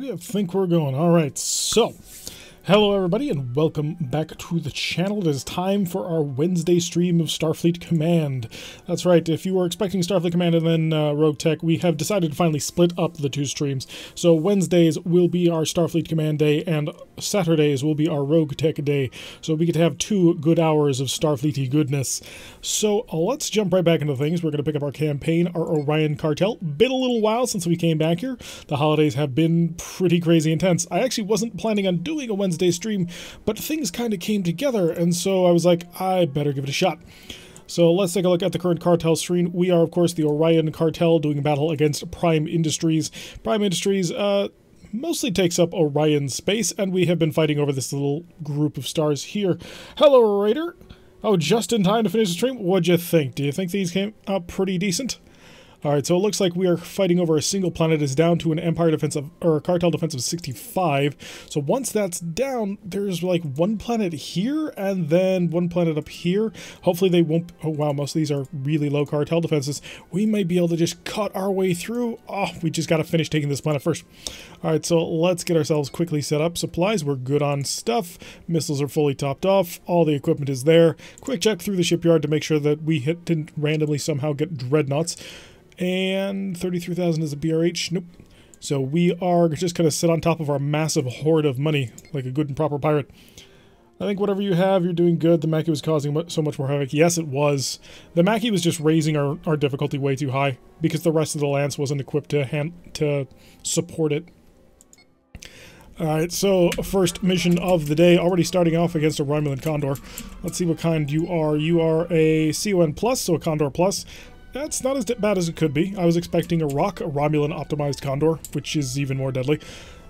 I think we're going. Alright, so hello everybody and welcome back to the channel. It is time for our Wednesday stream of Starfleet Command. That's right, if you were expecting Starfleet Command and then Rogue Tech, we have decided to finally split up the two streams. So Wednesdays will be our Starfleet Command day and Saturdays will be our Rogue Tech day. So we get to have 2 good hours of Starfleety goodness. So let's jump right back into things. We're going to pick up our campaign, our Orion cartel. Been a little while since we came back here. The holidays have been pretty crazy intense. I actually wasn't planning on doing a Wednesday stream, but things kind of came together, and so I was like, I better give it a shot. So let's take a look at the current cartel screen. We are, of course, the Orion cartel doing battle against Prime Industries. Prime Industries mostly takes up Orion space, and we have been fighting over this little group of stars here. Hello, Raider! Oh, just in time to finish the stream? What'd you think? Do you think these came out pretty decent? Alright, so it looks like we are fighting over a single planet. It's down to an Empire defensive, or a Cartel defensive 65. So once that's down, there's like one planet here, and then one planet up here. Hopefully they won't... Oh wow, most of these are really low Cartel defenses. We might be able to just cut our way through. Oh, we just gotta finish taking this planet first. Alright, so let's get ourselves quickly set up. Supplies, we're good on stuff. Missiles are fully topped off. All the equipment is there. Quick check through the shipyard to make sure that we didn't randomly somehow get dreadnoughts. And 33,000 is a BRH. Nope. So we are just going to sit on top of our massive hoard of money like a good and proper pirate. I think whatever you have, you're doing good. The Mackie was causing so much more havoc. Yes, it was. The Mackie was just raising our difficulty way too high because the rest of the Lance wasn't equipped to support it. Alright, so first mission of the day, already starting off against a Romulan Condor. Let's see what kind you are. You are a CON+, so a Condor+. That's not as bad as it could be. I was expecting a Rock, a Romulan optimized Condor, which is even more deadly.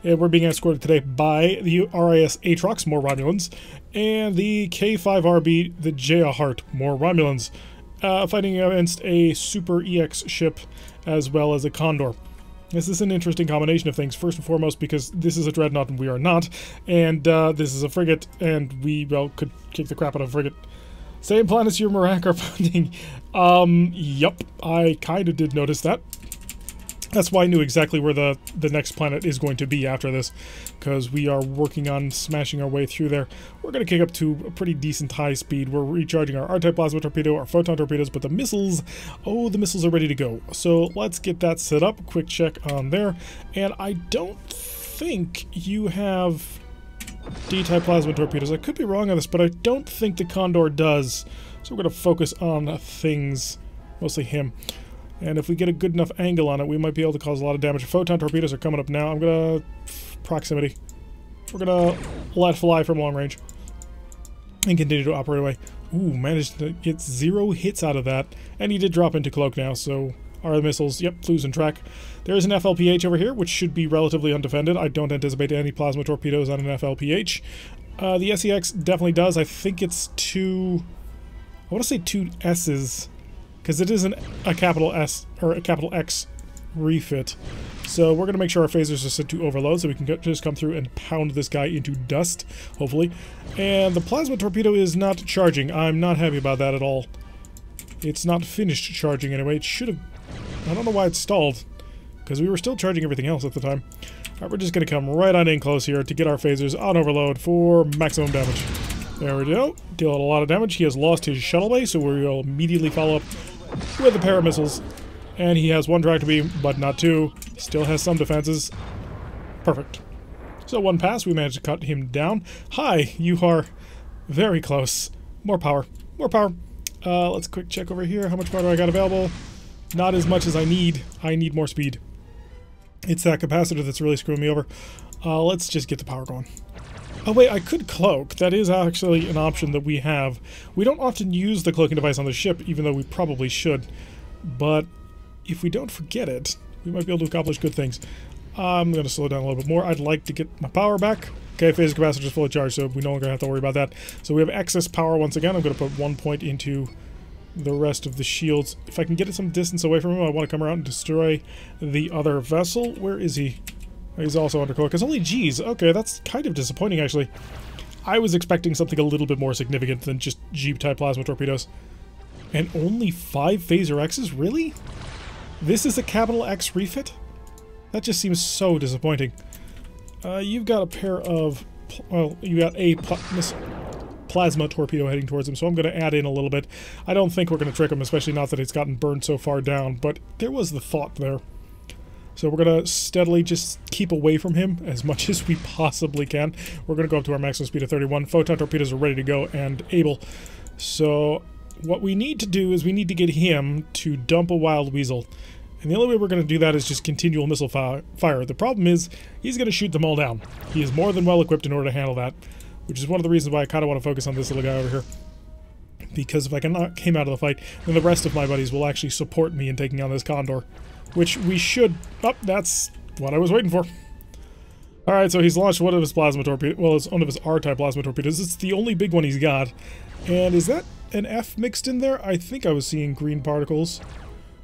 And we're being escorted today by the RIS Atrox, more Romulans, and the K5RB, the Jaya Heart, more Romulans, fighting against a Super EX ship as well as a Condor. This is an interesting combination of things, first and foremost because this is a Dreadnought and we are not, and this is a frigate, and we, well, could kick the crap out of a frigate. Same planet as your Marak are funding. Yup, I kind of did notice that. That's why I knew exactly where the next planet is going to be after this, because we are working on smashing our way through there. We're going to kick up to a pretty decent high speed. We're recharging our R-type plasma torpedo, our photon torpedoes, but the missiles, oh, the missiles are ready to go. So let's get that set up. Quick check on there. And I don't think you have D-type plasma torpedoes. I could be wrong on this, but I don't think the Condor does. So we're going to focus on things, mostly him. And if we get a good enough angle on it, we might be able to cause a lot of damage. Photon torpedoes are coming up now. I'm going to... proximity. We're going to let fly from long range. And continue to operate away. Ooh, managed to get 0 hits out of that. And he did drop into cloak now, so... Our missiles, yep, losing track. There is an FLPH over here, which should be relatively undefended. I don't anticipate any plasma torpedoes on an FLPH. The SEX definitely does. I think it's 2... I want to say 2 S's, because it isn't a capital S, or a capital X refit. So we're going to make sure our phasers are set to overload, so we can just come through and pound this guy into dust, hopefully. And the plasma torpedo is not charging. I'm not happy about that at all. It's not finished charging anyway. It should have... I don't know why it's stalled, because we were still charging everything else at the time. Alright, we're just going to come right on in close here to get our phasers on overload for maximum damage. There we go. Deal a lot of damage. He has lost his shuttle bay, so we will immediately follow up with a pair of missiles. And he has 1 tractor beam, but not 2. Still has some defenses. Perfect. So 1 pass, we managed to cut him down. Hi, you are very close. More power. More power. Let's quick check over here. How much power do I got available? Not as much as I need. I need more speed. It's that capacitor that's really screwing me over. Let's just get the power going. Oh wait, I could cloak. That is actually an option that we have. We don't often use the cloaking device on the ship, even though we probably should. But if we don't forget it, we might be able to accomplish good things. I'm going to slow down a little bit more. I'd like to get my power back. Okay, phase capacitor is fully charged, so we no longer have to worry about that. So we have excess power once again. I'm going to put 1 point into the rest of the shields. If I can get it some distance away from him, I want to come around and destroy the other vessel. Where is he? He's also under cloak. It's only G's. Okay, that's kind of disappointing, actually. I was expecting something a little bit more significant than just G-type plasma torpedoes. And only 5 phaser X's? Really? This is a capital X refit? That just seems so disappointing. You've got a pair of... Well, you got a plasma torpedo heading towards him, so I'm going to add in a little bit. I don't think we're going to trick him, especially not that it's gotten burned so far down, but there was the thought there. So we're going to steadily just keep away from him as much as we possibly can. We're going to go up to our maximum speed of 31. Photon torpedoes are ready to go and able. So what we need to do is we need to get him to dump a wild weasel. And the only way we're going to do that is just continual missile fire. The problem is he's going to shoot them all down. He is more than well equipped in order to handle that, which is one of the reasons why I kind of want to focus on this little guy over here. Because if I can knock him out of the fight, then the rest of my buddies will actually support me in taking on this Condor. Which we should... Oh, that's what I was waiting for. Alright, so he's launched one of his plasma torpedoes. Well, it's one of his R-type plasma torpedoes. It's the only big one he's got. And is that an F mixed in there? I think I was seeing green particles.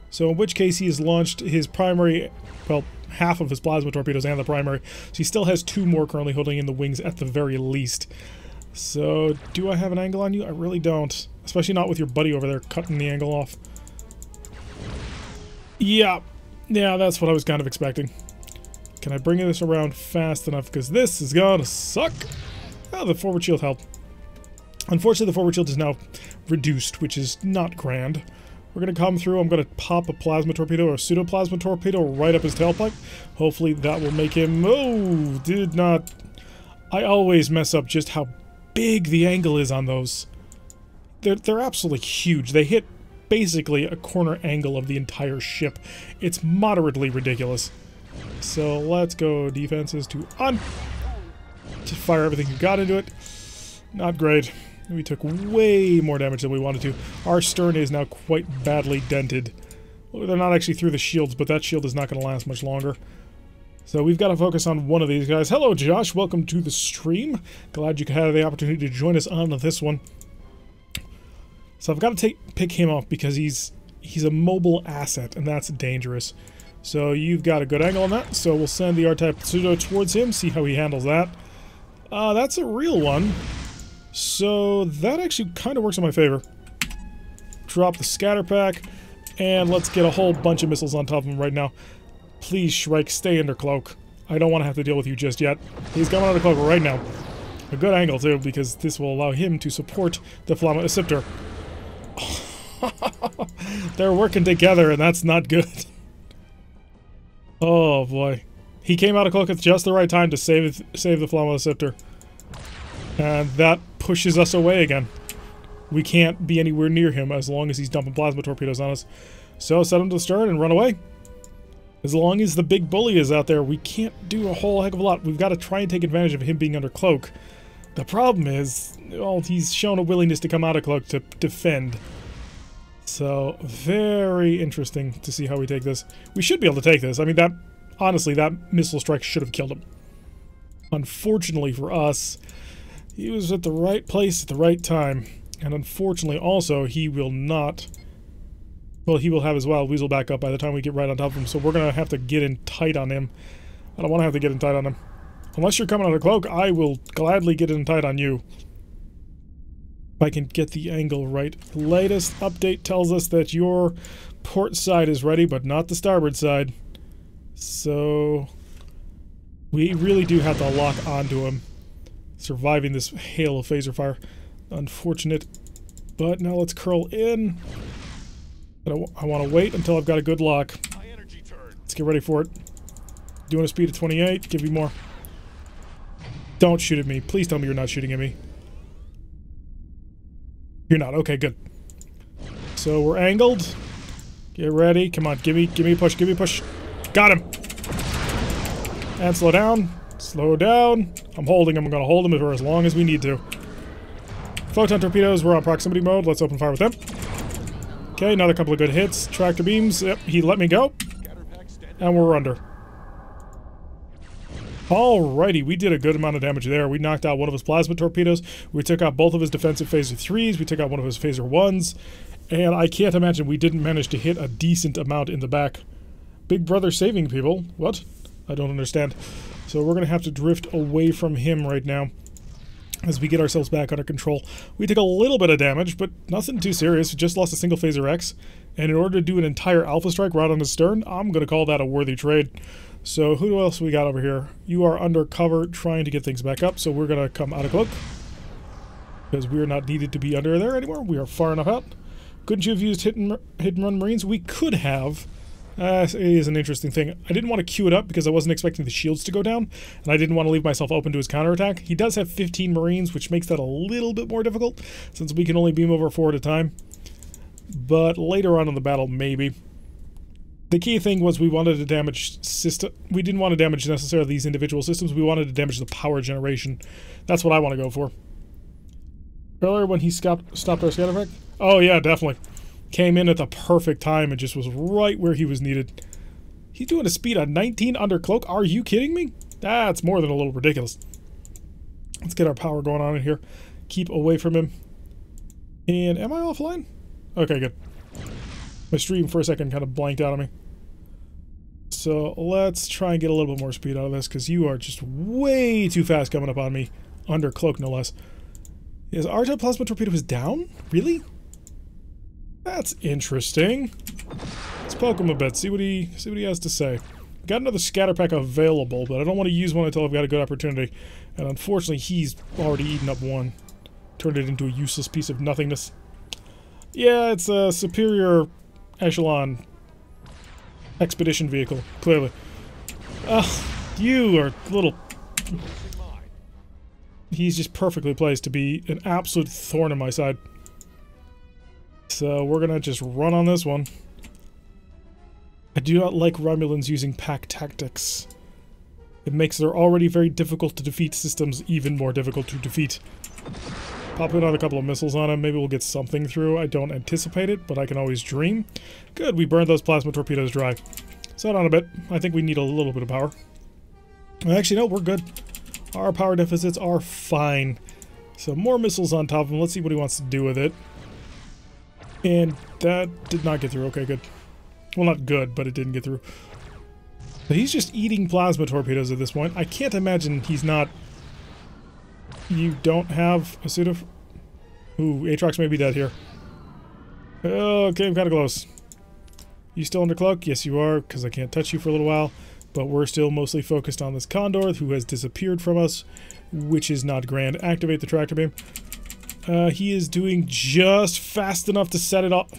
So in which case he has launched his primary... Well, half of his plasma torpedoes and the primary. So he still has 2 more currently holding in the wings at the very least. So, do I have an angle on you? I really don't. Especially not with your buddy over there cutting the angle off. Yeah, that's what I was kind of expecting. Can I bring this around fast enough? Because this is gonna suck. Oh, the forward shield helped. Unfortunately, the forward shield is now reduced, which is not grand. We're gonna come through. I'm gonna pop a plasma torpedo or a pseudo-plasma torpedo right up his tailpipe. Hopefully that will make him... Oh, did not... I always mess up just how big the angle is on those. They're absolutely huge. They hit basically a corner angle of the entire ship. It's moderately ridiculous. So let's go defenses to fire everything you got into it. Not great. We took way more damage than we wanted to. Our stern is now quite badly dented. Well, they're not actually through the shields, but that shield is not going to last much longer. So we've got to focus on one of these guys. Hello, Josh. Welcome to the stream. Glad you had the opportunity to join us on this one. So I've got to pick him off because he's a mobile asset, and that's dangerous. So you've got a good angle on that, so we'll send the R-type pseudo towards him, see how he handles that. That's a real one. So that actually kind of works in my favor. Drop the scatter pack, and let's get a whole bunch of missiles on top of him right now. Please, Shrike, stay under cloak. I don't want to have to deal with you just yet. He's coming out of cloak right now. A good angle, too, because this will allow him to support the Flamma Scepter. They're working together, and that's not good. Oh, boy. He came out of cloak at just the right time to save the Flamma Scepter. And that pushes us away again. We can't be anywhere near him as long as he's dumping plasma torpedoes on us. So set him to the stern and run away. As long as the big bully is out there, we can't do a whole heck of a lot. We've got to try and take advantage of him being under cloak. The problem is, well, he's shown a willingness to come out of cloak to defend. So, very interesting to see how we take this. We should be able to take this. I mean, honestly, that missile strike should have killed him. Unfortunately for us, he was at the right place at the right time. And unfortunately also, he will not... Well, he will have his wild weasel back up by the time we get right on top of him, so we're going to have to get in tight on him. I don't want to have to get in tight on him. Unless you're coming out of cloak, I will gladly get in tight on you. If I can get the angle right. The latest update tells us that your port side is ready, but not the starboard side. So... we really do have to lock onto him. Surviving this hail of phaser fire. Unfortunate. But now let's curl in. I want to wait until I've got a good lock. Let's get ready for it. Doing a speed of 28. Give me more. Don't shoot at me. Please tell me you're not shooting at me. You're not. Okay, good. So we're angled. Get ready. Come on. Give me a push. Give me a push. Got him. And slow down. Slow down. I'm holding him. I'm going to hold him for as long as we need to. Photon torpedoes. We're on proximity mode. Let's open fire with them. Okay, another couple of good hits. Tractor beams. Yep, he let me go. And we're under. Alrighty, we did a good amount of damage there. We knocked out one of his plasma torpedoes. We took out both of his defensive phaser 3s. We took out one of his phaser 1s. And I can't imagine we didn't manage to hit a decent amount in the back. Big Brother saving people. What? I don't understand. So we're going to have to drift away from him right now as we get ourselves back under control. We took a little bit of damage, but nothing too serious. We just lost a single phaser X. And in order to do an entire alpha strike right on his stern, I'm going to call that a worthy trade. So who else we got over here? You are undercover trying to get things back up, so we're going to come out of cloak. Because we are not needed to be under there anymore. We are far enough out. Couldn't you have used hit and run Marines? We could have. It is an interesting thing. I didn't want to queue it up because I wasn't expecting the shields to go down, and I didn't want to leave myself open to his counterattack. He does have 15 Marines, which makes that a little bit more difficult, since we can only beam over 4 at a time. But later on in the battle, maybe. The key thing was we wanted to damage system. We didn't want to damage necessarily these individual systems. We wanted to damage the power generation. That's what I want to go for. Earlier when he stopped our scatter pack? Oh yeah, definitely. Came in at the perfect time and just was right where he was needed. He's doing a speed of 19 under cloak. Are you kidding me? That's more than a little ridiculous. Let's get our power going on in here. Keep away from him. And am I offline? Okay, good. My stream for a second kind of blanked out on me. So let's try and get a little bit more speed out of this, because you are just way too fast coming up on me. Under cloak, no less. Is our plasma torpedo is down? Really? That's interesting. Let's poke him a bit, see what he has to say. Got another scatter pack available, but I don't want to use one until I've got a good opportunity. And unfortunately, he's already eaten up one. Turned it into a useless piece of nothingness. Yeah, it's a superior echelon expedition vehicle, clearly. You are little... He's just perfectly placed to be an absolute thorn in my side. So we're gonna just run on this one. I do not like Romulans using pack tactics. It makes their already very difficult to defeat systems even more difficult to defeat. Pop another couple of missiles on him, maybe we'll get something through. I don't anticipate it, but I can always dream. Good, we burned those plasma torpedoes dry. Set on a bit. I think we need a little bit of power. Actually, no, we're good. Our power deficits are fine. So more missiles on top of him. Let's see what he wants to do with it. And that did not get through. Okay, good. Well, not good, but it didn't get through. But he's just eating plasma torpedoes at this point. I can't imagine he's not... You don't have a suit of... Ooh, Aatrox may be dead here. Okay, I'm kind of close. You still under cloak? Yes, you are, because I can't touch you for a little while. But we're still mostly focused on this Condor, who has disappeared from us, which is not grand. Activate the tractor beam. He is doing just fast enough to set it off,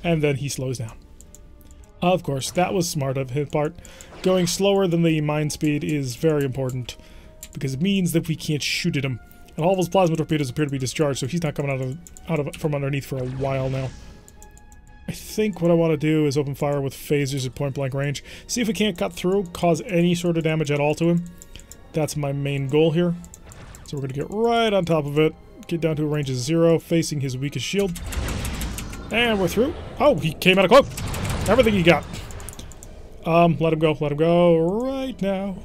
and then he slows down. Of course, that was smart of his part. Going slower than the mine speed is very important, because it means that we can't shoot at him. And all of his plasma torpedoes appear to be discharged, so he's not coming out of from underneath for a while now. I think what I want to do is open fire with phasers at point-blank range. See if we can't cut through, cause any sort of damage at all to him. That's my main goal here. So we're going to get right on top of it. Get down to a range of 0, facing his weakest shield. And we're through. Oh, he came out of cloak. Everything he got. Let him go right now.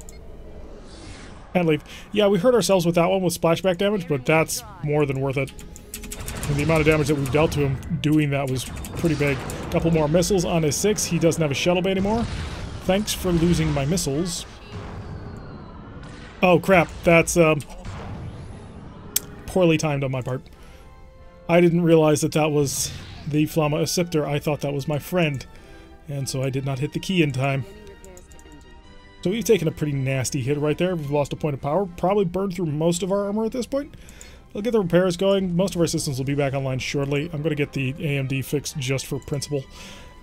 And leave. Yeah, we hurt ourselves with that one with splashback damage, but that's more than worth it. And the amount of damage that we've dealt to him doing that was pretty big. A couple more missiles on his 6. He doesn't have a shuttle bay anymore. Thanks for losing my missiles. Oh, crap. That's, poorly timed on my part. I didn't realize that that was the Flamma Acceptor. I thought that was my friend. And so I did not hit the key in time. So we've taken a pretty nasty hit right there. We've lost a point of power. Probably burned through most of our armor at this point. I'll get the repairs going. Most of our systems will be back online shortly. I'm going to get the AMD fixed just for principle.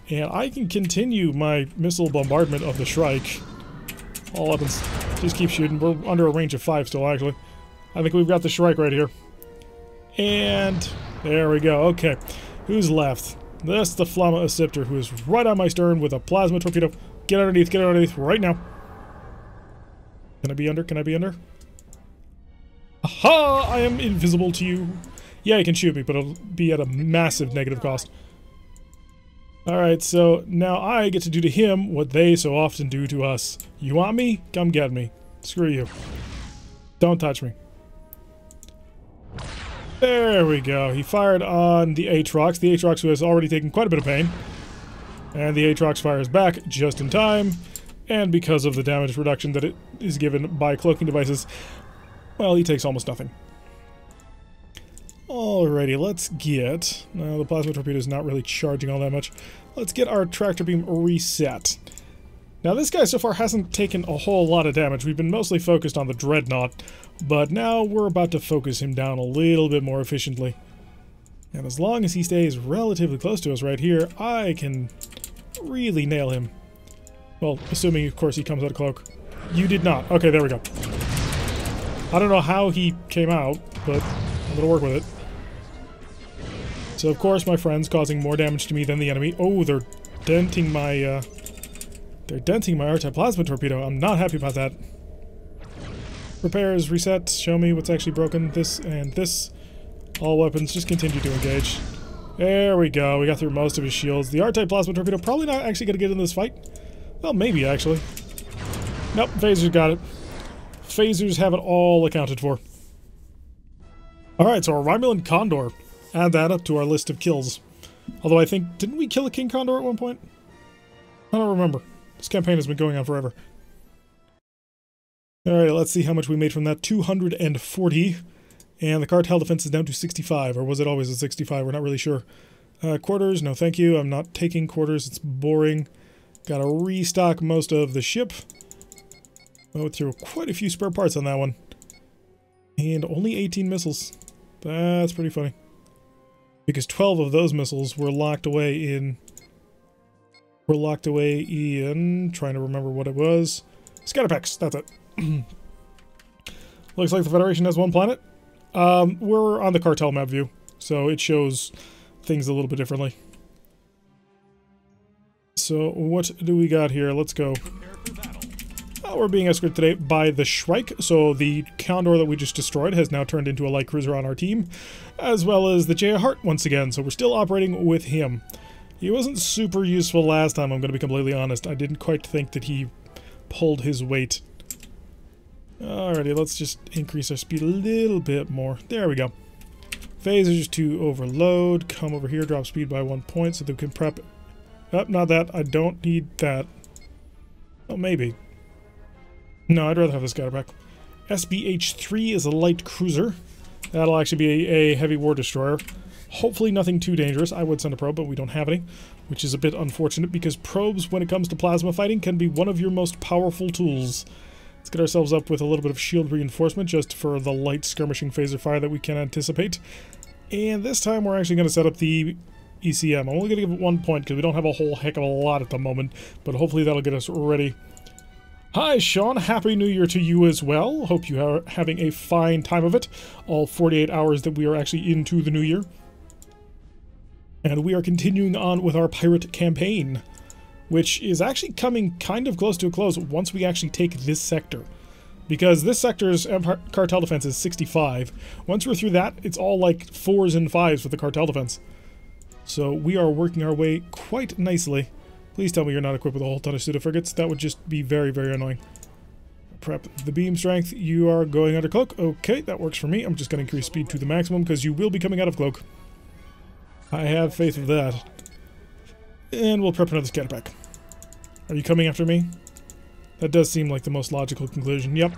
And I can continue my missile bombardment of the Shrike. All weapons. Just keep shooting. We're under a range of 5 still, actually. I think we've got the Shrike right here. And there we go. Okay. Who's left? That's the Flamma Acceptor, who is right on my stern with a plasma torpedo. Get underneath right now. Can I be under? Can I be under? Aha! I am invisible to you. Yeah, you can shoot me, but it'll be at a massive negative cost. Alright, so now I get to do to him what they so often do to us. You want me? Come get me. Screw you. Don't touch me. There we go. He fired on the Aatrox. The Aatrox who has already taken quite a bit of pain. And the Aatrox fires back just in time. And because of the damage reduction that it is given by cloaking devices, well, he takes almost nothing. Alrighty, let's get... the plasma torpedo is not really charging all that much. Let's get our tractor beam reset. Now this guy so far hasn't taken a whole lot of damage. We've been mostly focused on the Dreadnought, but now we're about to focus him down a little bit more efficiently. And as long as he stays relatively close to us right here, I can really nail him. Well, assuming, of course, he comes out of cloak. You did not. Okay, there we go. I don't know how he came out, but I'm gonna work with it. So, of course, my friend's causing more damage to me than the enemy. Oh, they're denting my, Artite Plasma Torpedo. I'm not happy about that. Repairs, reset, show me what's actually broken. This and this. All weapons, just continue to engage. There we go. We got through most of his shields. The Artite Plasma Torpedo probably not actually going to get in this fight. Well, maybe, actually. Nope, phasers got it. Phasers have it all accounted for. Alright, so our Romulan Condor. Add that up to our list of kills. Although I think, didn't we kill a King Condor at one point? I don't remember. This campaign has been going on forever. Alright, let's see how much we made from that. 240. And the cartel defense is down to 65. Or was it always a 65? We're not really sure. Quarters, no thank you. I'm not taking quarters. It's boring. Gotta restock most of the ship. Went through quite a few spare parts on that one. And only 18 missiles. That's pretty funny. Because 12 of those missiles were locked away in... trying to remember what it was. Scatterpacks, that's it. Looks like the Federation has one planet. We're on the cartel map view, so it shows things a little bit differently. So, what do we got here? Let's go. We're being escorted today by the Shrike, so the Condor that we just destroyed has now turned into a light cruiser on our team, as well as the J. Hart once again, so we're still operating with him. He wasn't super useful last time, I'm going to be completely honest. I didn't quite think that he pulled his weight. Alrighty, let's just increase our speed a little bit more. There we go. Phasers to overload. Come over here, drop speed by 1 point so that we can prep. Oh, not that. I don't need that. Oh, maybe. No, I'd rather have this scatterback. SBH-3 is a light cruiser. That'll actually be a heavy war destroyer. Hopefully nothing too dangerous. I would send a probe, but we don't have any, which is a bit unfortunate because probes, when it comes to plasma fighting, can be one of your most powerful tools. Let's get ourselves up with a little bit of shield reinforcement just for the light skirmishing phaser fire that we can anticipate. And this time we're actually going to set up the ECM. I'm only going to give it 1 point because we don't have a whole heck of a lot at the moment, but hopefully that'll get us ready. Hi Sean, Happy New Year to you as well. Hope you are having a fine time of it. All 48 hours that we are actually into the new year. And we are continuing on with our pirate campaign, which is actually coming kind of close to a close once we actually take this sector. Because this sector's cartel defense is 65. Once we're through that, it's all like 4s and 5s with the cartel defense. So we are working our way quite nicely. Please tell me you're not equipped with a whole ton of pseudo-frigates. That would just be very, very annoying. Prep the beam strength. You are going under cloak. Okay, that works for me. I'm just going to increase speed to the maximum because you will be coming out of cloak. I have faith of that. And we'll prep another scatterback. Are you coming after me? That does seem like the most logical conclusion. Yep.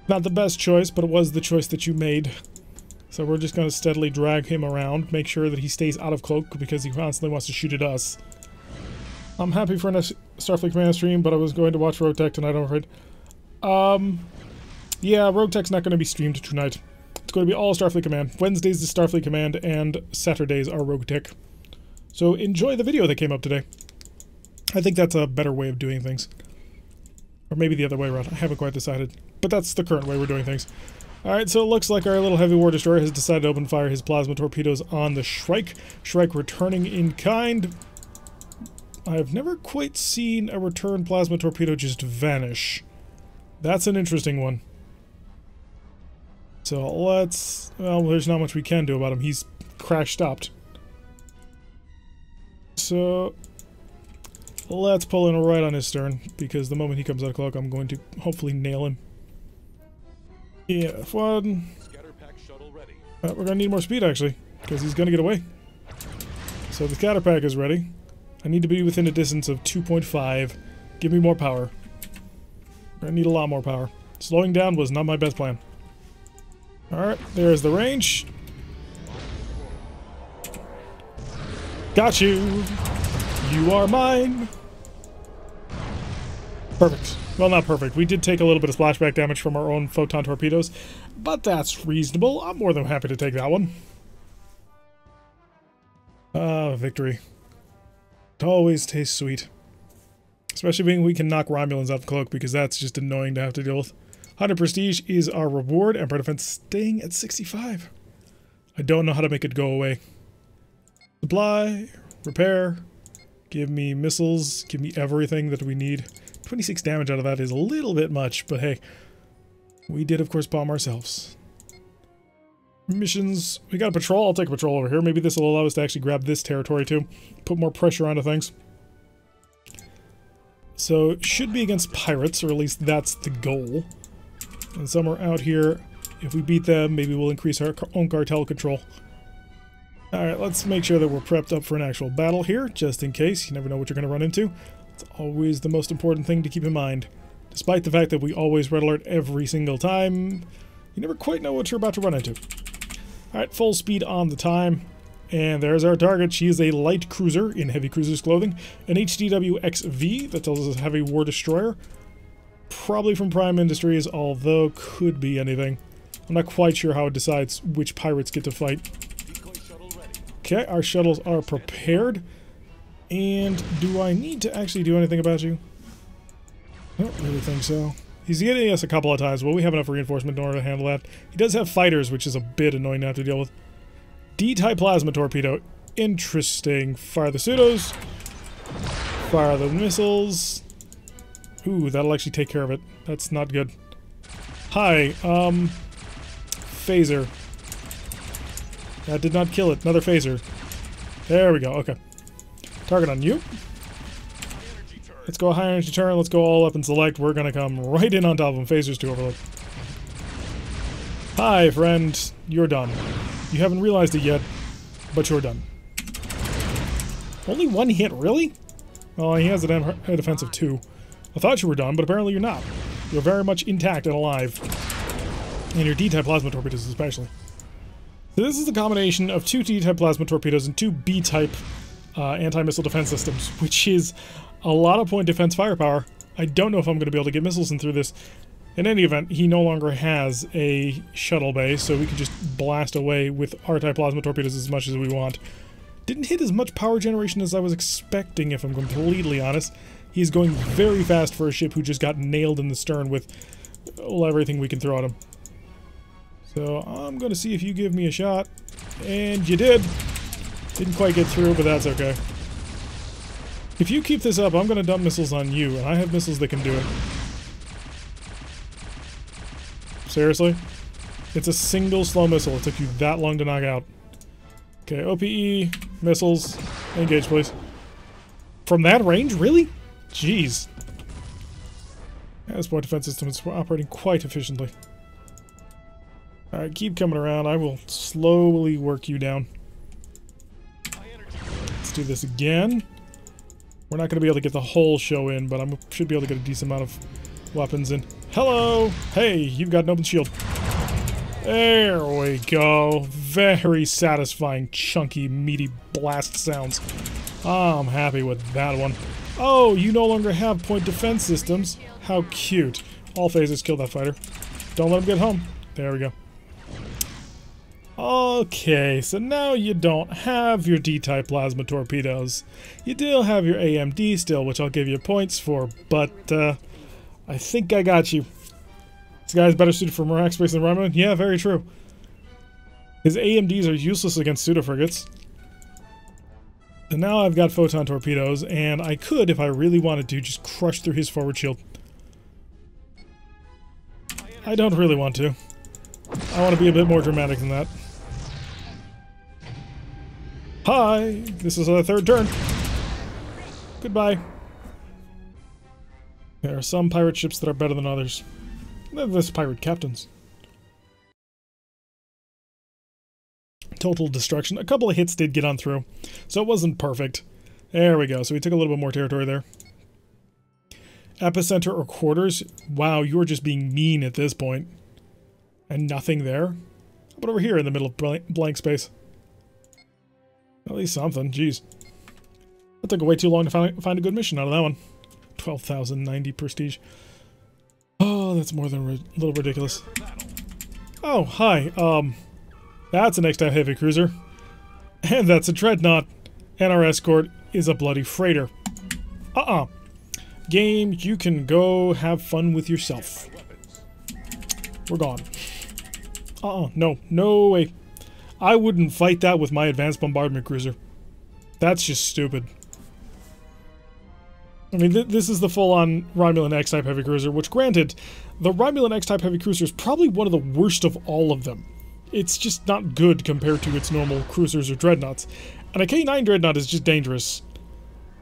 Not the best choice, but it was the choice that you made. So we're just going to steadily drag him around, make sure that he stays out of cloak because he constantly wants to shoot at us. I'm happy for a Starfleet Command stream, but I was going to watch Rogue Tech tonight, I'm afraid. Yeah, Rogue Tech's not going to be streamed tonight. It's going to be all Starfleet Command. Wednesdays is Starfleet Command, and Saturdays are Rogue Tech. So enjoy the video that came up today. I think that's a better way of doing things. Or maybe the other way around. I haven't quite decided. But that's the current way we're doing things. Alright, so it looks like our little heavy war destroyer has decided to open fire his plasma torpedoes on the Shrike. Shrike returning in kind. I've never quite seen a return plasma torpedo just vanish. That's an interesting one. So let's... well, there's not much we can do about him. He's crash-stopped. So... let's pull in right on his stern, because the moment he comes out of cloak, I'm going to hopefully nail him. Yeah, F1. We're going to need more speed, actually, because he's going to get away. So the scatter pack is ready. I need to be within a distance of 2.5. Give me more power. I need a lot more power. Slowing down was not my best plan. Alright, there's the range. Got you! You are mine! Perfect. Well, not perfect. We did take a little bit of splashback damage from our own Photon Torpedoes, but that's reasonable. I'm more than happy to take that one. Victory. It always tastes sweet. Especially being we can knock Romulans off the cloak, because that's just annoying to have to deal with. 100 prestige is our reward. Empire Defense staying at 65. I don't know how to make it go away. Supply, repair, give me missiles, give me everything that we need. 26 damage out of that is a little bit much, but hey, we did of course bomb ourselves. Missions, we got a patrol. I'll take a patrol over here. Maybe this will allow us to actually grab this territory too. Put more pressure onto things. So, should be against pirates, or at least that's the goal. And somewhere out here, if we beat them, maybe we'll increase our own cartel control. Alright, let's make sure that we're prepped up for an actual battle here, just in case. You never know what you're going to run into. It's always the most important thing to keep in mind. Despite the fact that we always red alert every single time, you never quite know what you're about to run into. Alright, full speed on the time. And there's our target. She is a light cruiser in heavy cruiser's clothing. An HDW-XV, that tells us a heavy war destroyer. Probably from Prime Industries, although could be anything. I'm not quite sure how it decides which pirates get to fight. Okay, our shuttles are prepared. And do I need to actually do anything about you? I don't really think so. He's getting us a couple of times, but we have enough reinforcement in order to handle that. He does have fighters, which is a bit annoying to have to deal with. D-type plasma torpedo. Interesting. Fire the pseudos. Fire the missiles. Ooh, that'll actually take care of it. That's not good. Hi, phaser. That did not kill it. Another phaser. There we go. Okay. Target on you. Let's go high energy turn. Let's go all up and select. We're gonna come right in on top of them. Phasers to overload. Hi, friend. You're done. You haven't realized it yet, but you're done. Only one hit, really? Oh, he has a defense of 2. I thought you were done, but apparently you're not. You're very much intact and alive. And your D-type plasma torpedoes especially. So this is a combination of 2 D-type plasma torpedoes and 2 B-type anti-missile defense systems, which is a lot of point defense firepower. I don't know if I'm going to be able to get missiles in through this. In any event, he no longer has a shuttle bay, so we can just blast away with R-type plasma torpedoes as much as we want. Didn't hit as much power generation as I was expecting, if I'm completely honest. He's going very fast for a ship who just got nailed in the stern with everything we can throw at him. So I'm going to see if you give me a shot. And you did. Didn't quite get through, but that's okay. If you keep this up, I'm going to dump missiles on you, and I have missiles that can do it. Seriously? It's a single slow missile. It took you that long to knock out. Okay, OPE, missiles, engage please. From that range? Really? Jeez. Yeah, this point defense system is operating quite efficiently. Alright, keep coming around. I will slowly work you down. Let's do this again. We're not going to be able to get the whole show in, but I should be able to get a decent amount of weapons in. Hello! Hey, you've got an open shield. There we go. Very satisfying, chunky, meaty blast sounds. I'm happy with that one. Oh, you no longer have point defense systems. How cute. All phasers kill that fighter. Don't let him get home. There we go. Okay, so now you don't have your D-type plasma torpedoes. You do have your AMD still, which I'll give you points for, but I think I got you. This guy's better suited for Iraq space than Romulan? Yeah, very true. His AMDs are useless against pseudo-frigates. And now I've got photon torpedoes, and I could, if I really wanted to, just crush through his forward shield. I don't really want to. I want to be a bit more dramatic than that. Hi! This is our third turn. Goodbye. There are some pirate ships that are better than others. There's pirate captains. Total destruction. A couple of hits did get on through, so it wasn't perfect. There we go. So we took a little bit more territory there. Epicenter or quarters? Wow, you're just being mean at this point. And nothing there? How about over here in the middle of blank space? At least something. Jeez. That took way too long to find a good mission out of that one. 12,090 prestige. Oh, that's more than a little ridiculous. Oh, hi. That's an X-type heavy cruiser. And that's a dreadnought. And our escort is a bloody freighter. Game, you can go have fun with yourself. We're gone. No. No way. I wouldn't fight that with my advanced bombardment cruiser. That's just stupid. I mean, this is the full-on Romulan X-type heavy cruiser, which, granted, the Romulan X-type heavy cruiser is probably one of the worst of all of them. It's just not good compared to its normal cruisers or dreadnoughts. And a K9 dreadnought is just dangerous.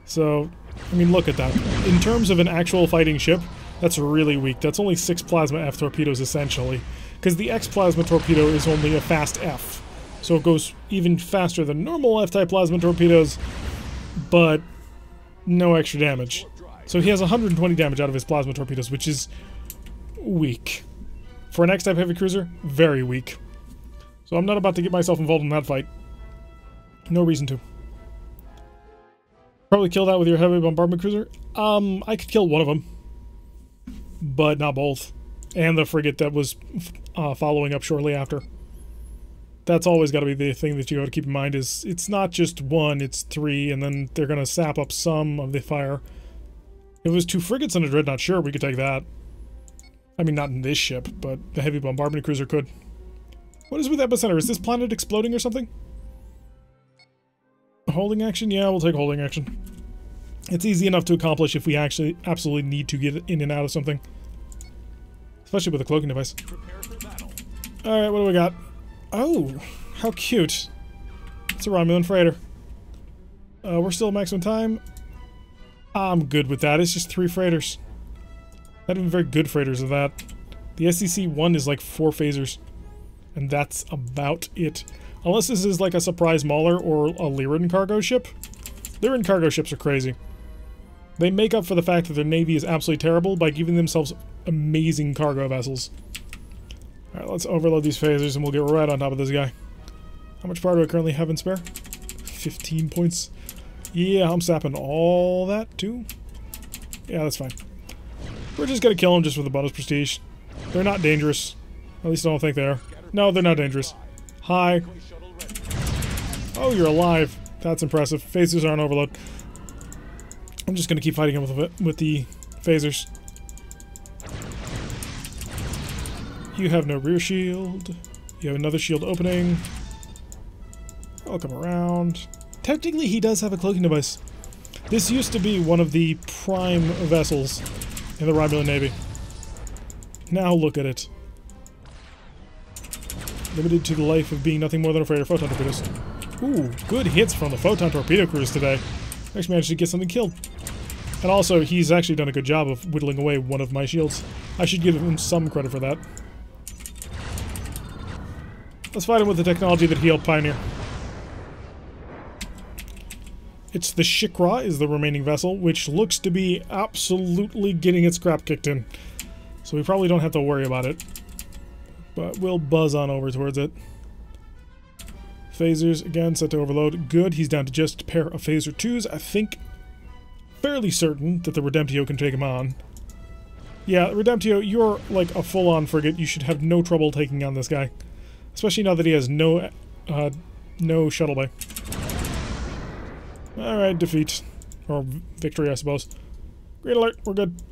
So, I mean, look at that. In terms of an actual fighting ship, that's really weak. That's only 6 plasma F torpedoes, essentially. Because the X plasma torpedo is only a fast F. So it goes even faster than normal F-type plasma torpedoes, but no extra damage. So he has 120 damage out of his plasma torpedoes, which is weak. For an X-type heavy cruiser, very weak. So I'm not about to get myself involved in that fight. No reason to. Probably kill that with your heavy bombardment cruiser. I could kill one of them, but not both. And the frigate that was following up shortly after. That's always got to be the thing that you got to keep in mind, is it's not just one, it's 3, and then they're going to sap up some of the fire. If it was 2 frigates and a dreadnought, sure, we could take that. I mean, not in this ship, but the heavy bombardment cruiser could. What is with Epicenter? Is this planet exploding or something? Holding action? Yeah, we'll take holding action. It's easy enough to accomplish if we actually absolutely need to get in and out of something. Especially with a cloaking device. Alright, what do we got? Oh, how cute. It's a Romulan freighter. We're still at maximum time. I'm good with that. It's just 3 freighters. Not even very good freighters of that. The SCC-1 is like 4 phasers. And that's about it. Unless this is like a surprise mauler or a Lyran cargo ship. Lyran cargo ships are crazy. They make up for the fact that their navy is absolutely terrible by giving themselves amazing cargo vessels. Alright, let's overload these phasers and we'll get right on top of this guy. How much power do I currently have in spare? 15 points. Yeah, I'm sapping all that too. Yeah, that's fine. We're just gonna kill them just with a bonus prestige. They're not dangerous. At least I don't think they are. No, they're not dangerous. Hi. Oh, you're alive. That's impressive. Phasers aren't overload. I'm just gonna keep fighting him with the phasers. You have no rear shield. You have another shield opening. I'll come around. Technically, he does have a cloaking device. This used to be one of the prime vessels in the Romulan Navy. Now look at it. Limited to the life of being nothing more than a freighter. Photon torpedoes. Ooh, good hits from the Photon Torpedo crews today. Actually managed to get something killed. And also, he's actually done a good job of whittling away one of my shields. I should give him some credit for that. Let's fight him with the technology that he helped pioneer. It's the Shikra is the remaining vessel, which looks to be absolutely getting its crap kicked in. So we probably don't have to worry about it. But we'll buzz on over towards it. Phasers, again, set to overload. Good, he's down to just a pair of phaser 2s. I think, fairly certain that the Redemptio can take him on. Yeah, Redemptio, you're like a full-on frigate. You should have no trouble taking on this guy. Especially now that he has no shuttle bay. Alright, defeat. Or victory, I suppose. Great alert, we're good.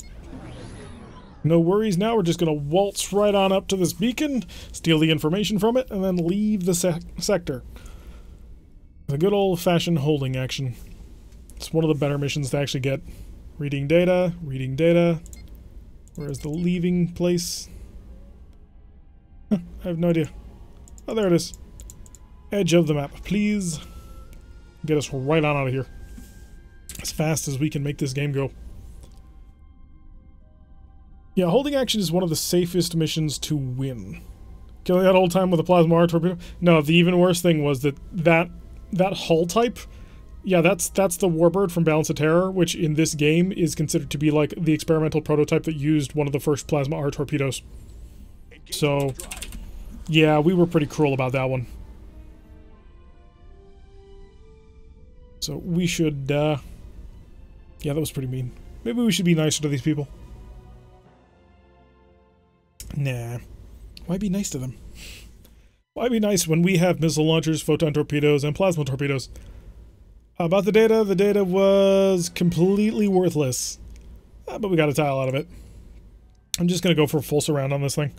No worries now, we're just gonna waltz right on up to this beacon, steal the information from it, and then leave the sector. The good old-fashioned holding action. It's one of the better missions to actually get. Reading data, reading data. Where's the leaving place? I have no idea. Oh, there it is. Edge of the map, please. Get us right on out of here. As fast as we can make this game go. Yeah, holding action is one of the safest missions to win. Killing that old time with a plasma R torpedo? No, the even worse thing was that hull type, yeah, that's the Warbird from Balance of Terror, which in this game is considered to be like the experimental prototype that used one of the first plasma R torpedoes. So, yeah, we were pretty cruel about that one. So we should, yeah, that was pretty mean. Maybe we should be nicer to these people. Nah. Why be nice to them? Why be nice when we have missile launchers, photon torpedoes, and plasma torpedoes? About the data was completely worthless. But we got a tile out of it. I'm just going to go for a full surround on this thing.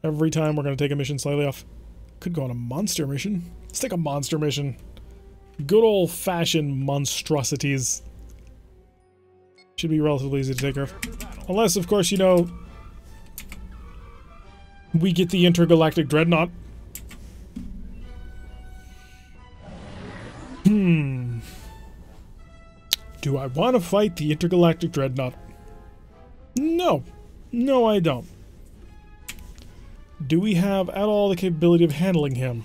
Every time we're going to take a mission slightly off. Could go on a monster mission. Let's take a monster mission. Good old-fashioned monstrosities. Should be relatively easy to take care of. Unless, of course, you know, we get the Intergalactic Dreadnought. Do I want to fight the Intergalactic Dreadnought? No. No, I don't. Do we have at all the capability of handling him?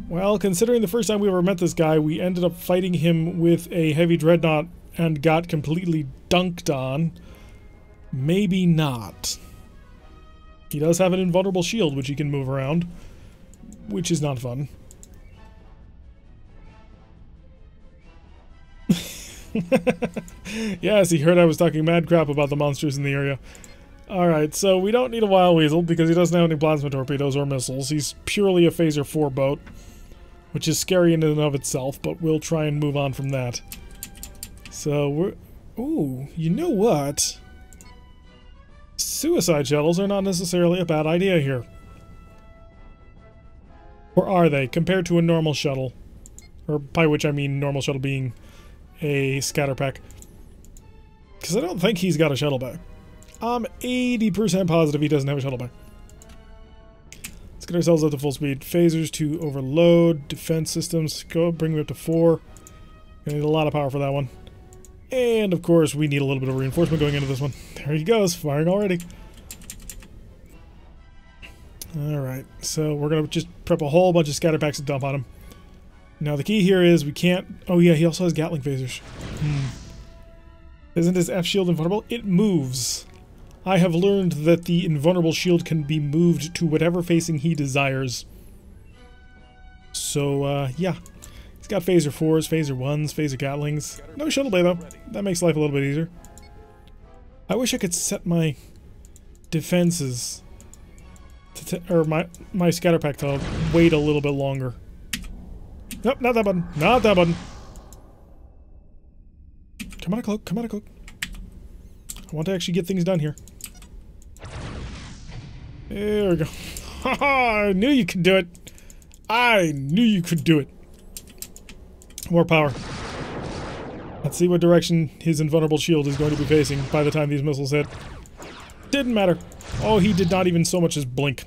Well, considering the first time we ever met this guy, we ended up fighting him with a heavy dreadnought and got completely dunked on. Maybe not. He does have an invulnerable shield, which he can move around, which is not fun. Yes, he heard I was talking mad crap about the monsters in the area. Alright, so we don't need a Wild Weasel because he doesn't have any plasma torpedoes or missiles. He's purely a Phaser 4 boat, which is scary in and of itself, but we'll try and move on from that. So we're... Ooh, you know what? Suicide shuttles are not necessarily a bad idea here. Or are they, compared to a normal shuttle? Or by which I mean normal shuttle being a scatter pack. Because I don't think he's got a shuttle back. I'm 80% positive he doesn't have a shuttle back. Let's get ourselves up to full speed. Phasers to overload. Defense systems. Go bring me up to 4. Gonna need a lot of power for that one. And of course we need a little bit of reinforcement going into this one. There he goes, firing already. Alright, so we're gonna just prep a whole bunch of scatter packs to dump on him. Now the key here is we can't... Oh yeah, he also has Gatling phasers. Isn't his F shield invulnerable? It moves. I have learned that the invulnerable shield can be moved to whatever facing he desires. So, yeah. He's got Phaser 4s, Phaser 1s, Phaser Gatlings. No shuttle bay, though. That makes life a little bit easier. I wish I could set my defenses... or my scatter pack to wait a little bit longer. Nope, not that button. Not that button. Come on, Cloak. Come on, Cloak. I want to actually get things done here. There we go. Haha! I knew you could do it. I knew you could do it. More power. Let's see what direction his invulnerable shield is going to be facing by the time these missiles hit. Didn't matter. Oh, he did not even so much as blink.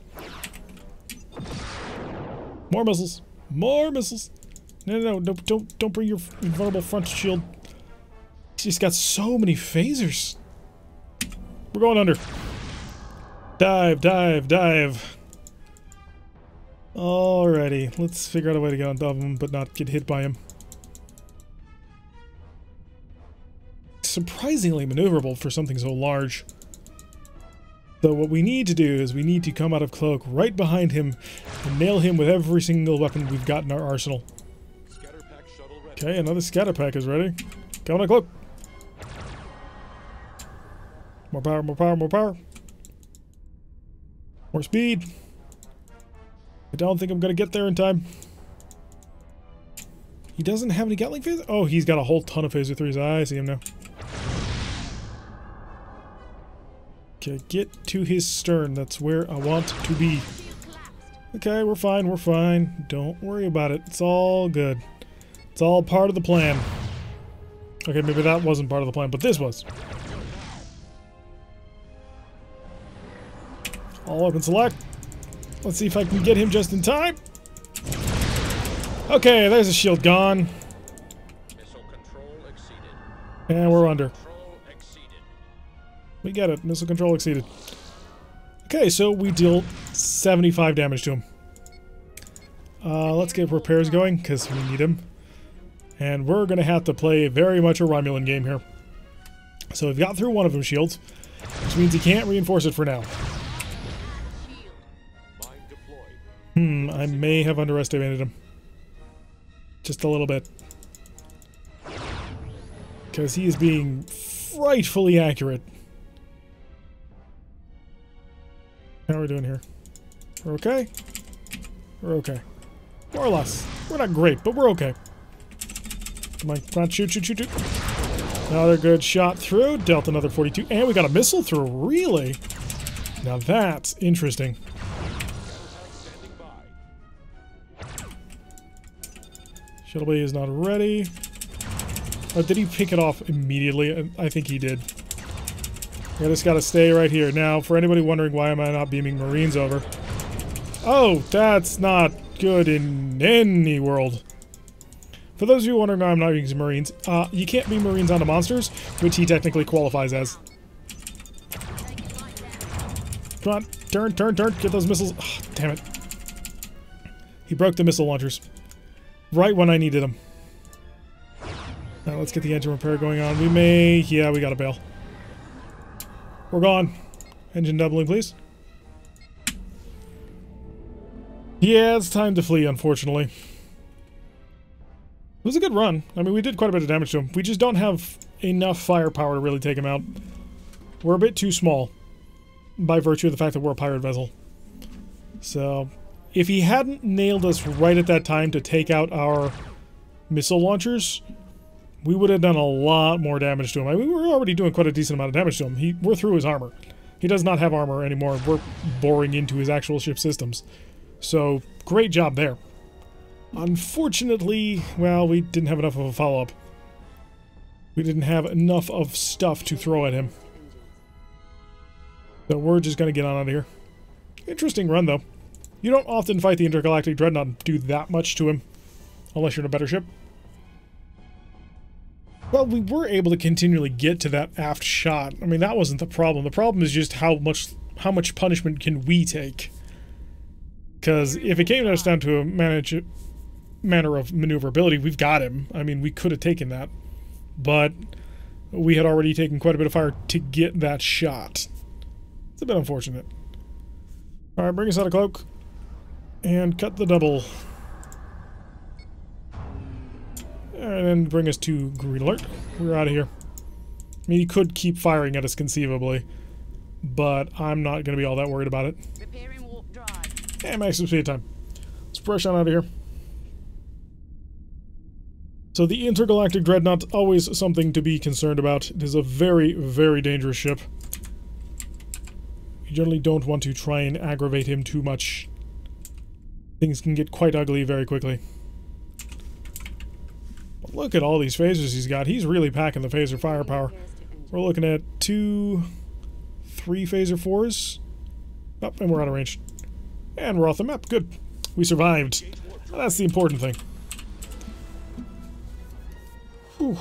More missiles. More missiles. No, don't bring your invulnerable front shield. He's got so many phasers. We're going under. Dive, dive, dive. Alrighty, let's figure out a way to get on top of him, but not get hit by him. Surprisingly maneuverable for something so large. So what we need to do is we need to come out of Cloak right behind him and nail him with every single weapon we've got in our arsenal. Okay, another scatter pack is ready. Come on, Cloak. More power, more power, more power. More speed. I don't think I'm going to get there in time. He doesn't have any Gatling phase? Oh, he's got a whole ton of Phaser 3s. I see him now. Okay, get to his stern. That's where I want to be. Okay, we're fine, we're fine. Don't worry about it. It's all good. It's all part of the plan. Okay, maybe that wasn't part of the plan, but this was. All weapons select. Let's see if I can get him just in time. Okay, there's a shield gone. Missile control exceeded. And we're under. Control exceeded. We get it. Missile control exceeded. Okay, so we deal 75 damage to him. Let's get repairs going, because we need him. And we're going to have to play very much a Romulan game here. So we've got through one of them shields, which means he can't reinforce it for now. I may have underestimated him. Just a little bit. because he is being frightfully accurate. How are we doing here? We're okay? We're okay. More or less. We're not great, but we're okay. Come on, come on, shoot, shoot, shoot, shoot. Another good shot through. Dealt another 42. And we got a missile through, really? Now that's interesting. Shuttle bay is not ready. Oh, did he pick it off immediately? I think he did. I just gotta stay right here. Now, for anybody wondering why am I not beaming Marines over? Oh, that's not good in any world. For those of you wondering why I'm not using Marines, you can't beam Marines onto monsters, which he technically qualifies as. Come on, turn, turn, turn, get those missiles. Oh, damn it. He broke the missile launchers. Right when I needed them. Now let's get the engine repair going on. We may... yeah, we gotta bail. We're gone. Engine doubling, please. Yeah, it's time to flee, unfortunately. It was a good run. I mean, we did quite a bit of damage to him. We just don't have enough firepower to really take him out. We're a bit too small, by virtue of the fact that we're a pirate vessel. So, if he hadn't nailed us right at that time to take out our missile launchers, we would have done a lot more damage to him. I mean, we were already doing quite a decent amount of damage to him. We're through his armor. He does not have armor anymore. We're boring into his actual ship systems. So, great job there. Unfortunately, well, we didn't have enough of a follow-up. We didn't have enough of stuff to throw at him. So we're just going to get on out of here. Interesting run, though. You don't often fight the Intergalactic Dreadnought and do that much to him. Unless you're in a better ship. Well, we were able to continually get to that aft shot. I mean, that wasn't the problem. The problem is just how much punishment can we take. Because if it came down to a manner of maneuverability, we've got him. I mean, we could have taken that. But we had already taken quite a bit of fire to get that shot. It's a bit unfortunate. Alright, bring us out of cloak. And cut the double. And then bring us to green alert. We're out of here. I mean, he could keep firing at us conceivably. But I'm not going to be all that worried about it. Repairing warp drive. And maximum speed time. Let's brush on out of here. So the Intergalactic Dreadnought, always something to be concerned about. It is a very, very dangerous ship. You generally don't want to try and aggravate him too much. Things can get quite ugly very quickly. But look at all these phasers he's got. He's really packing the phaser firepower. We're looking at 2, 3 phaser 4s. Oh, and we're out of range. And we're off the map. Good. We survived. That's the important thing. Whew.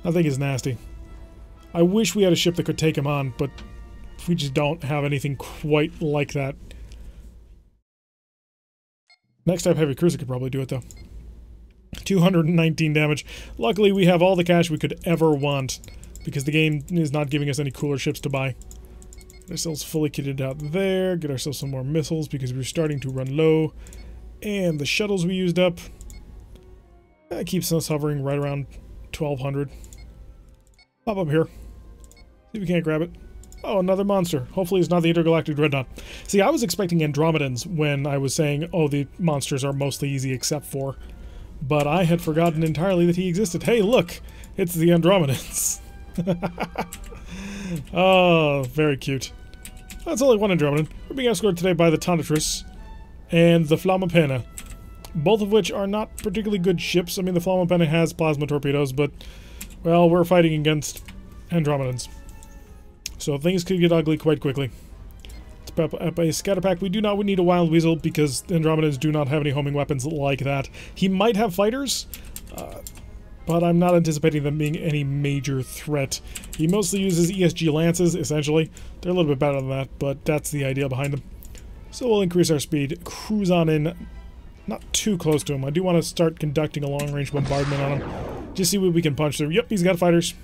That thing is nasty. I wish we had a ship that could take him on, but we just don't have anything quite like that. Next type heavy cruiser could probably do it, though. 219 damage. Luckily, we have all the cash we could ever want, because the game is not giving us any cooler ships to buy. Get ourselves fully kitted out there. Get ourselves some more missiles, because we're starting to run low. And the shuttles we used up. That keeps us hovering right around 1200. Pop up here. See if we can't grab it. Oh, another monster. Hopefully it's not the Intergalactic Dreadnought. See, I was expecting Andromedans when I was saying, oh, the monsters are mostly easy except for. But I had forgotten entirely that he existed. Hey, look! It's the Andromedans. Oh, very cute. That's only one Andromedan. We're being escorted today by the Thanatos and the Flammapena. Both of which are not particularly good ships. I mean, the Flammapena has plasma torpedoes, but, well, we're fighting against Andromedans. So things could get ugly quite quickly. Let's prep up a scatter pack. We do not need a Wild Weasel because Andromedans do not have any homing weapons like that. He might have fighters, but I'm not anticipating them being any major threat. He mostly uses ESG Lances, essentially. They're a little bit better than that, but that's the idea behind them. So we'll increase our speed, cruise on in, not too close to him. I do want to start conducting a long-range bombardment on him. Just see what we can punch through. Yep, he's got fighters.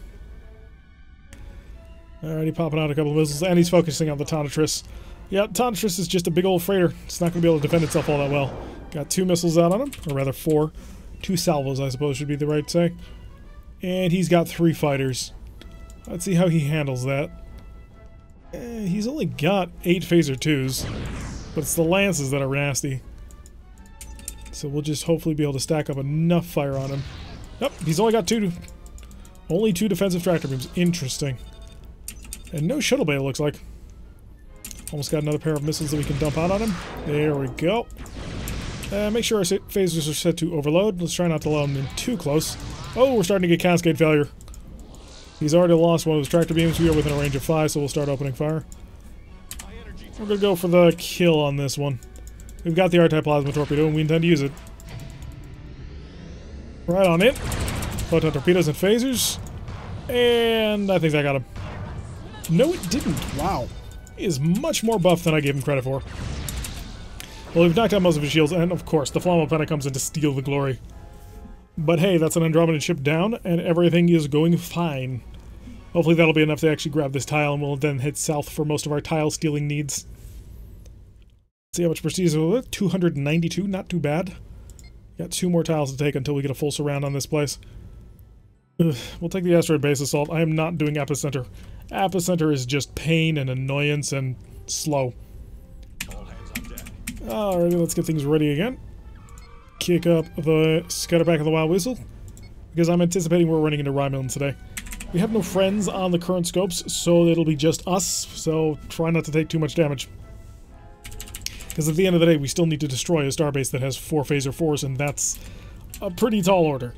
Alrighty, popping out a couple of missiles, and he's focusing on the Thanatos. Yeah, Thanatos is just a big old freighter. It's not going to be able to defend itself all that well. Got 2 missiles out on him, or rather 4. 2 salvos, I suppose, should be the right say. And he's got 3 fighters. Let's see how he handles that. He's only got 8 phaser 2s, but it's the lances that are nasty. So we'll just hopefully be able to stack up enough fire on him. Yep, he's only got 2. Only 2 defensive tractor beams. Interesting. And no shuttle bay, it looks like. Almost got another pair of missiles that we can dump out on him. There we go. Make sure our phasers are set to overload. Let's try not to allow them in too close. Oh, we're starting to get cascade failure. He's already lost one of his tractor beams. We are within a range of 5, so we'll start opening fire. We're going to go for the kill on this one. We've got the R-type plasma torpedo, and we intend to use it. Right on it. Photon torpedoes and phasers. And I think that got him. No, it didn't. Wow. He is much more buff than I gave him credit for. Well, we've knocked out most of his shields, and of course, the Flammable Penta comes in to steal the glory. But hey, that's an Andromedan ship down, and everything is going fine. Hopefully that'll be enough to actually grab this tile, and we'll then head south for most of our tile-stealing needs. See how much prestige is it? 292, not too bad. Got 2 more tiles to take until we get a full surround on this place. Ugh, we'll take the asteroid base assault. I am not doing epicenter. Epicenter is just pain and annoyance and slow. Alrighty, let's get things ready again. Kick up the scatterback of the Wild Whistle, because I'm anticipating we're running into Ryman today. We have no friends on the current scopes, so it'll be just us, so try not to take too much damage. Because at the end of the day, we still need to destroy a starbase that has 4 phaser 4s, and that's a pretty tall order.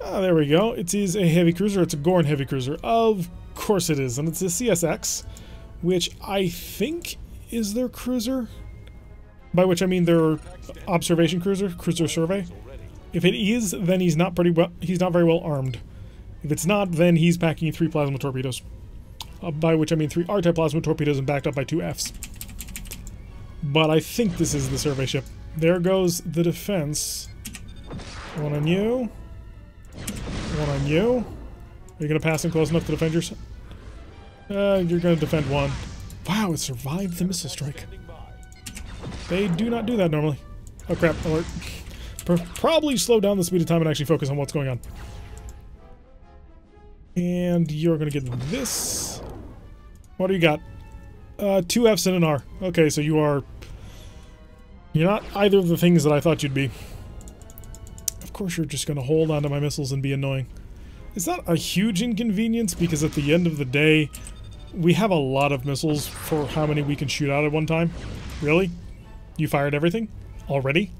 Ah, there we go. It is a heavy cruiser. It's a Gorn heavy cruiser. Of course it is, and it's a CSX, which I think is their cruiser. By which I mean their observation cruiser, cruiser survey. If it is, then he's not very well armed. If it's not, then he's packing 3 plasma torpedoes. By which I mean 3 R-type plasma torpedoes and backed up by 2 Fs. But I think this is the survey ship. There goes the defense. One on you. One on you. Are you going to pass in close enough to defend yourself? You're going to defend one. Wow, it survived the missile strike. They do not do that normally. Oh crap, alert. Probably slow down the speed of time and actually focus on what's going on. And you're going to get this. What do you got? 2 Fs and an R. Okay, so you're not either of the things that I thought you'd be. Of course you're just going to hold onto my missiles and be annoying. It's not a huge inconvenience because at the end of the day, we have a lot of missiles for how many we can shoot out at one time. Really? You fired everything? Already?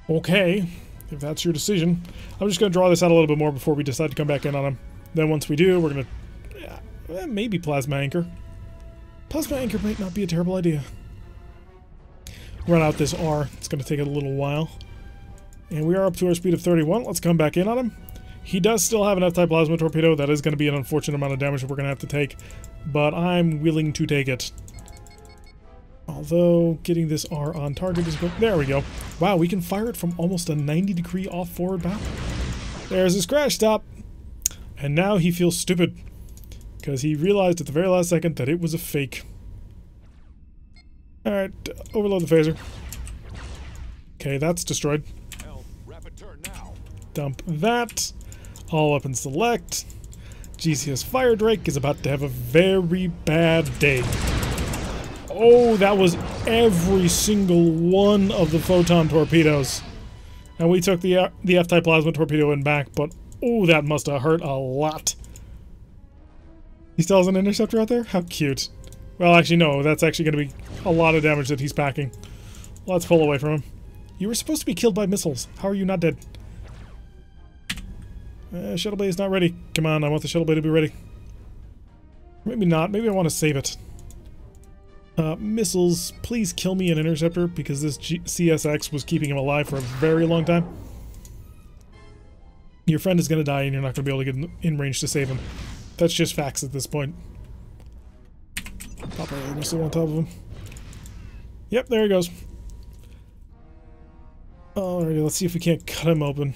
Okay, if that's your decision. I'm just going to draw this out a little bit more before we decide to come back in on him. Then once we do, we're going to... maybe Plasma Anchor. Plasma Anchor might not be a terrible idea. Run out this R. It's going to take a little while. And we are up to our speed of 31. Let's come back in on him. He does still have an F-type plasma torpedo. That is going to be an unfortunate amount of damage that we're going to have to take. But I'm willing to take it. Although, getting this R on target is good. There we go. Wow, we can fire it from almost a 90-degree off-forward bow. There's his crash stop. And now he feels stupid. Because he realized at the very last second that it was a fake. Alright, overload the phaser. Okay, that's destroyed. Dump that. All up and select. GCS Fire Drake is about to have a very bad day. Oh, that was every single one of the Photon Torpedoes. And we took the F-type plasma torpedo in back, but oh, that must have hurt a lot. He still has an interceptor out there? How cute. Well, actually, no. That's actually going to be a lot of damage that he's packing. Let's pull away from him. You were supposed to be killed by missiles. How are you not dead? Shuttle bay is not ready. Come on, I want the shuttle bay to be ready. Maybe not. Maybe I want to save it. Missiles, please kill me an interceptor because this CSX was keeping him alive for a very long time. Your friend is going to die and you're not going to be able to get in range to save him. That's just facts at this point. Pop another missile on top of him. Yep, there he goes. Alrighty, let's see if we can't cut him open.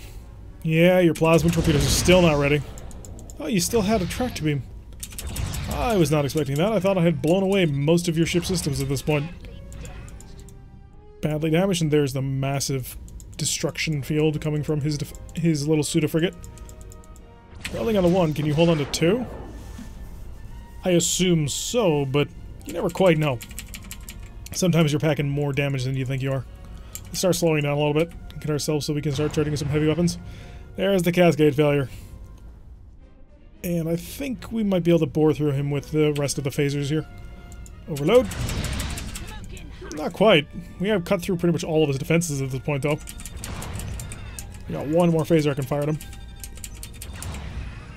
Yeah, your plasma torpedoes are still not ready. Oh, you still had a tractor beam. I was not expecting that. I thought I had blown away most of your ship systems at this point. Badly damaged, and there's the massive destruction field coming from his little pseudo-frigate. You're holding on to 1. Can you hold on to 2? I assume so, but you never quite know. Sometimes you're packing more damage than you think you are. Let's start slowing down a little bit. Get ourselves so we can start trading some heavy weapons. There's the cascade failure. And I think we might be able to bore through him with the rest of the phasers here. Overload. Not quite. We have cut through pretty much all of his defenses at this point, though. We got 1 more phaser I can fire at him.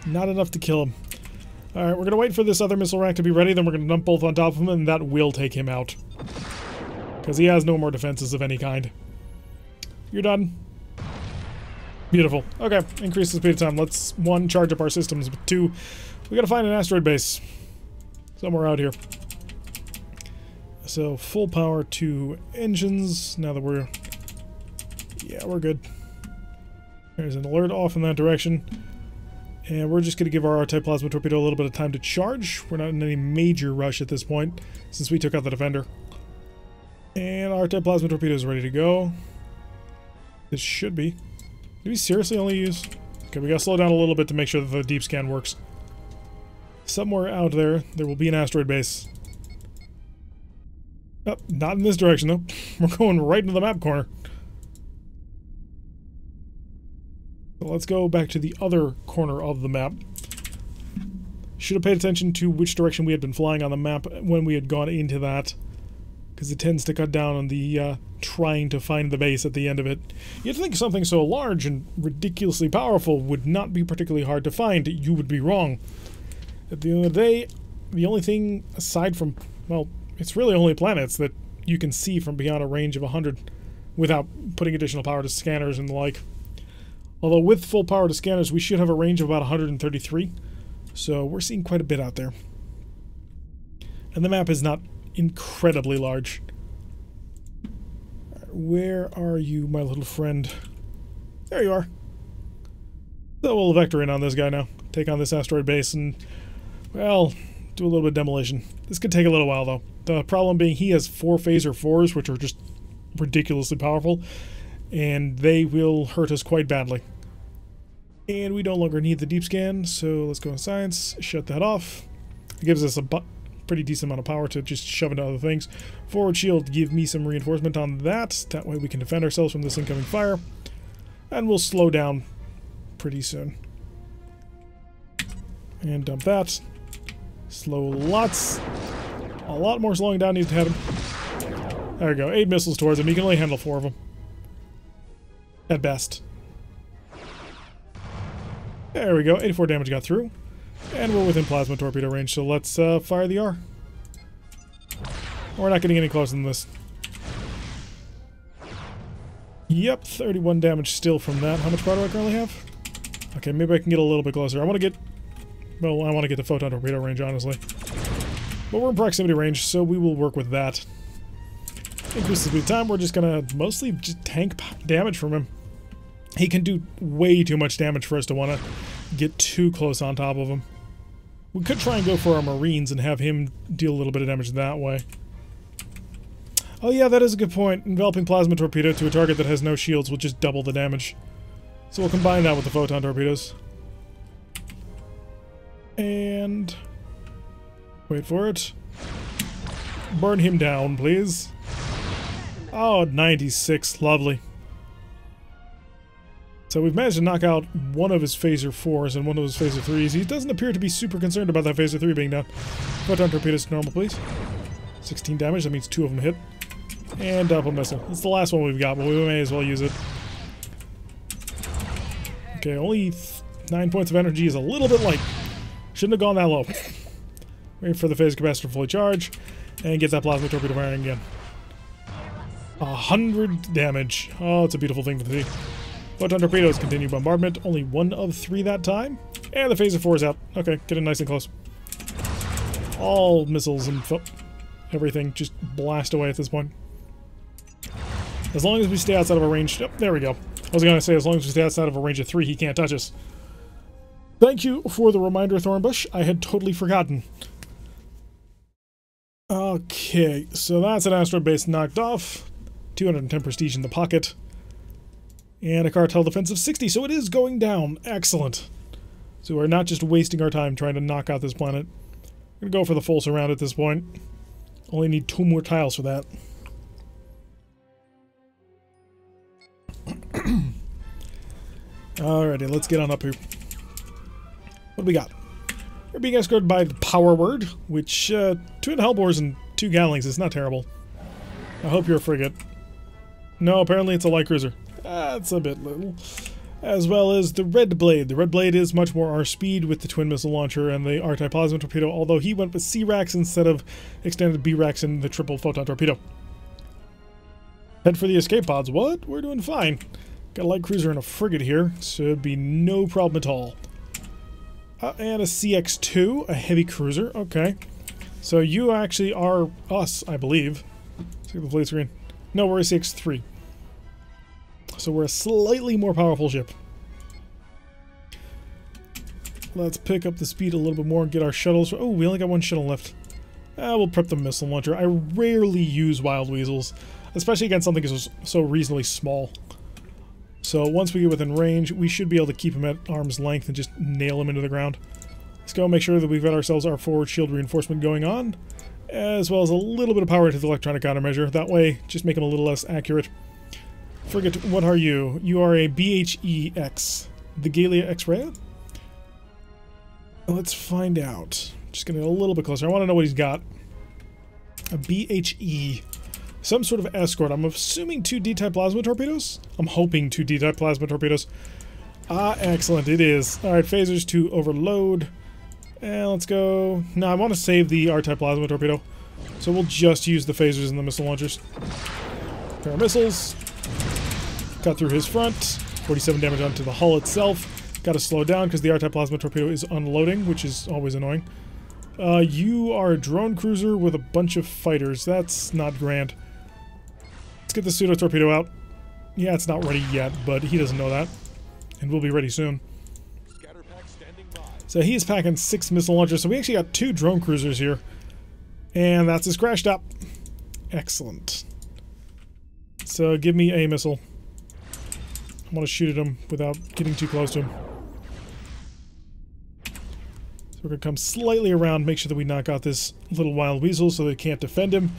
Not enough to kill him. Alright, we're going to wait for this other missile rack to be ready, then we're going to dump both on top of him, and that will take him out. Because he has no more defenses of any kind. You're done. Beautiful. Okay, increase the speed of time. Let's, 1, charge up our systems, but 2, we gotta find an asteroid base. Somewhere out here. So, full power to engines, now that we're... Yeah, we're good. There's an alert off in that direction. And we're just gonna give our R-type plasma torpedo a little bit of time to charge. We're not in any major rush at this point, since we took out the defender. And R-type plasma torpedo is ready to go. This should be. Did we seriously only use... Okay, we gotta slow down a little bit to make sure that the deep scan works. Somewhere out there will be an asteroid base. Oh, not in this direction, though. We're going right into the map corner. So let's go back to the other corner of the map. Should have paid attention to which direction we had been flying on the map when we had gone into that. Because it tends to cut down on the trying to find the base at the end of it. You'd think something so large and ridiculously powerful would not be particularly hard to find. You would be wrong. At the end of the day, the only thing aside from, well, it's really only planets that you can see from beyond a range of 100 without putting additional power to scanners and the like. Although with full power to scanners, we should have a range of about 133. So we're seeing quite a bit out there. And the map is not incredibly large. Where are you, my little friend? There you are. So we'll vector in on this guy now. Take on this asteroid base and, well, do a little bit of demolition. This could take a little while, though. The problem being he has 4 phaser 4s, which are just ridiculously powerful, and they will hurt us quite badly. And we no longer need the deep scan, so let's go in science, shut that off. It gives us a pretty decent amount of power to just shove into other things. Forward shield, give me some reinforcement on that. That way we can defend ourselves from this incoming fire. And we'll slow down pretty soon. And dump that. Slow lots. A lot more slowing down needs to happen. There we go. 8 missiles towards him. He can only handle 4 of them. At best. There we go. 84 damage got through. And we're within plasma torpedo range, so let's fire the R. We're not getting any closer than this. Yep, 31 damage still from that. How much power do I currently have? Okay, maybe I can get a little bit closer. I want to get... Well, I want to get the Photon Torpedo range, honestly. But we're in proximity range, so we will work with that. Increase the speed of time. We're just going to mostly just tank damage from him. He can do way too much damage for us to want to get too close on top of him. We could try and go for our Marines and have him deal a little bit of damage that way. Oh yeah, that is a good point. Enveloping plasma torpedo to a target that has no shields will just double the damage. So we'll combine that with the photon torpedoes. And... wait for it. Burn him down, please. Oh, 96. Lovely. So we've managed to knock out one of his phaser 4s and one of his phaser 3s. He doesn't appear to be super concerned about that phaser 3 being down. Photon torpedoes to normal, please. 16 damage, that means 2 of them hit. And double missile. It's the last one we've got, but we may as well use it. Okay, only 9 points of energy is a little bit light. Shouldn't have gone that low. Wait for the phase capacitor to fully charge, and get that plasma torpedo firing again. 100 damage. Oh, it's a beautiful thing to see. Photon torpedoes continue bombardment. Only 1 of 3 that time. And the phaser 4 is out. Okay, get in nice and close. All missiles and everything just blast away at this point. As long as we stay outside of a range... Oh, there we go. I was going to say, as long as we stay outside of a range of 3, he can't touch us. Thank you for the reminder, Thornbush. I had totally forgotten. Okay, so that's an asteroid base knocked off. 210 prestige in the pocket. And a cartel defense of 60, so it is going down. Excellent. So we're not just wasting our time trying to knock out this planet. We're going to go for the full surround at this point. Only need 2 more tiles for that. Alrighty, let's get on up here. What do we got? We're being escorted by the Power Word, which, 2 Hellbores and 2 Gatlings is not terrible. I hope you're a frigate. No, apparently it's a light cruiser. That's a bit little. As well as the Red Blade. The Red Blade is much more our speed with the twin missile launcher and the R-type plasma torpedo, although he went with C-racks instead of extended B-racks and the triple photon torpedo. Head for the escape pods. What? We're doing fine. Got a light cruiser and a frigate here, so it'd be no problem at all. And a CX-2, a heavy cruiser. Okay. So you actually are us, I believe. See the fleet screen. No, we're a CX-3. So we're a slightly more powerful ship. Let's pick up the speed a little bit more and get our shuttles. Oh, we only got 1 shuttle left. We'll prep the missile launcher. I rarely use Wild Weasels, especially against something so reasonably small. So once we get within range, we should be able to keep him at arm's length and just nail him into the ground. Let's go make sure that we've got ourselves our forward shield reinforcement going on, as well as a little bit of power to the electronic countermeasure. That way, just make him a little less accurate. Frigate, what are you? You are a BHE-X. The Galia X-Ray? Let's find out. Just getting a little bit closer. I want to know what he's got. A BHE. Some sort of escort. I'm assuming 2 D-type plasma torpedoes? I'm hoping 2 D-type plasma torpedoes. Excellent. It is. Alright, phasers to overload. And let's go. No, I want to save the R-type plasma torpedo. So we'll just use the phasers and the missile launchers. Pair of missiles. Cut through his front. 47 damage onto the hull itself. Got to slow down because the R-type plasma torpedo is unloading, which is always annoying. You are a drone cruiser with a bunch of fighters. That's not grand. Let's get the pseudo torpedo out. Yeah, it's not ready yet, but he doesn't know that. And we'll be ready soon. So he's packing 6 missile launchers, so we actually got 2 drone cruisers here. And that's his crash stop. Excellent. So give me a missile. I want to shoot at him without getting too close to him. So we're going to come slightly around, make sure that we knock out this little wild weasel so they can't defend him.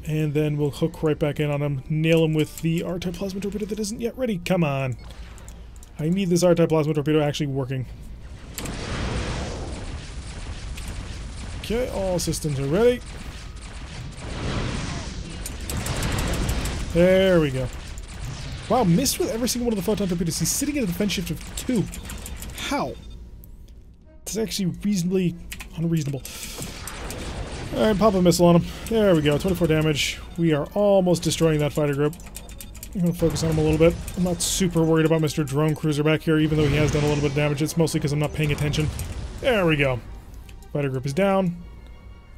And then we'll hook right back in on him, nail him with the R-type plasma torpedo that isn't yet ready. Come on. I need this R-type plasma torpedo actually working. Okay, all systems are ready. There we go. Wow, missed with every single one of the photon torpedoes. He's sitting at a defense shift of 2. How? It's actually reasonably unreasonable. Alright, pop a missile on him. There we go, 24 damage. We are almost destroying that fighter group. I'm going to focus on him a little bit. I'm not super worried about Mr. Drone Cruiser back here, even though he has done a little bit of damage. It's mostly because I'm not paying attention. There we go. Fighter group is down.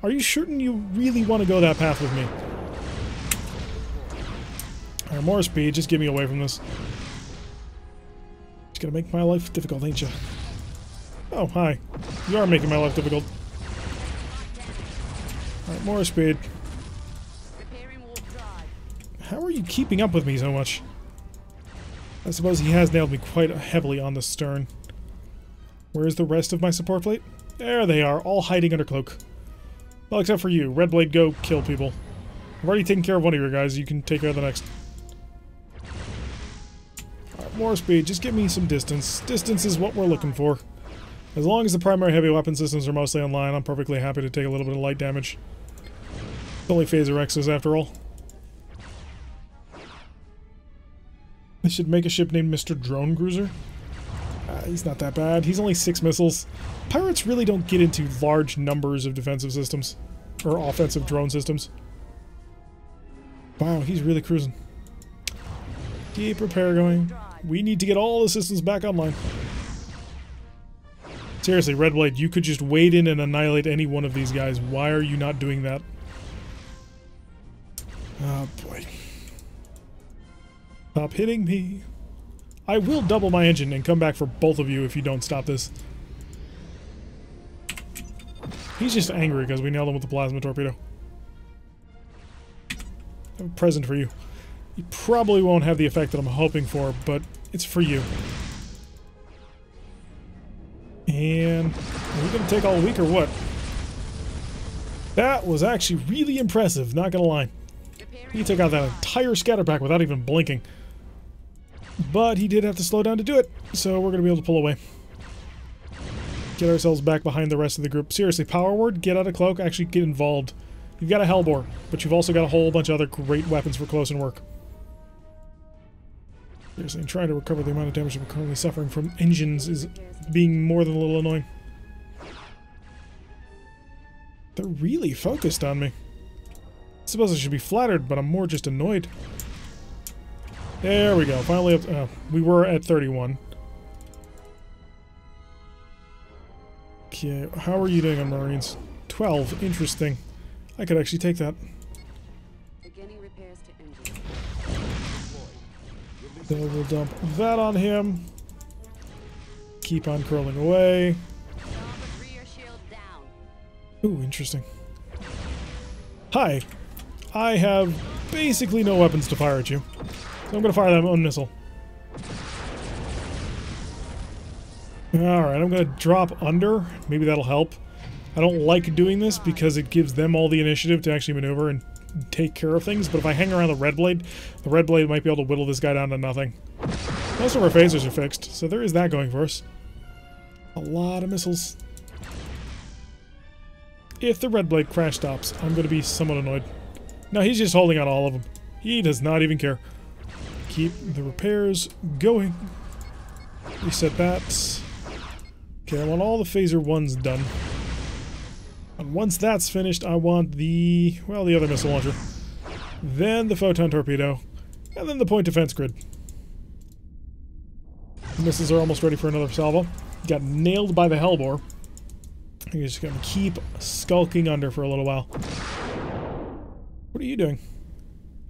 Are you certain you really want to go that path with me? Alright, more speed. Just get me away from this. It's going to make my life difficult, ain't you? Oh, hi. You are making my life difficult. Alright, more speed. How are you keeping up with me so much? I suppose he has nailed me quite heavily on the stern. Where's the rest of my support fleet? There they are, all hiding under cloak. Well, except for you. Red Blade, go kill people. I've already taken care of one of your guys. You can take care of the next. Alright, more speed. Just give me some distance. Distance is what we're looking for. As long as the primary heavy weapon systems are mostly online, I'm perfectly happy to take a little bit of light damage. It's only phaser X's after all. I should make a ship named Mr. Drone Cruiser. He's not that bad. He's only 6 missiles. Pirates really don't get into large numbers of defensive systems. Or offensive drone systems. Wow, he's really cruising. Keep repair going. We need to get all the systems back online. Seriously, Red Blade, you could just wade in and annihilate any one of these guys. Why are you not doing that? Oh boy. Stop hitting me. I will double my engine and come back for both of you if you don't stop this. He's just angry because we nailed him with the plasma torpedo. I have a present for you. You probably won't have the effect that I'm hoping for, but It's for you. And are we gonna take all week or what? That was actually really impressive, not gonna lie. He took out that entire scatter pack without even blinking. But he did have to slow down to do it, so we're gonna be able to pull away. Get ourselves back behind the rest of the group. Seriously, Power Word, get out of cloak, actually get involved. You've got a Hellbore, but you've also got a whole bunch of other great weapons for close in work. Seriously, and trying to recover the amount of damage that we're currently suffering from engines is being more than a little annoying. They're really focused on me. I suppose I should be flattered, but I'm more just annoyed. There we go. Finally up. We were at 31. Okay, how are you doing on Marines? 12. Interesting. I could actually take that. Beginning repairs to engine. So we'll dump that on him. Keep on curling away. Rear shield down. Ooh, interesting. Hi. I have basically no weapons to fire at you. So I'm going to fire that one missile. Alright, I'm going to drop under. Maybe that'll help. I don't like doing this because it gives them all the initiative to actually maneuver and take care of things, but if I hang around the red blade might be able to whittle this guy down to nothing. Most of our phasers are fixed, so there is that going for us. A lot of missiles. If the red blade crash stops, I'm going to be somewhat annoyed. No, he's just holding on all of them. He does not even care. Keep the repairs going. Reset that. Okay, I want all the phaser ones done. And once that's finished, I want the, well, the other missile launcher. Then the Photon Torpedo. And then the point defense grid. The missiles are almost ready for another salvo. Got nailed by the Hellbore. He's just gonna keep skulking under for a little while. What are you doing?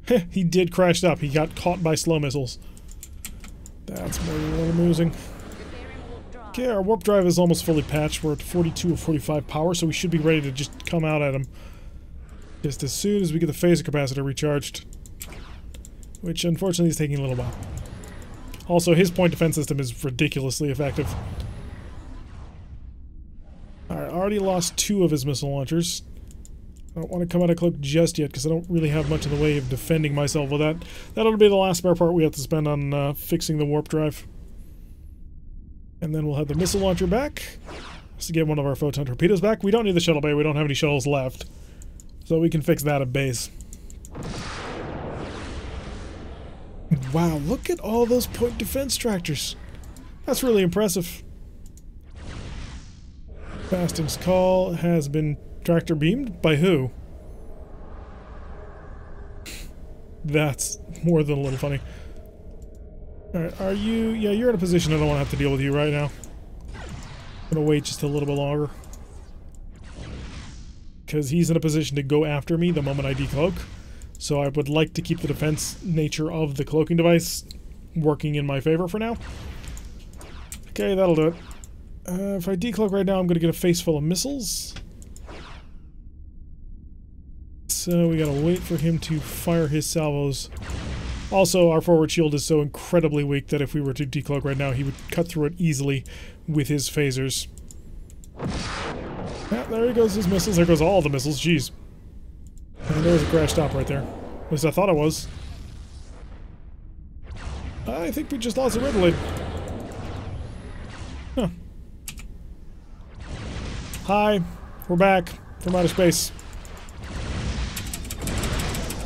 Heh, he did crash up. He got caught by slow missiles. That's more than a little amusing. Okay, our warp drive is almost fully patched. We're at 42 or 45 power, so we should be ready to just come out at him just as soon as we get the phaser capacitor recharged. Which, unfortunately, is taking a little while. Also, his point defense system is ridiculously effective. Alright, I already lost 2 of his missile launchers. I don't want to come out of cloak just yet, because I don't really have much in the way of defending myself with that. That'll be the last spare part we have to spend on fixing the warp drive. And then we'll have the missile launcher back. Just to get one of our Photon Torpedoes back. We don't need the shuttle bay, we don't have any shuttles left. So we can fix that at base. Wow, look at all those point defense tractors. That's really impressive. Basting's call has been tractor beamed? By who? That's more than a little funny. Alright, are you... yeah, you're in a position I don't want to have to deal with you right now. I'm gonna wait just a little bit longer. Because he's in a position to go after me the moment I decloak. So I would like to keep the defense nature of the cloaking device working in my favor for now. Okay, that'll do it. If I decloak right now, I'm gonna get a face full of missiles. So we gotta wait for him to fire his salvos. Also, our forward shield is so incredibly weak that if we were to decloak right now, he would cut through it easily with his phasers. Yeah, there he goes, his missiles. There goes all the missiles, jeez. And there's a crash stop right there. At least I thought it was. I think we just lost a red blade. Huh. Hi, we're back from outer space.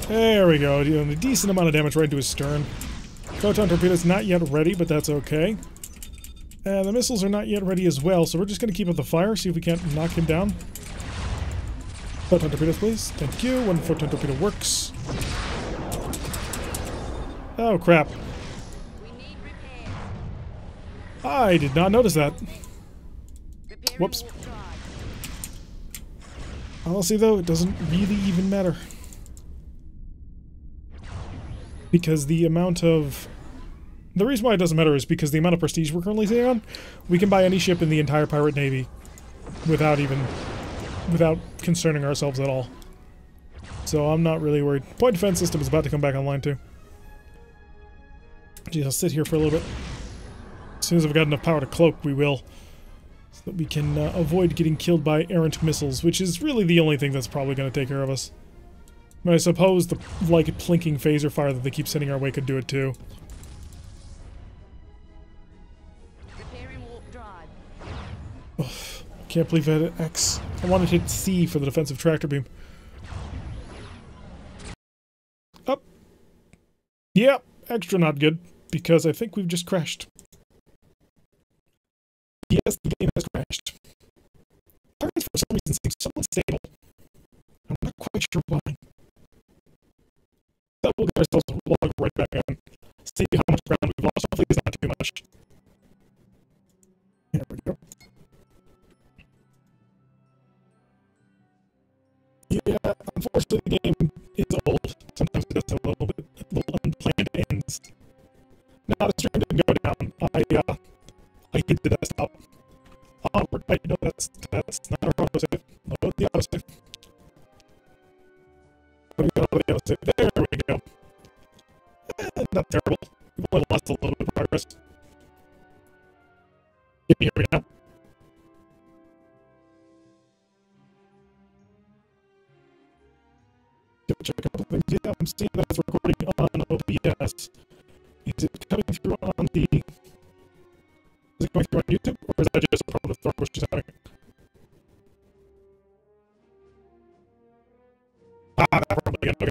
There we go, doing a decent amount of damage right to his stern. Photon Torpedo's not yet ready, but that's okay. And the missiles are not yet ready as well, so we're just going to keep up the fire, see if we can't knock him down. Photon Torpedoes, please. Thank you. One Photon Torpedo works. Oh, crap. I did not notice that. Whoops. Honestly, though, it doesn't really even matter. Because the amount of... the reason why it doesn't matter is because the amount of prestige we're currently sitting on, we can buy any ship in the entire pirate navy without concerning ourselves at all. So I'm not really worried. Point defense system is about to come back online too. Geez, I'll sit here for a little bit. As soon as I've got enough power to cloak, we will. So that we can avoid getting killed by errant missiles, which is really the only thing that's probably going to take care of us. I mean, I suppose the, like, plinking phaser fire that they keep sending our way could do it too. Repairing warp drive. Ugh, can't believe I hit X. I wanted to hit C for the defensive tractor beam. Up. Yep, extra not good, because I think we've just crashed. Yes, the game has crashed. Pirates for some reason seem so unstable. I'm not quite sure why. So we'll get ourselves log right back on. See how much ground we've lost. Hopefully it's not too much. There we go. Yeah, unfortunately the game is old. Sometimes it does have a little unplanned ends. Now the stream didn't go down. I hit the desktop. Onward. Wait, no, that's not our autosave. No, the autosave. We got the autosave. There we go. Not terrible. We've only lost a little bit of progress. Can you hear me now? Check a couple things. Yeah, I'm seeing that it's recording on OBS. Is it coming through on the... Is it going through on YouTube, or is that just a problem with Thor she's having? Ah, that problem again. Okay.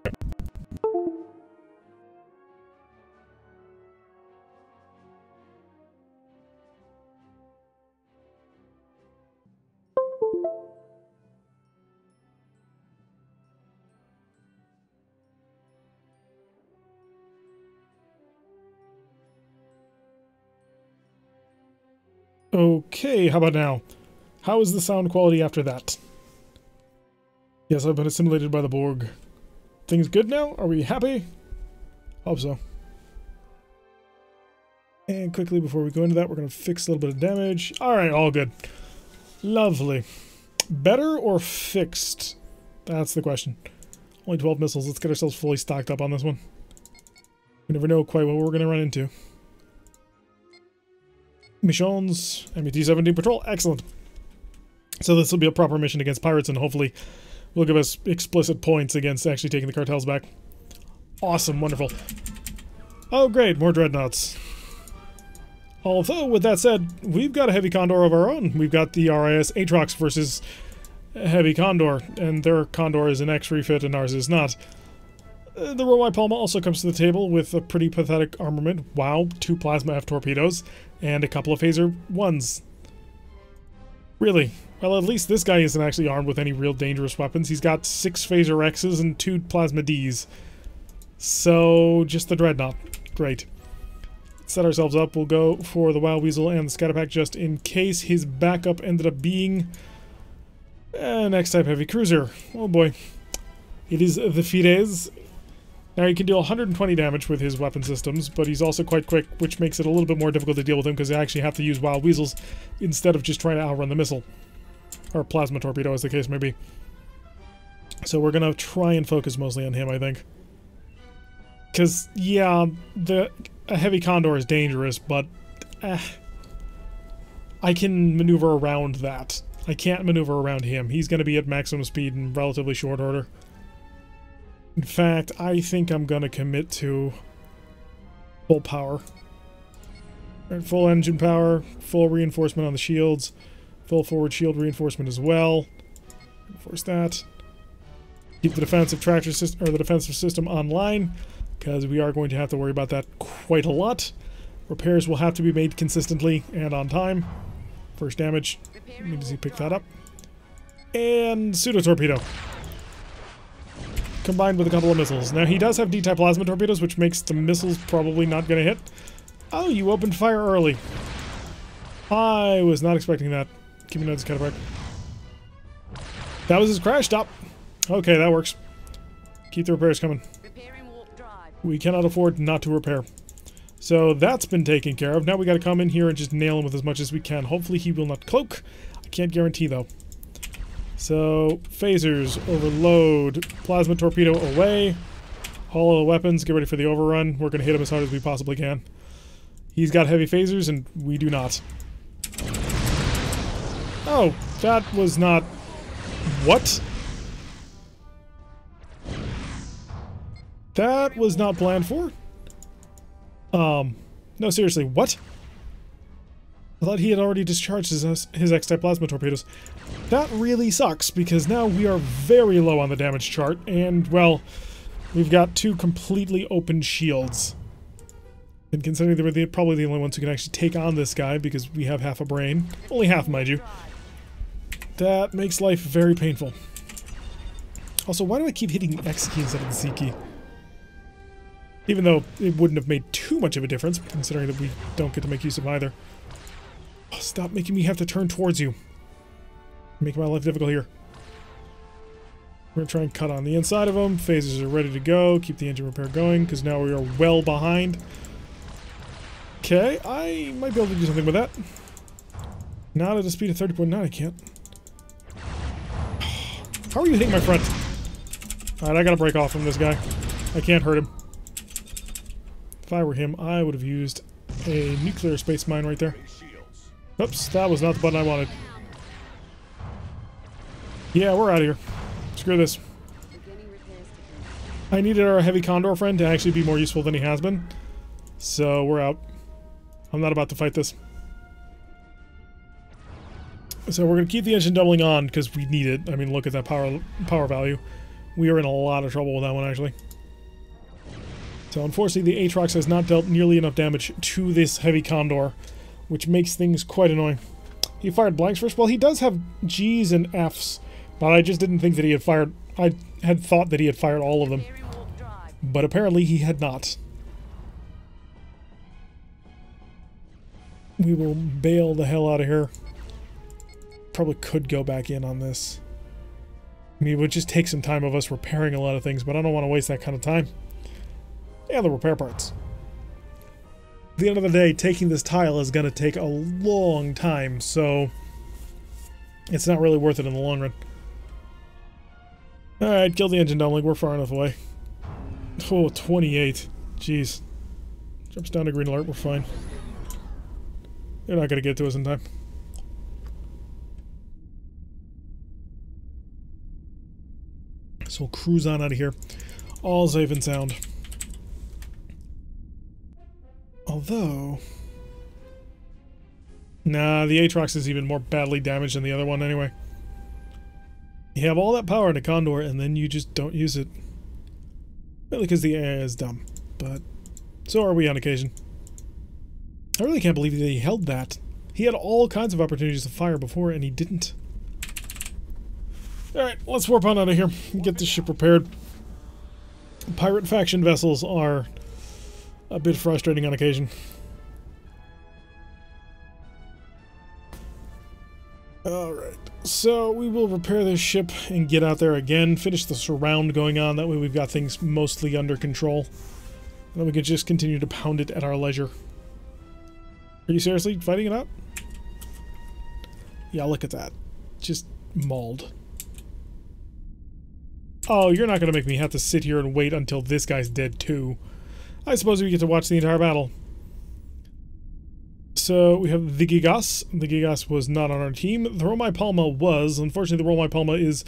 Okay, how about now? How is the sound quality after that? Yes, I've been assimilated by the Borg. Things good now? Are we happy? Hope so. And quickly, before we go into that, we're going to fix a little bit of damage. Alright, all good. Lovely. Better or fixed? That's the question. Only 12 missiles. Let's get ourselves fully stocked up on this one. We never know quite what we're going to run into. Missions, MT-17 patrol, excellent. So this will be a proper mission against pirates, and hopefully will give us explicit points against actually taking the cartels back. Awesome, wonderful. Oh great, more dreadnoughts. Although, with that said, we've got a Heavy Condor of our own. We've got the RIS Atrox versus Heavy Condor, and their Condor is an X refit and ours is not. The Roy Palma also comes to the table with a pretty pathetic armament. Wow, 2 Plasma F torpedoes and a couple of Phaser 1s. Really? Well, at least this guy isn't actually armed with any real dangerous weapons. He's got 6 Phaser X's and 2 Plasma Ds. So, just the Dreadnought. Great. Let's set ourselves up. We'll go for the Wild Weasel and the Scatterpack just in case his backup ended up being an X-type heavy cruiser. Oh boy. It is the Fides. Now he can deal 120 damage with his weapon systems, but he's also quite quick, which makes it a little bit more difficult to deal with him because they actually have to use Wild Weasels instead of just trying to outrun the missile. Or Plasma Torpedo, as the case may be. So we're going to try and focus mostly on him, I think. Because, yeah, a Heavy Condor is dangerous, but I can maneuver around that. I can't maneuver around him. He's going to be at maximum speed in relatively short order. In fact, I think I'm going to commit to full power. Right, full engine power, full reinforcement on the shields, full forward shield reinforcement as well. Reinforce that. Keep the defensive tractor system, or the defensive system online, because we are going to have to worry about that quite a lot. Repairs will have to be made consistently and on time. First damage. Need to see pick that up. And pseudo torpedo. Combined with a couple of missiles. Now he does have D-type plasma torpedoes, which makes the missiles probably not going to hit. Oh, you opened fire early. I was not expecting that. Give me another Scatterback. That was his crash stop. Okay, that works. Keep the repairs coming. We cannot afford not to repair. So that's been taken care of. Now we got to come in here and just nail him with as much as we can. Hopefully he will not cloak. I can't guarantee though. So phasers, overload, plasma torpedo away. All of the weapons, get ready for the overrun. We're going to hit him as hard as we possibly can. He's got heavy phasers and we do not. Oh, that was not... What? That was not planned for? No, seriously, what? I thought he had already discharged his X-type plasma torpedoes. That really sucks, because now we are very low on the damage chart, and, well, we've got two completely open shields. And considering they were probably the only ones who can actually take on this guy, because we have half a brain. Only half, mind you. That makes life very painful. Also, why do I keep hitting the X key instead of the Z key? Even though it wouldn't have made too much of a difference, considering that we don't get to make use of either. Oh, stop making me have to turn towards you. Making my life difficult here. We're going to try and cut on the inside of them. Phasers are ready to go. Keep the engine repair going, because now we are well behind. Okay, I might be able to do something with that. Not at a speed of 30.9, I can't. How are you hitting my front? Alright, I gotta break off from this guy. I can't hurt him. If I were him, I would have used a nuclear space mine right there. Oops, that was not the button I wanted. Yeah, we're out of here. Screw this. I needed our heavy Condor friend to actually be more useful than he has been. So, we're out. I'm not about to fight this. So we're going to keep the engine doubling on because we need it. I mean, look at that power value. We are in a lot of trouble with that one, actually. So unfortunately, the Aatrox has not dealt nearly enough damage to this heavy Condor, which makes things quite annoying. He fired blanks first. Well, he does have G's and F's, but I just didn't think that he had fired... I had thought that he had fired all of them. But apparently he had not. We will bail the hell out of here. Probably could go back in on this. I mean, it would just take some time of us repairing a lot of things, but I don't want to waste that kind of time. Yeah, the repair parts. At the end of the day, taking this tile is going to take a long time, so it's not really worth it in the long run. Alright, kill the engine doubling. We're far enough away. Oh, 28. Jeez. Jumps down to green alert. We're fine. They're not going to get to us in time. So we'll cruise on out of here. All safe and sound. Although... Nah, the Aatrox is even more badly damaged than the other one anyway. You have all that power in a Condor and then you just don't use it. Really, because the AI is dumb. But so are we on occasion. I really can't believe that he held that. He had all kinds of opportunities to fire before and he didn't. Alright, let's warp on out of here and get this ship repaired. Pirate faction vessels are a bit frustrating on occasion. Alright, so we will repair this ship and get out there again, finish the surround going on, that way we've got things mostly under control. And then we can just continue to pound it at our leisure. Are you seriously fighting it out? Yeah, look at that. Just mauled. Oh, you're not going to make me have to sit here and wait until this guy's dead too. I suppose we get to watch the entire battle. So we have the Gigas. The Gigas was not on our team. The Romai Palma was. Unfortunately, the Romai Palma is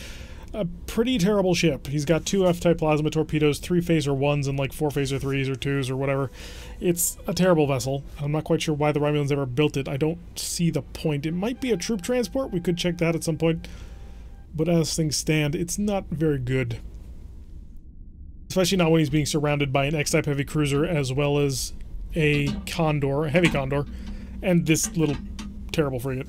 a pretty terrible ship. He's got 2 F-type plasma torpedoes, 3 phaser 1s, and like 4 phaser 3s or 2s or whatever. It's a terrible vessel. I'm not quite sure why the Romulans ever built it. I don't see the point. It might be a troop transport. We could check that at some point. But as things stand, it's not very good. Especially not when he's being surrounded by an X-type heavy cruiser as well as a Condor, a heavy Condor, and this little terrible frigate.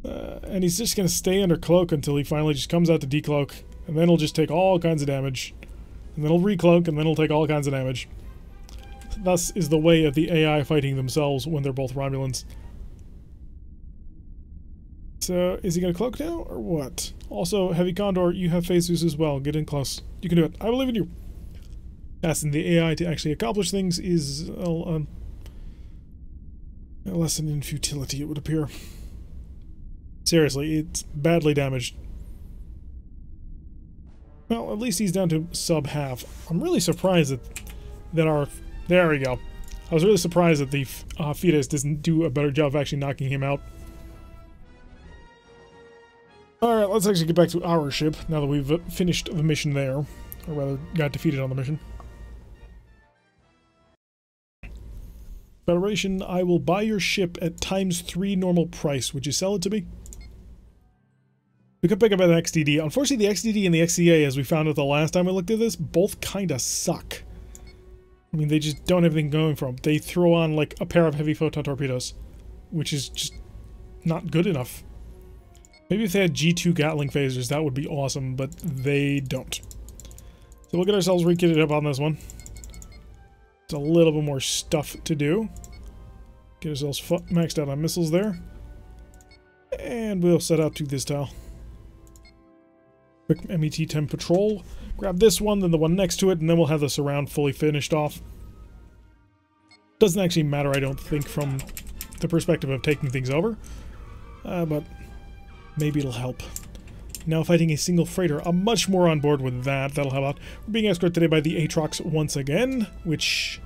And he's just going to stay under cloak until he finally just comes out to decloak, and then he'll just take all kinds of damage. And then he'll recloak, and then he'll take all kinds of damage. Thus is the way of the AI fighting themselves when they're both Romulans. So, is he going to cloak now, or what? Also, Heavy Condor, you have phasers as well. Get in close. You can do it. I believe in you. Asking the AI to actually accomplish things is a lesson in futility, it would appear. Seriously, it's badly damaged. Well, at least he's down to sub-half. I'm really surprised that our... There we go. I was really surprised that the Fetus doesn't do a better job of actually knocking him out. Alright, let's actually get back to our ship now that we've finished the mission there. Or rather, got defeated on the mission. Federation, I will buy your ship at ×3 normal price. Would you sell it to me? We could pick up an XDD. Unfortunately, the XDD and the XCA, as we found out the last time we looked at this, both kinda suck. I mean, they just don't have anything going for them. They throw on, like, a pair of heavy photon torpedoes, which is just not good enough. Maybe if they had G2 Gatling phasers, that would be awesome, but they don't. So we'll get ourselves rekitted up on this one. It's a little bit more stuff to do. Get ourselves maxed out on missiles there. And we'll set out to this tile. Quick MET-10 patrol. Grab this one, then the one next to it, and then we'll have the surround fully finished off. Doesn't actually matter, I don't think, from the perspective of taking things over. But maybe it'll help. Now fighting a single freighter, I'm much more on board with that. That'll help out. We're being escorted today by the Aatrox once again, which...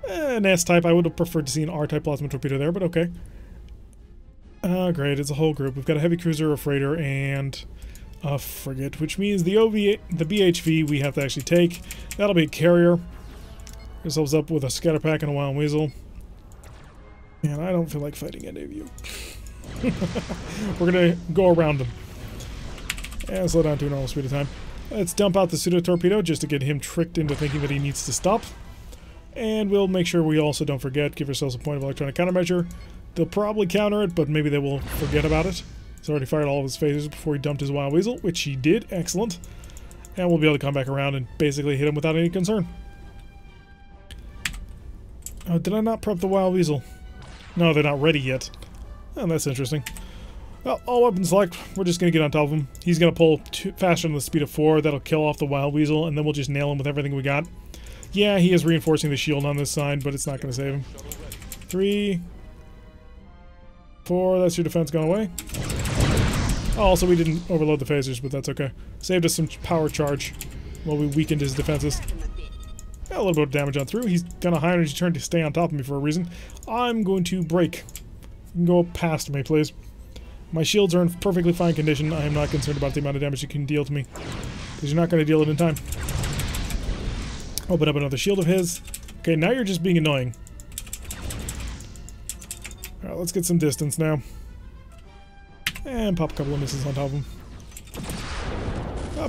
an S-type. I would have preferred to see an R-type plasma torpedo there, but okay. Great, it's a whole group. We've got a heavy cruiser, a freighter, and a frigate, which means the BHV we have to actually take. That'll be a carrier. Get ourselves up with a scatter pack and a wild weasel. Man, I don't feel like fighting any of you. We're gonna go around them. And slow down to a normal speed of time. Let's dump out the pseudo torpedo just to get him tricked into thinking that he needs to stop. And we'll make sure we also don't forget, give ourselves a point of electronic countermeasure. They'll probably counter it, but maybe they will forget about it. He's already fired all of his phasers before he dumped his wild weasel, which he did. Excellent. And we'll be able to come back around and basically hit him without any concern. Oh, did I not prep the wild weasel? No, they're not ready yet. Oh, that's interesting. Well, all weapons select. We're just going to get on top of him. He's going to pull faster than the speed of 4. That'll kill off the wild weasel, and then we'll just nail him with everything we got. Yeah, he is reinforcing the shield on this side, but it's not going to save him. 3, 4, that's your defense gone away. Oh, also, we didn't overload the phasers, but that's okay. Saved us some power charge while we weakened his defenses. Got a little bit of damage on through. He's got a high energy turn to stay on top of me for a reason. I'm going to break. You can go past me, please. My shields are in perfectly fine condition. I am not concerned about the amount of damage you can deal to me, because you're not going to deal it in time. Open up another shield of his. Okay, now you're just being annoying. Alright, let's get some distance now. And pop a couple of missiles on top of him.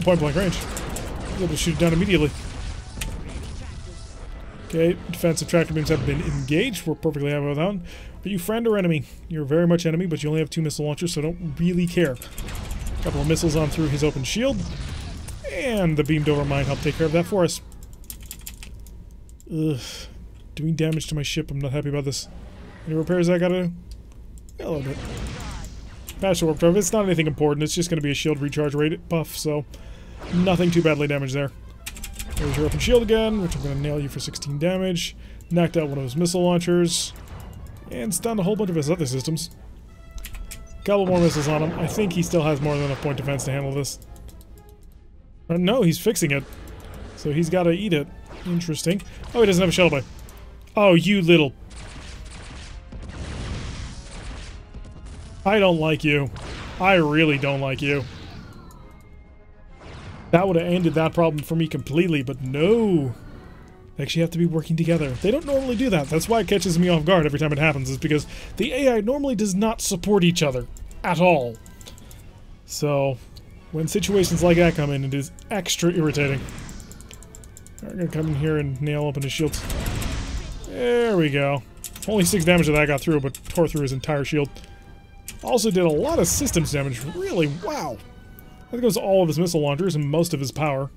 Point blank range. He's able to shoot it down immediately. Okay, defensive tractor beams have been engaged. We're perfectly happy with that one. Are you friend or enemy? You're very much enemy, but you only have 2 missile launchers, so don't really care. A couple of missiles on through his open shield. And the beamed over mine helped take care of that for us. Ugh. Doing damage to my ship. I'm not happy about this. Any repairs I gotta do? Yeah, a little bit. Patch the warp drive. It's not anything important. It's just gonna be a shield recharge rate buff, so nothing too badly damaged there. There's your open shield again, which I'm gonna nail you for 16 damage. Knocked out one of his missile launchers. And stunned a whole bunch of his other systems. Couple more missiles on him. I think he still has more than enough point defense to handle this. No, he's fixing it. So he's gotta eat it. Interesting. Oh, he doesn't have a shuttle bay. Oh, you little... I don't like you. I really don't like you. That would have ended that problem for me completely, but no. They actually have to be working together. They don't normally do that. That's why it catches me off guard every time it happens, is because the AI normally does not support each other. At all. So, when situations like that come in, it is extra irritating. We're gonna come in here and nail open his shields. There we go. Only 6 damage that I got through, but tore through his entire shield. Also did a lot of systems damage. Really, wow. That goes all of his missile launchers and most of his power.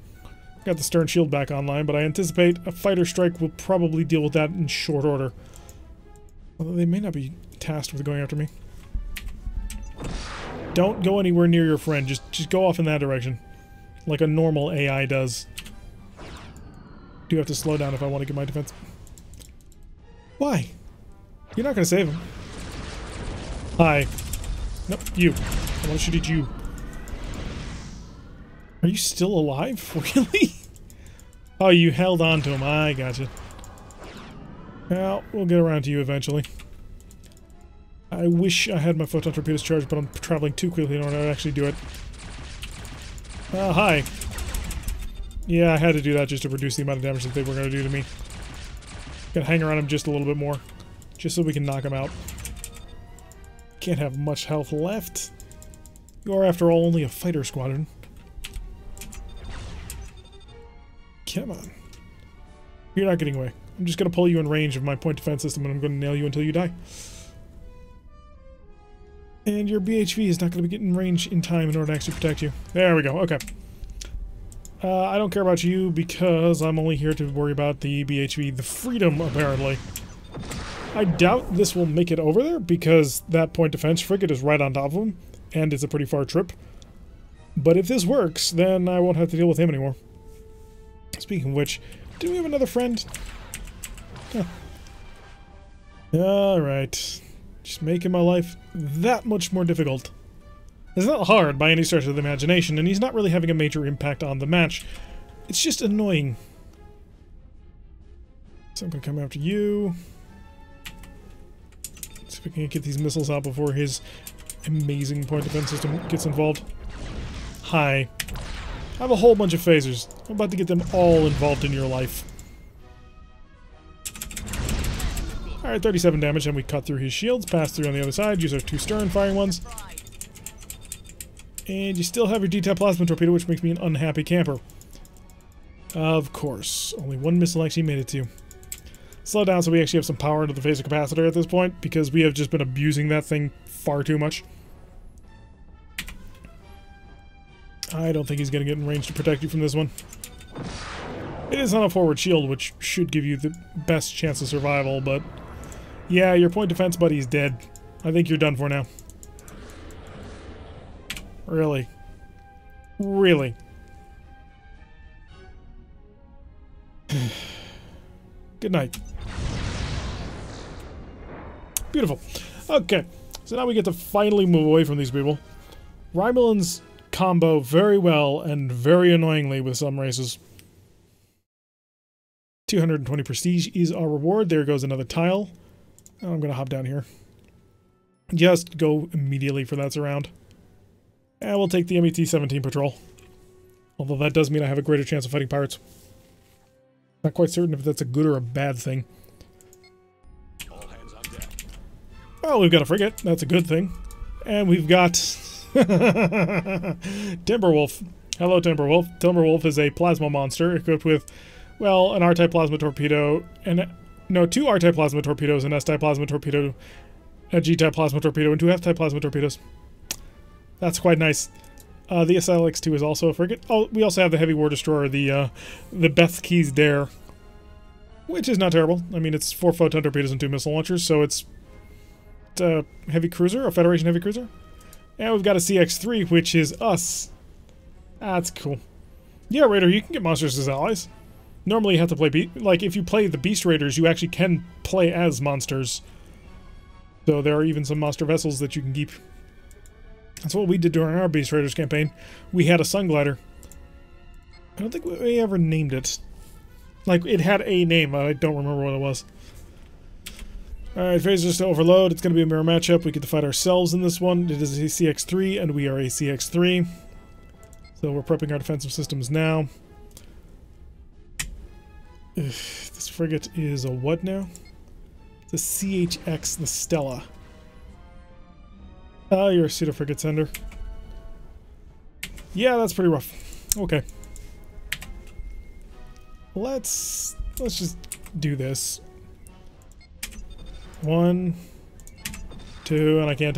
Got the stern shield back online, but I anticipate a fighter strike will probably deal with that in short order. Although they may not be tasked with going after me. Don't go anywhere near your friend. Just go off in that direction. Like a normal AI does. Do have to slow down if I want to get my defense. Why? You're not going to save him. Hi. Nope, you. I want to shoot at you. Are you still alive? Really? Oh, you held on to him. I gotcha. Well, we'll get around to you eventually. I wish I had my Photon Torpedoes charged, but I'm traveling too quickly in order to actually do it. Hi. Yeah, I had to do that just to reduce the amount of damage that they were going to do to me. Gotta hang around him just a little bit more, just so we can knock him out. Can't have much health left. You are, after all, only a fighter squadron. Come on. You're not getting away. I'm just going to pull you in range of my point defense system, and I'm going to nail you until you die. And your BHV is not going to be getting range in time in order to actually protect you. There we go. Okay. I don't care about you because I'm only here to worry about the BHV, the Freedom, apparently. I doubt this will make it over there because that point defense frigate is right on top of him, and it's a pretty far trip. But if this works, then I won't have to deal with him anymore. Speaking of which, do we have another friend? Huh. Alright. Just making my life that much more difficult. It's not hard by any stretch of the imagination, and he's not really having a major impact on the match. It's just annoying. So I'm going to come after you. See if we can get these missiles out before his amazing point defense system gets involved. Hi. I have a whole bunch of phasers. I'm about to get them all involved in your life. Alright, 37 damage, and we cut through his shields, pass through on the other side, use our 2 stern firing ones. And you still have your D-type plasma torpedo, which makes me an unhappy camper. Of course. Only one missile actually made it to you. Slow down so we actually have some power into the phaser capacitor at this point, because we have just been abusing that thing far too much. I don't think he's going to get in range to protect you from this one. It is on a forward shield, which should give you the best chance of survival, but... yeah, your point defense buddy's dead. I think you're done for now. Really? Really? Good night. Beautiful. Okay, so now we get to finally move away from these people. Romulans combo very well and very annoyingly with some races. 220 prestige is our reward. There goes another tile. I'm going to hop down here. Just go immediately for that surround. And we'll take the MET-17 patrol. Although that does mean I have a greater chance of fighting pirates. Not quite certain if that's a good or a bad thing. All hands on deck. Well, we've got a frigate. That's a good thing. And we've got... Timberwolf. Hello, Timberwolf. Timberwolf is a plasma monster equipped with, well, an R-type plasma torpedo, and... no, 2 R-type plasma torpedoes, an S-type plasma torpedo, a G-type plasma torpedo, and 2 F-type plasma torpedoes. That's quite nice. The SLX-2 is also a frigate. Oh, we also have the heavy war destroyer, the Bethke's Dare, which is not terrible. I mean, it's 4 photon torpedoes and 2 missile launchers, so it's a heavy cruiser, a Federation heavy cruiser. And we've got a CX-3, which is us. That's cool. Yeah, Raider, you can get monsters as allies. Normally you have to play, like, if you play the Beast Raiders, you actually can play as monsters. So there are even some monster vessels that you can keep. That's what we did during our Beast Raiders campaign. We had a Sun Glider. I don't think we ever named it. Like, it had a name, I don't remember what it was. Alright, phasers to overload. It's going to be a mirror matchup. We get to fight ourselves in this one. It is a CX-3, and we are a CX-3. So we're prepping our defensive systems now. This frigate is a what now? It's a CHX, the Stella. Oh, you're a pseudo frigate sender. Yeah, that's pretty rough. Okay. Let's just do this. 1, 2, and I can't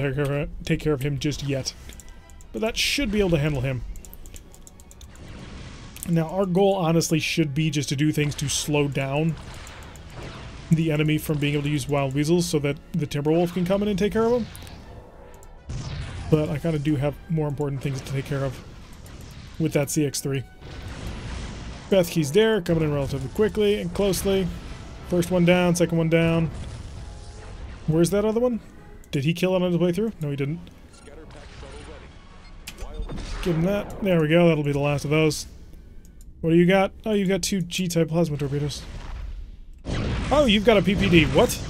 take care of him just yet. But that should be able to handle him. Now, our goal, honestly, should be just to do things to slow down the enemy from being able to use wild weasels so that the Timberwolf can come in and take care of them. But I kind of do have more important things to take care of with that CX-3. Bethke's Dare coming in relatively quickly and closely. First one down, second one down. Where's that other one? Did he kill it on his way through? No, he didn't. Give him that. There we go. That'll be the last of those. What do you got? Oh, you've got 2 G-type plasma torpedoes. Oh, you've got a PPD. What?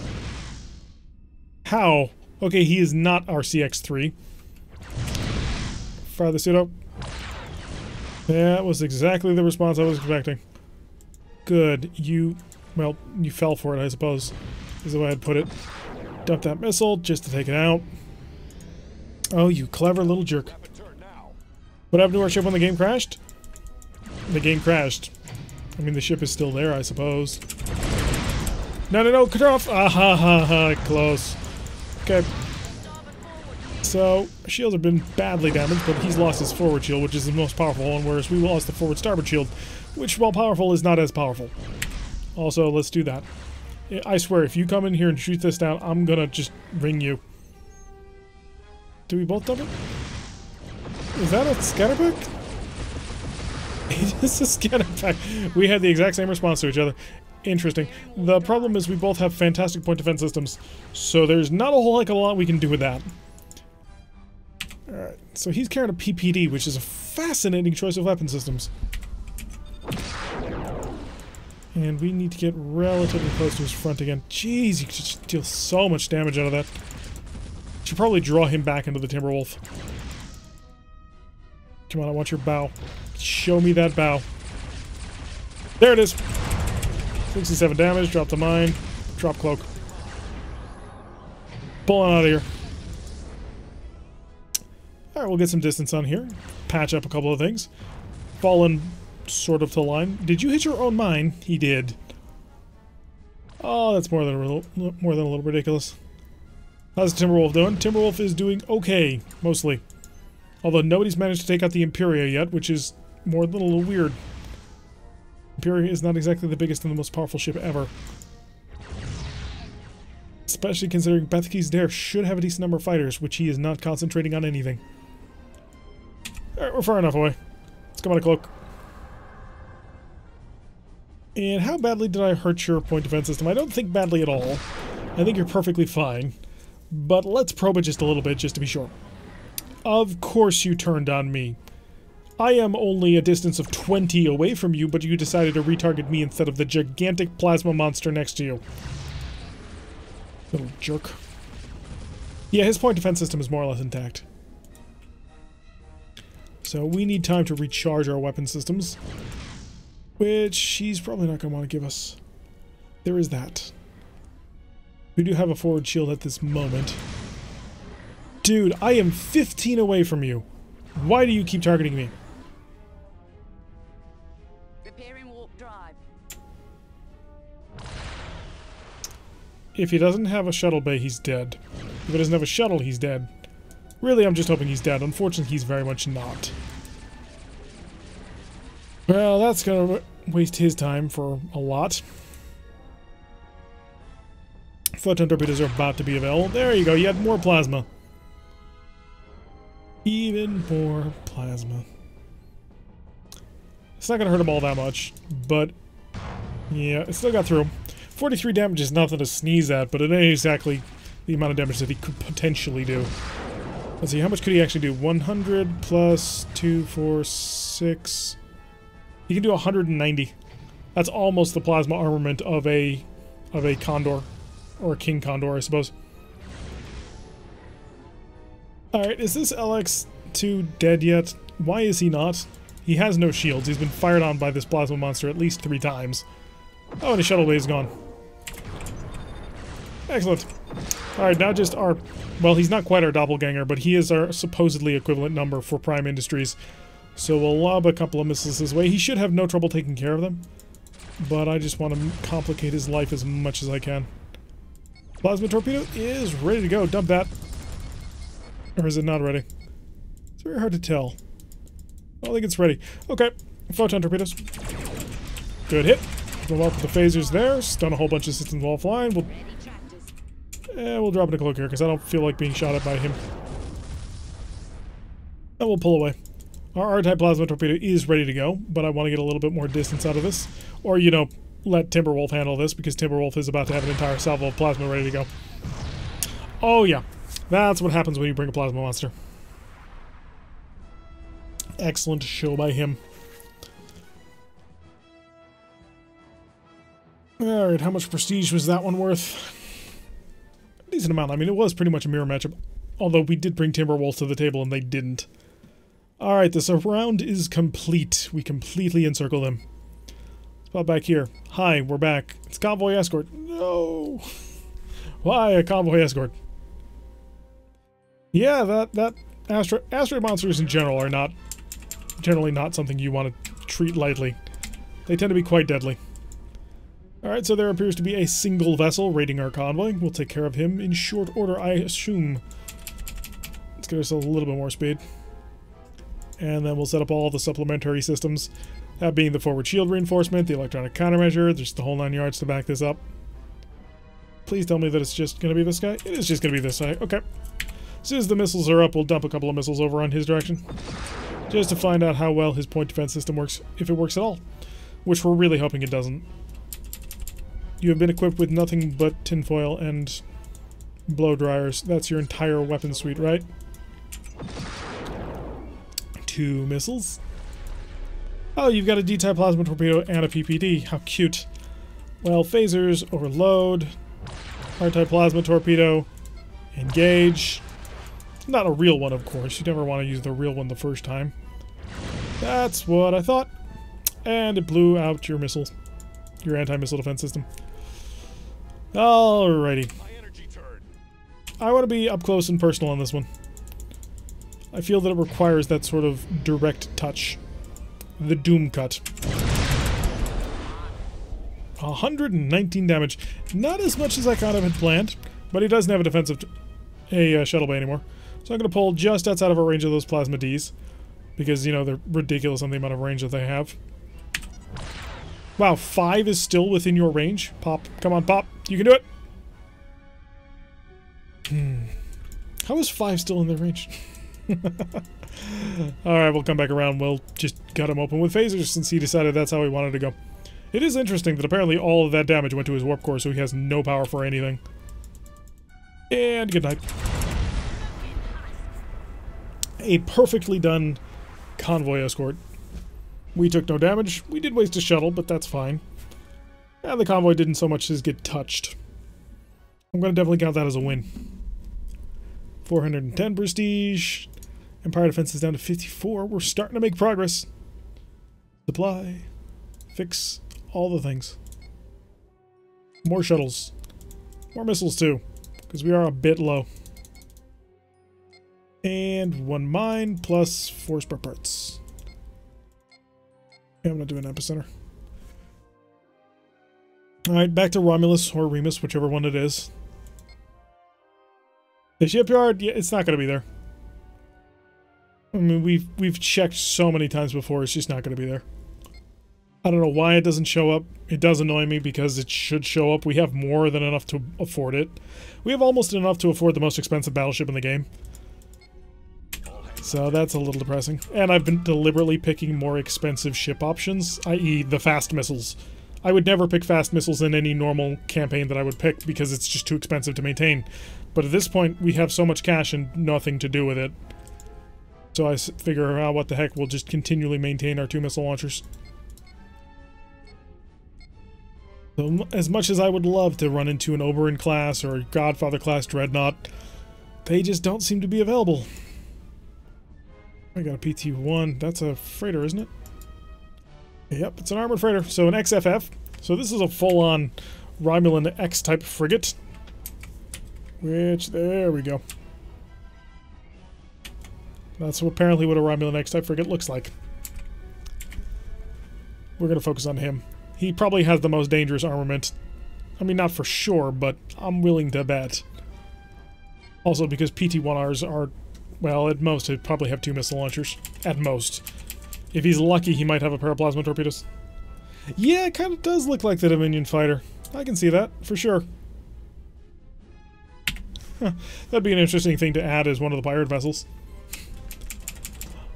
How? Okay, he is not RCX-3. Fire the suit up. That was exactly the response I was expecting. Good. You... well, you fell for it, I suppose. Is the way I'd put it. Dump that missile just to take it out. Oh, you clever little jerk. What happened to our ship when the game crashed? The game crashed. I mean, the ship is still there, I suppose. No, no, no, cut off! Ah ha ha ha, close. Okay. So, shields have been badly damaged, but he's lost his forward shield, which is the most powerful one, whereas we lost the forward starboard shield, which, while powerful, is not as powerful. Also, let's do that. I swear, if you come in here and shoot this down, I'm gonna just ring you. Do we both dump it? Is that a scatterback? It is a scatterback. We had the exact same response to each other. Interesting. The problem is we both have fantastic point defense systems, so there's not a whole heck of a lot we can do with that. Alright, so he's carrying a PPD, which is a fascinating choice of weapon systems. And we need to get relatively close to his front again. Jeez, you could just deal so much damage out of that. Should probably draw him back into the Timberwolf. Come on, I want your bow. Show me that bow. There it is! 67 damage, drop the mine, drop cloak. Pull on out of here. Alright, we'll get some distance on here. Patch up a couple of things. Fallen sort of to line. Did you hit your own mine? He did. Oh, that's more than a little ridiculous. How's Timberwolf doing? Timberwolf is doing okay, mostly. Although nobody's managed to take out the Imperia yet, which is more than a little weird. Imperia is not exactly the biggest and the most powerful ship ever. Especially considering Bethke's Dare should have a decent number of fighters, which he is not concentrating on anything. Alright, we're far enough away. Let's come on a cloak. And how badly did I hurt your point defense system? I don't think badly at all. I think you're perfectly fine. But let's probe it just a little bit, just to be sure. Of course you turned on me. I am only a distance of 20 away from you, but you decided to retarget me instead of the gigantic plasma monster next to you. Little jerk. Yeah, his point defense system is more or less intact. So we need time to recharge our weapon systems. Which he's probably not going to want to give us. There is that. We do have a forward shield at this moment. Dude, I am 15 away from you. Why do you keep targeting me? Repairing warp drive. If he doesn't have a shuttle bay, he's dead. If he doesn't have a shuttle, he's dead. Really, I'm just hoping he's dead. Unfortunately, he's very much not. Well, that's gonna waste his time for a lot. Photon torpedoes are about to be available. There you go, you had more plasma. Even more plasma. It's not gonna hurt him all that much, but yeah, it still got through. 43 damage is nothing to sneeze at, but it ain't exactly the amount of damage that he could potentially do. Let's see, how much could he actually do? 100 plus 2, 4, 6... He can do 190. That's almost the plasma armament of a Condor. Or a King Condor, I suppose. Alright, is this LX-2 dead yet? Why is he not? He has no shields. He's been fired on by this plasma monster at least 3 times. Oh, and his shuttle bay is gone. Excellent. Alright, now just our... Well, he's not quite our doppelganger, but he is our supposedly equivalent number for Prime Industries. So we'll lob a couple of missiles his way. He should have no trouble taking care of them. But I just want to complicate his life as much as I can. Plasma torpedo is ready to go. Dump that. Or is it not ready? It's very hard to tell. I don't think it's ready. Okay. Photon torpedoes. Good hit. Go up with the phasers there. Stun a whole bunch of systems while flying. We'll drop in a cloak here because I don't feel like being shot at by him. And we'll pull away. Our R-type plasma torpedo is ready to go, but I want to get a little bit more distance out of this. Or, you know, let Timberwolf handle this, because Timberwolf is about to have an entire salvo of plasma ready to go. Oh, yeah. That's what happens when you bring a plasma monster. Excellent show by him. Alright, how much prestige was that one worth? A decent amount. I mean, it was pretty much a mirror matchup. Although we did bring Timberwolves to the table and they didn't. Alright, this round is complete. We completely encircle them. Let's pop back here. Hi, we're back. It's Convoy Escort. No! Why a Convoy Escort? Yeah, that asteroid monsters in general are generally not something you want to treat lightly. They tend to be quite deadly. Alright, so there appears to be a single vessel raiding our convoy. We'll take care of him in short order, I assume. Let's get ourselves a little bit more speed. And then we'll set up all the supplementary systems. That being the forward shield reinforcement, the electronic countermeasure, there's the whole 9 yards to back this up. Please tell me that it's just going to be this guy. It is just going to be this guy. Okay. As soon as the missiles are up, we'll dump a couple of missiles over on his direction. Just to find out how well his point defense system works, if it works at all. Which we're really hoping it doesn't. You have been equipped with nothing but tinfoil and blow dryers. That's your entire weapon suite, right? 2 missiles. Oh, you've got a D-type plasma torpedo and a PPD. How cute. Well, phasers, overload. R-type plasma torpedo. Engage. Not a real one, of course. You never want to use the real one the first time. That's what I thought. And it blew out your missiles. Your anti-missile defense system. Alrighty. I want to be up close and personal on this one. I feel that it requires that sort of direct touch. The Doom Cut. 119 damage. Not as much as I kind of had planned, but he doesn't have a defensive shuttle bay anymore. So I'm going to pull just outside of our range of those Plasma Ds. Because, you know, they're ridiculous on the amount of range that they have. Wow, 5 is still within your range? Pop. Come on, Pop. You can do it! How is 5 still in their range? Alright, we'll come back around. We'll just gut him open with phasers since he decided that's how he wanted to go. It is interesting that apparently all of that damage went to his warp core, so he has no power for anything. And good night. A perfectly done convoy escort. We took no damage. We did waste a shuttle, but that's fine. And the convoy didn't so much as get touched. I'm going to definitely count that as a win. 410 prestige. Empire defense is down to 54. We're starting to make progress. Supply. Fix. All the things. More shuttles. More missiles too. Because we are a bit low. And 1 mine plus 4 spare parts. Yeah, I'm not doing epicenter. Alright, back to Romulus or Remus, whichever one it is. The shipyard, yeah, it's not going to be there. I mean, we've checked so many times before, it's just not going to be there. I don't know why it doesn't show up. It does annoy me because it should show up. We have more than enough to afford it. We have almost enough to afford the most expensive battleship in the game. So that's a little depressing. And I've been deliberately picking more expensive ship options, i.e. the fast missiles. I would never pick fast missiles in any normal campaign that I would pick because it's just too expensive to maintain. But at this point, we have so much cash and nothing to do with it. So I figure, oh, what the heck, we'll just continually maintain our 2 missile launchers. So, as much as I would love to run into an Oberyn class or a Godfather class Dreadnought, they just don't seem to be available. I got a PT-1. That's a freighter, isn't it? Yep, it's an armored freighter. So an XFF. So this is a full-on Romulan X-type frigate. Which, there we go. That's apparently what a Romulan X-type frigate looks like. We're going to focus on him. He probably has the most dangerous armament. I mean, not for sure, but I'm willing to bet. Also, because PT-1Rs are, well, at most, he'd probably have 2 missile launchers. At most. If he's lucky, he might have a pair of plasma torpedoes. Yeah, it kind of does look like the Dominion fighter. I can see that, for sure. Huh. That'd be an interesting thing to add as one of the pirate vessels.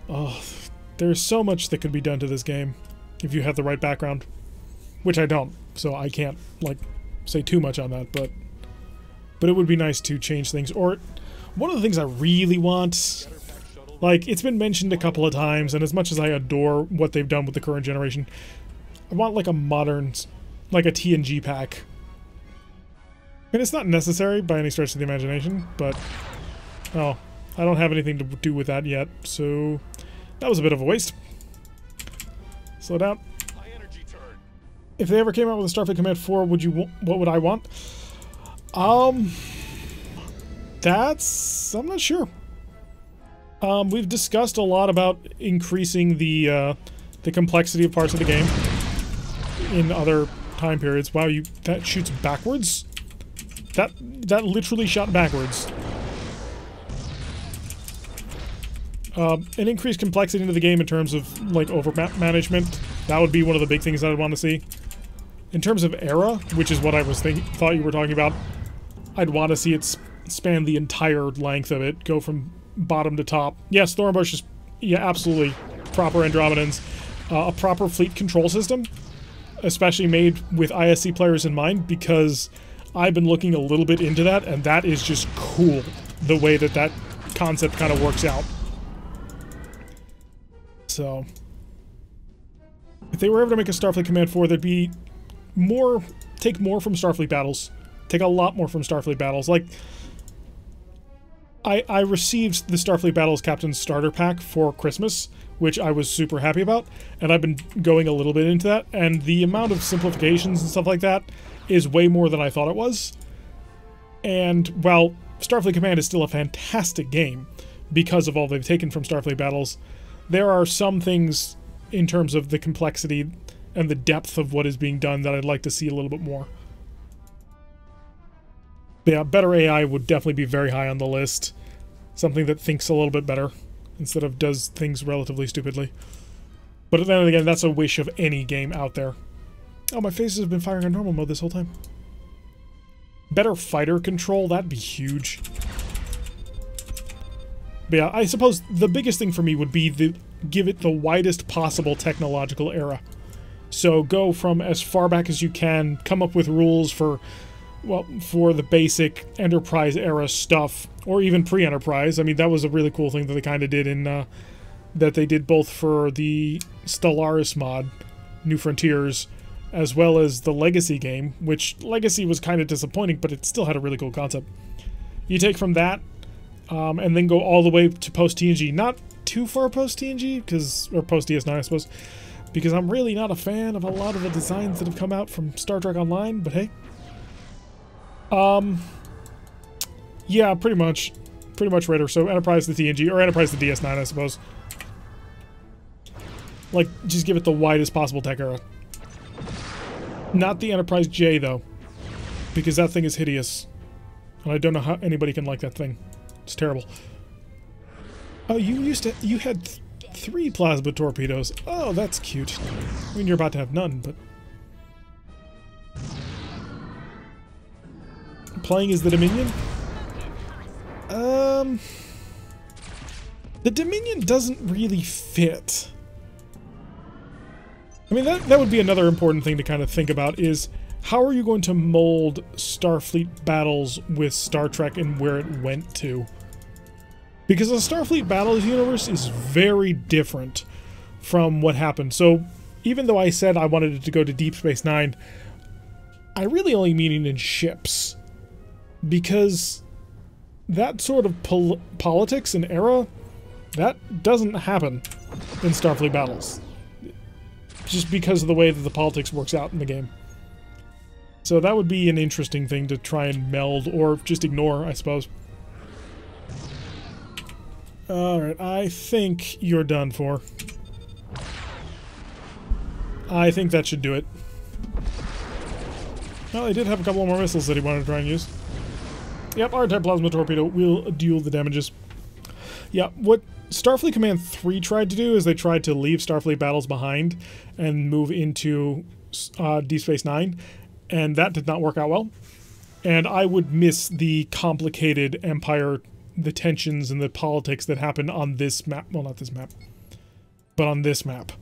Oh, there's so much that could be done to this game if you have the right background. Which I don't, so I can't, like, say too much on that, but it would be nice to change things. Or, one of the things I really want, like, it's been mentioned a couple of times, and as much as I adore what they've done with the current generation, I want, like, a modern like a TNG pack. I mean, it's not necessary by any stretch of the imagination, but... Oh, I don't have anything to do with that yet, so... That was a bit of a waste. Slow down. High energy turn. If they ever came out with a Starfleet Command 4, what would I want? I'm not sure. We've discussed a lot about increasing the complexity of parts of the game in other time periods. Wow, that shoots backwards? That literally shot backwards. An increased complexity into the game in terms of, like, overmap management. That would be one of the big things that I'd want to see. In terms of era, which is what I was thought you were talking about, I'd want to see it span the entire length of it, go from bottom to top. Yes, Thornbush is, yeah, absolutely proper Andromedans. A proper fleet control system, especially made with ISC players in mind, because I've been looking a little bit into that, and that is just cool, the way that concept kind of works out. So, if they were ever to make a Starfleet Command 4, there'd be more, take more from Starfleet battles. Take a lot more from Starfleet battles. Like, I received the Starfleet Battles Captain's Starter Pack for Christmas, which I was super happy about, and I've been going a little bit into that, and the amount of simplifications and stuff like that is way more than I thought it was. And while Starfleet Command is still a fantastic game, because of all they've taken from Starfleet Battles, there are some things in terms of the complexity and the depth of what is being done that I'd like to see a little bit more. Yeah, better AI would definitely be very high on the list. Something that thinks a little bit better, instead of does things relatively stupidly. But then again, that's a wish of any game out there. Oh, my face has been firing on normal mode this whole time. Better fighter control, that'd be huge. But yeah, I suppose the biggest thing for me would be give it the widest possible technological era. So go from as far back as you can, come up with rules for, well, for the basic Enterprise era stuff, or even pre-Enterprise. I mean, that was a really cool thing that they kind of did in, that they did both for the Stellaris mod, New Frontiers, as well as the Legacy game, which Legacy was kind of disappointing, but it still had a really cool concept. You take from that, and then go all the way to post-TNG. Not too far post-TNG, or post-DS9, I suppose, because I'm really not a fan of a lot of the designs that have come out from Star Trek Online, but hey. Yeah, pretty much Raider. So Enterprise to TNG, or Enterprise to DS9, I suppose. Like, just give it the widest possible tech era. Not the Enterprise J, though, because that thing is hideous. And I don't know how anybody can like that thing. It's terrible. Oh, you had 3 plasma torpedoes. Oh, that's cute. I mean, you're about to have none, but... Playing as the Dominion? The Dominion doesn't really fit. I mean, that would be another important thing to kind of think about, is how are you going to mold Starfleet battles with Star Trek and where it went to? Because the Starfleet Battles universe is very different from what happened. So, even though I said I wanted it to go to Deep Space Nine, I really only mean it in ships. Because that sort of politics and era, that doesn't happen in Starfleet Battles. Just because of the way that the politics works out in the game. So that would be an interesting thing to try and meld, or just ignore, I suppose. Alright, I think you're done for. I think that should do it. Well, he did have a couple more missiles that he wanted to try and use. Yep, R-type plasma torpedo will deal the damages. Yeah, what Starfleet Command 3 tried to do is they tried to leave Starfleet battles behind and move into Deep Space Nine, and that did not work out well. And I would miss the complicated Empire, the tensions and the politics that happened on this map. Well, not this map, but on this map.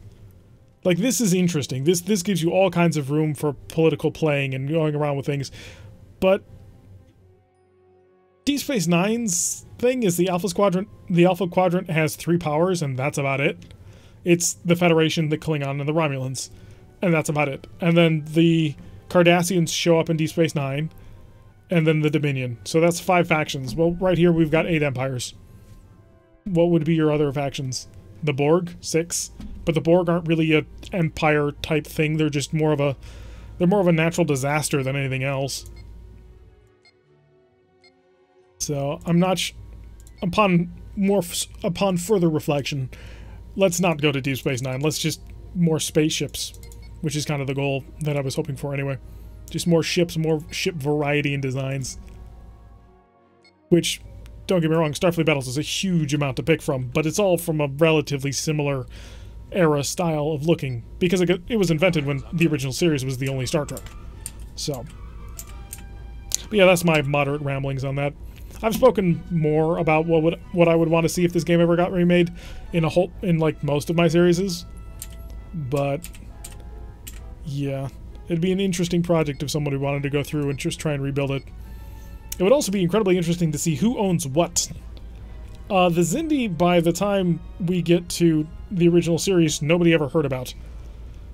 Like, this is interesting. This gives you all kinds of room for political playing and going around with things. But Deep Space Nine's thing is the Alpha Quadrant. The Alpha Quadrant has 3 powers, and that's about it. It's the Federation, the Klingon, and the Romulans. And that's about it. And then the Cardassians show up in Deep Space Nine, and then the Dominion. So that's 5 factions. Well, right here we've got 8 empires. What would be your other factions? The Borg, 6. But the Borg aren't really a empire type thing. They're just more of a natural disaster than anything else. So I'm not upon further reflection, let's not go to Deep Space Nine. Let's just more spaceships, which is kind of the goal that I was hoping for anyway. Just more ships, more ship variety and designs. Which, don't get me wrong, Starfleet Battles is a huge amount to pick from, but it's all from a relatively similar era style of looking, because it was invented when the original series was the only Star Trek. So, but yeah, that's my moderate ramblings on that. I've spoken more about what I would want to see if this game ever got remade in like most of my series, but yeah, it'd be an interesting project if somebody wanted to go through and just try and rebuild it. It would also be incredibly interesting to see who owns what. The Xindi, by the time we get to the original series, nobody ever heard about.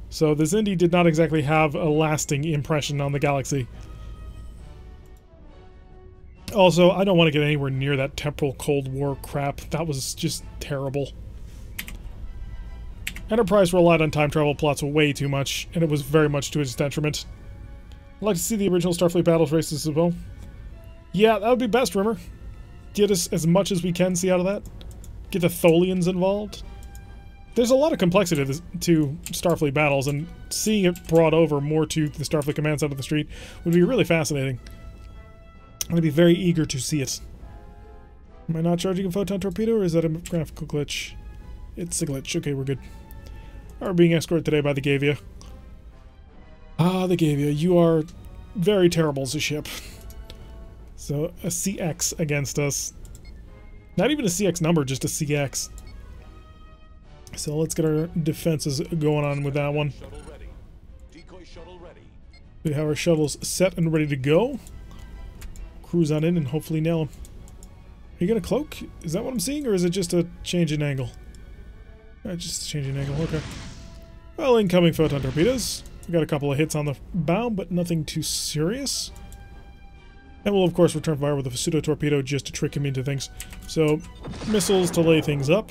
So the Xindi did not exactly have a lasting impression on the galaxy. Also, I don't want to get anywhere near that temporal Cold War crap. That was just terrible. Enterprise relied on time travel plots way too much, and it was very much to its detriment. I'd like to see the original Starfleet Battles races as well. Yeah, that would be best, Rimmer. Get us as much as we can see out of that. Get the Tholians involved. There's a lot of complexity to Starfleet Battles, and seeing it brought over more to the Starfleet Command side of the street would be really fascinating. I'd be very eager to see it. Am I not charging a Photon Torpedo, or is that a graphical glitch? It's a glitch. Okay, we're good. We're being escorted today by the Gavia. Ah, the Gavia. You are very terrible as a ship. So, a CX against us. Not even a CX number, just a CX. So let's get our defenses going on with that one. Shuttle ready. Decoy shuttle ready. We have our shuttles set and ready to go. Cruise on in and hopefully nail them. Are you gonna cloak? Is that what I'm seeing, or is it just a change in angle? Just a change in angle, okay. Well, incoming Photon Torpedoes. We got a couple of hits on the bow, but nothing too serious. And we'll, of course, return fire with a pseudo-torpedo just to trick him into things. So, missiles to lay things up.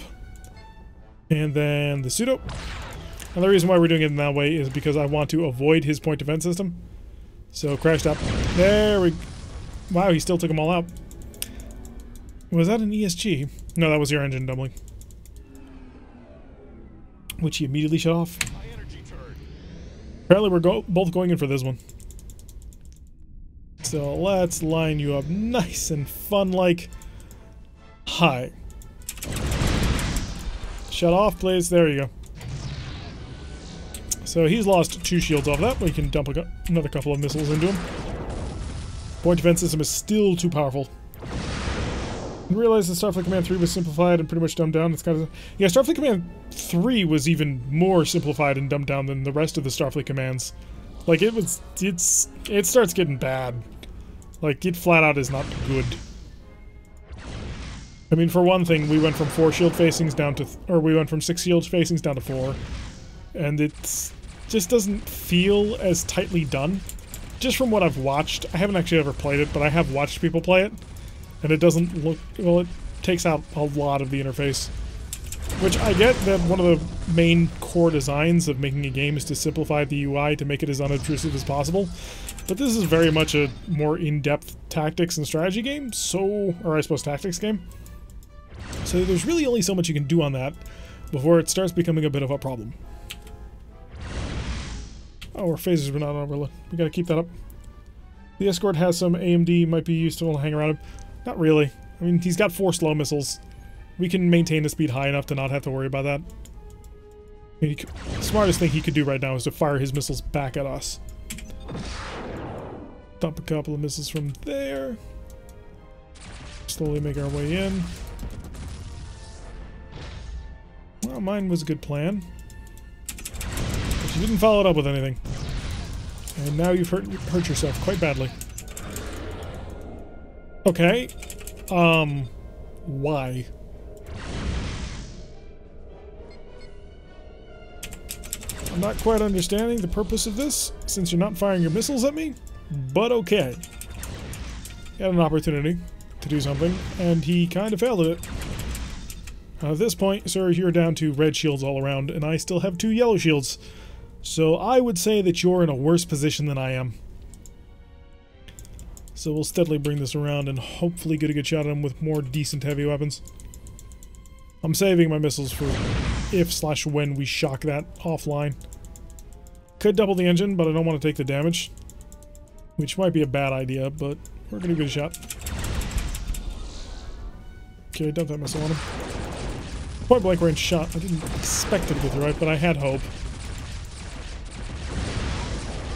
And then the pseudo. And the reason why we're doing it in that way is because I want to avoid his point defense system. So, crash stop. There we go. Wow, he still took them all out. Was that an ESG? No, that was your engine doubling. Which he immediately shut off. High energy turret. Apparently we're both going in for this one. So let's line you up nice and fun like. Hi. Shut off, please. There you go. So he's lost 2 shields off that. We can dump another couple of missiles into him. Point defense system is still too powerful. I realized that Starfleet Command 3 was simplified and pretty much dumbed down. It's kind of... Yeah, Starfleet Command 3 was even more simplified and dumbed down than the rest of the Starfleet commands. Like, it starts getting bad. Like, it flat out is not good. I mean, for one thing, we went from 4 shield facings down to... Or we went from 6 shield facings down to 4. And it just doesn't feel as tightly done. Just from what I've watched. I haven't actually ever played it, but I have watched people play it. And it doesn't look... Well, it takes out a lot of the interface. Which I get that one of the main core designs of making a game is to simplify the UI to make it as unobtrusive as possible. But this is very much a more in-depth tactics and strategy game, so... Or I suppose tactics game. So there's really only so much you can do on that before it starts becoming a bit of a problem. Oh, our phasers were not on overload. We gotta keep that up. The escort has some AMD, might be useful to hang around him. Not really. I mean, he's got 4 slow missiles. We can maintain the speed high enough to not have to worry about that. I mean, the smartest thing he could do right now is to fire his missiles back at us. Dump a couple of missiles from there. Slowly make our way in. Well, mine was a good plan. But you didn't follow it up with anything. And now you've hurt yourself quite badly. Okay. Why? Not quite understanding the purpose of this, since you're not firing your missiles at me, but okay. He had an opportunity to do something, and he kind of failed at it. At this point, sir, you're down to red shields all around, and I still have 2 yellow shields. So I would say that you're in a worse position than I am. So we'll steadily bring this around and hopefully get a good shot at him with more decent heavy weapons. I'm saving my missiles for if/when we shock that offline. Could double the engine, but I don't want to take the damage. Which might be a bad idea, but we're going to get a shot. Okay, dump that missile on him. Point blank range shot. I didn't expect it to go through it, but I had hope.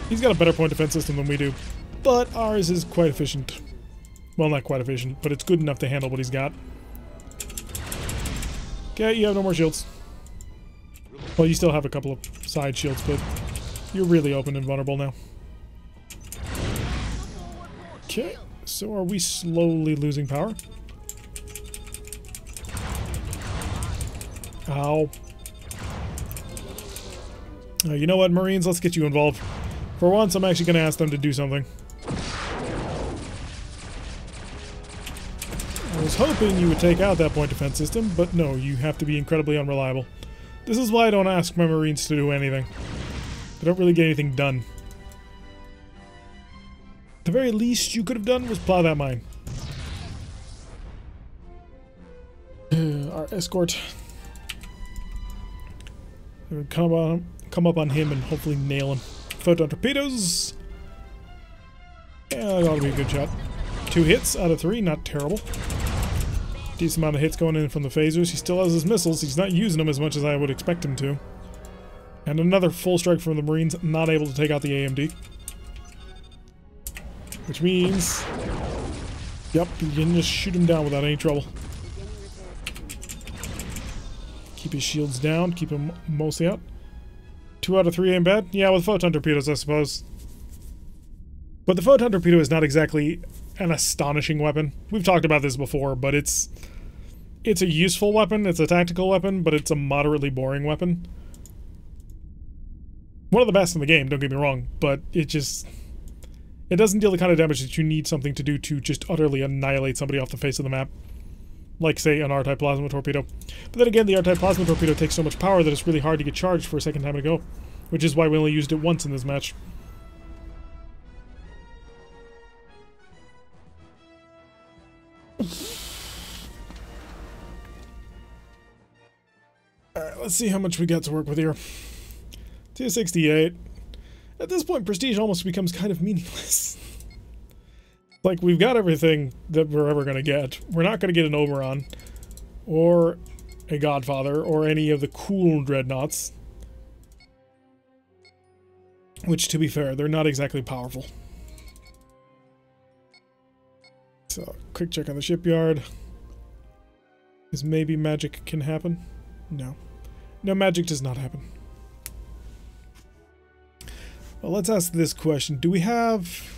He's got a better point defense system than we do, but ours is quite efficient. Well, not quite efficient, but it's good enough to handle what he's got. Okay, you have no more shields. Well, you still have a couple of side shields, but you're really open and vulnerable now. Okay, so are we slowly losing power? Ow. You know what, Marines? Let's get you involved. For once, I'm actually going to ask them to do something. I was hoping you would take out that point defense system, but no, you have to be incredibly unreliable. This is why I don't ask my Marines to do anything. They don't really get anything done. The very least you could have done was plow that mine. Our escort. Come up on him and hopefully nail him. Photon torpedoes. Yeah, that ought to be a good shot. 2 hits out of 3, not terrible. Decent amount of hits going in from the phasers. He still has his missiles. He's not using them as much as I would expect him to. And another full strike from the Marines, not able to take out the AMD. Which means... Yep, you can just shoot him down without any trouble. Keep his shields down, keep him mostly out. 2 out of 3 ain't bad? Yeah, with photon torpedoes, I suppose. But the photon torpedo is not exactly an astonishing weapon. We've talked about this before, but it's a useful weapon, it's a tactical weapon, but it's a moderately boring weapon. One of the best in the game, don't get me wrong, but it doesn't deal the kind of damage that you need something to do to just utterly annihilate somebody off the face of the map. Like, say, an R-type plasma torpedo. But then again, the R-type plasma torpedo takes so much power that it's really hard to get charged for a second time to go. Which is why we only used it once in this match. Alright, let's see how much we got to work with here. 268. At this point, prestige almost becomes kind of meaningless. Like, we've got everything that we're ever going to get. We're not going to get an Oberon, or a Godfather, or any of the cool dreadnoughts. Which, to be fair, they're not exactly powerful. So, quick check on the shipyard. Is maybe magic can happen? No. No, magic does not happen. Well, let's ask this question. Do we have...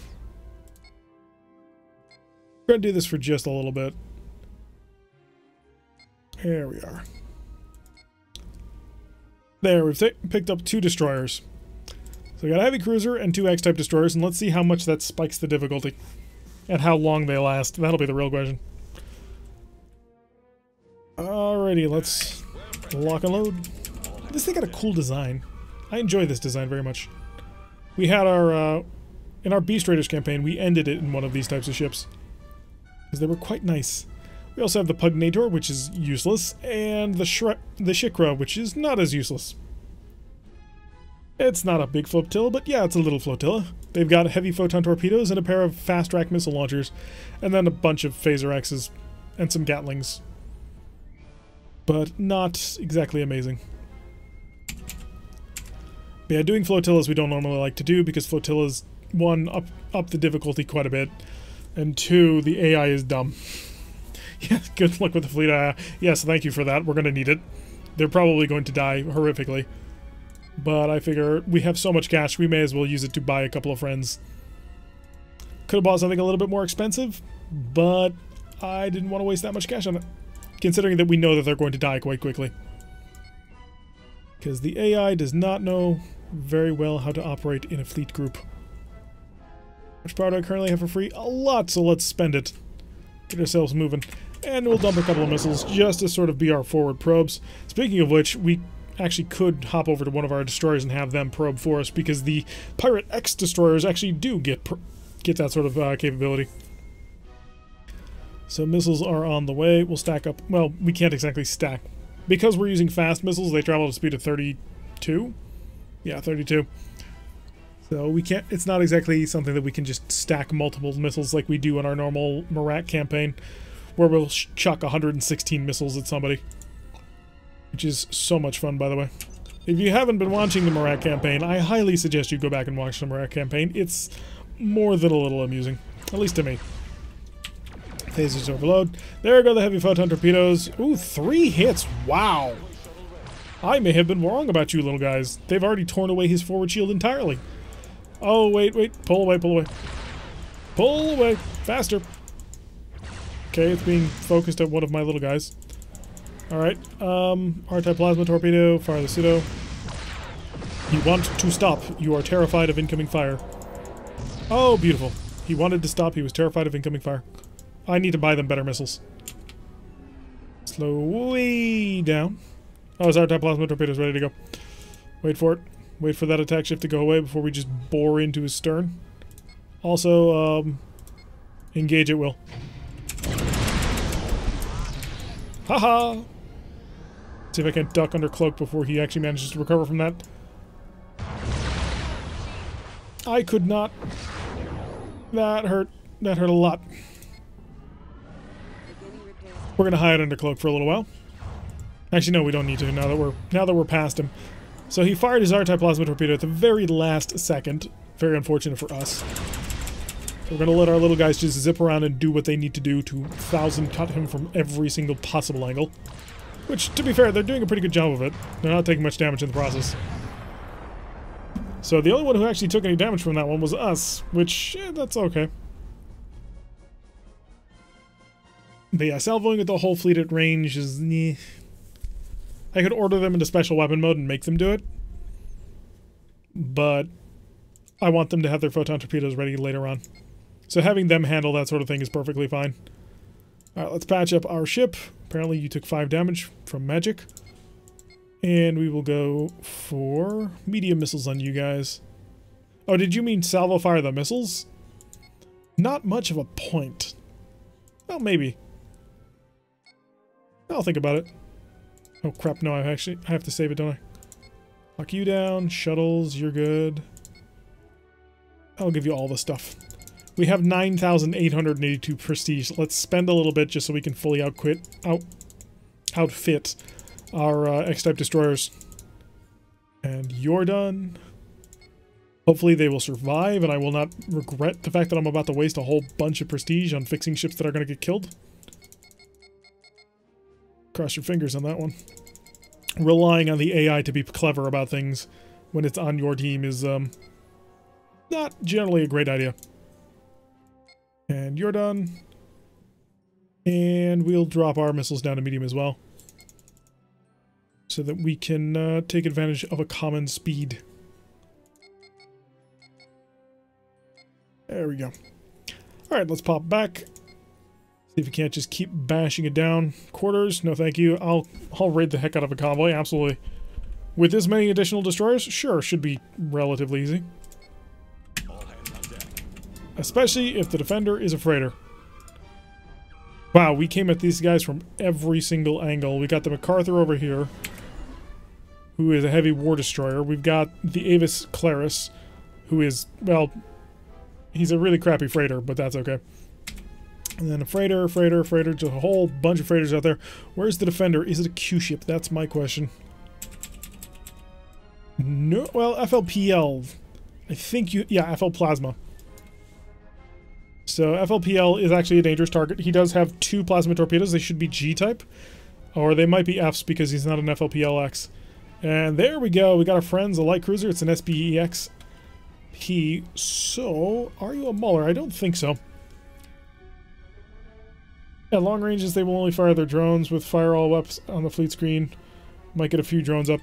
We're going to do this for just a little bit. There we are. There, we've picked up 2 destroyers. So we got a heavy cruiser and 2 X-type destroyers, and let's see how much that spikes the difficulty. And how long they last. That'll be the real question. Alrighty, let's lock and load. This thing got a cool design. I enjoy this design very much. We had our, in our Beast Raiders campaign, we ended it in one of these types of ships. Because they were quite nice. We also have the Pugnator, which is useless, and the Shikra, which is not as useless. It's not a big flotilla, but yeah, it's a little flotilla. They've got heavy photon torpedoes and a pair of fast-track missile launchers, and then a bunch of Phaser X's and some Gatlings. But not exactly amazing. But yeah, doing flotillas we don't normally like to do, because flotillas, 1, up the difficulty quite a bit, and 2, the AI is dumb. Yeah, good luck with the fleet. Yes, thank you for that. We're going to need it. They're probably going to die horrifically. But I figure we have so much cash, we may as well use it to buy a couple of friends. Could have bought something a little bit more expensive, but I didn't want to waste that much cash on it. Considering that we know that they're going to die quite quickly. Because the AI does not know very well how to operate in a fleet group. Which power do I currently have for free? A lot, so let's spend it. Get ourselves moving. And we'll dump a couple of missiles just to sort of be our forward probes. Speaking of which, we actually could hop over to one of our destroyers and have them probe for us, because the Pirate X destroyers actually do get that sort of capability. So missiles are on the way. We'll stack up. Well, we can't exactly stack. Because we're using fast missiles, they travel at a speed of 32? Yeah, 32. So we can't, it's not exactly something that we can just stack multiple missiles like we do in our normal Marat campaign, where we'll chuck 116 missiles at somebody. Which is so much fun, by the way. If you haven't been watching the Marat campaign, I highly suggest you go back and watch the Marat campaign. It's more than a little amusing. At least to me. Phasers overload. There go the heavy photon torpedoes. Ooh, 3 hits. Wow. I may have been wrong about you little guys. They've already torn away his forward shield entirely. Oh, wait. Pull away, pull away. Pull away. Faster. Okay, it's being focused at one of my little guys. Alright, R-type plasma torpedo, fire the pseudo. You want to stop. You are terrified of incoming fire. Oh, beautiful. He wanted to stop. He was terrified of incoming fire. I need to buy them better missiles. Slow way down. Oh, his R-type plasma torpedo is ready to go. Wait for it. Wait for that attack shift to go away before we just bore into his stern. Also, engage at will. Haha! See if I can duck under cloak before he actually manages to recover from that. I could not. That hurt. That hurt a lot. We're gonna hide under cloak for a little while. Actually, no, we don't need to now that we're past him. So he fired his R-type plasma torpedo at the very last second. Very unfortunate for us. So we're gonna let our little guys just zip around and do what they need to do to 1,000 cut him from every single possible angle. Which, to be fair, they're doing a pretty good job of it. They're not taking much damage in the process. So the only one who actually took any damage from that one was us, which, that's okay. But yeah, salvoing with the whole fleet at range is, I could order them into special weapon mode and make them do it. But I want them to have their photon torpedoes ready later on. So having them handle that sort of thing is perfectly fine. Alright, let's patch up our ship. Apparently you took 5 damage from magic. And we will go for medium missiles on you guys. Oh, did you mean salvo fire the missiles? Not much of a point. Well, maybe. I'll think about it. Oh crap, no, I have to save it, don't I? Lock you down, shuttles, you're good. I'll give you all the stuff. We have 9,882 prestige. Let's spend a little bit just so we can fully outfit our X-type destroyers. And you're done. Hopefully they will survive, and I will not regret the fact that I'm about to waste a whole bunch of prestige on fixing ships that are going to get killed. Cross your fingers on that one. Relying on the AI to be clever about things when it's on your team is not generally a great idea. And you're done. And we'll drop our missiles down to medium as well, so that we can take advantage of a common speed. There we go. Alright, let's pop back. See if we can't just keep bashing it down. Quarters, no thank you. I'll raid the heck out of a convoy, absolutely. With this many additional destroyers, sure, should be relatively easy. Especially if the defender is a freighter. Wow, we came at these guys from every single angle. We got the MacArthur over here, who is a heavy war destroyer. We've got the Avis Claris, who is, well, he's a really crappy freighter, but that's okay. And then a freighter, just a whole bunch of freighters out there. Where's the defender? Is it a Q ship? That's my question. No, well, FLPL. I think yeah, FL Plasma. So FLPL is actually a dangerous target. He does have 2 plasma torpedoes. They should be G-type. Or they might be Fs because he's not an FLPLX. And there we go. We got our friends, a light cruiser. It's an SBEXP. So, are you a Muller? I don't think so. At long ranges, they will only fire their drones with fire all weapons on the fleet screen. Might get a few drones up.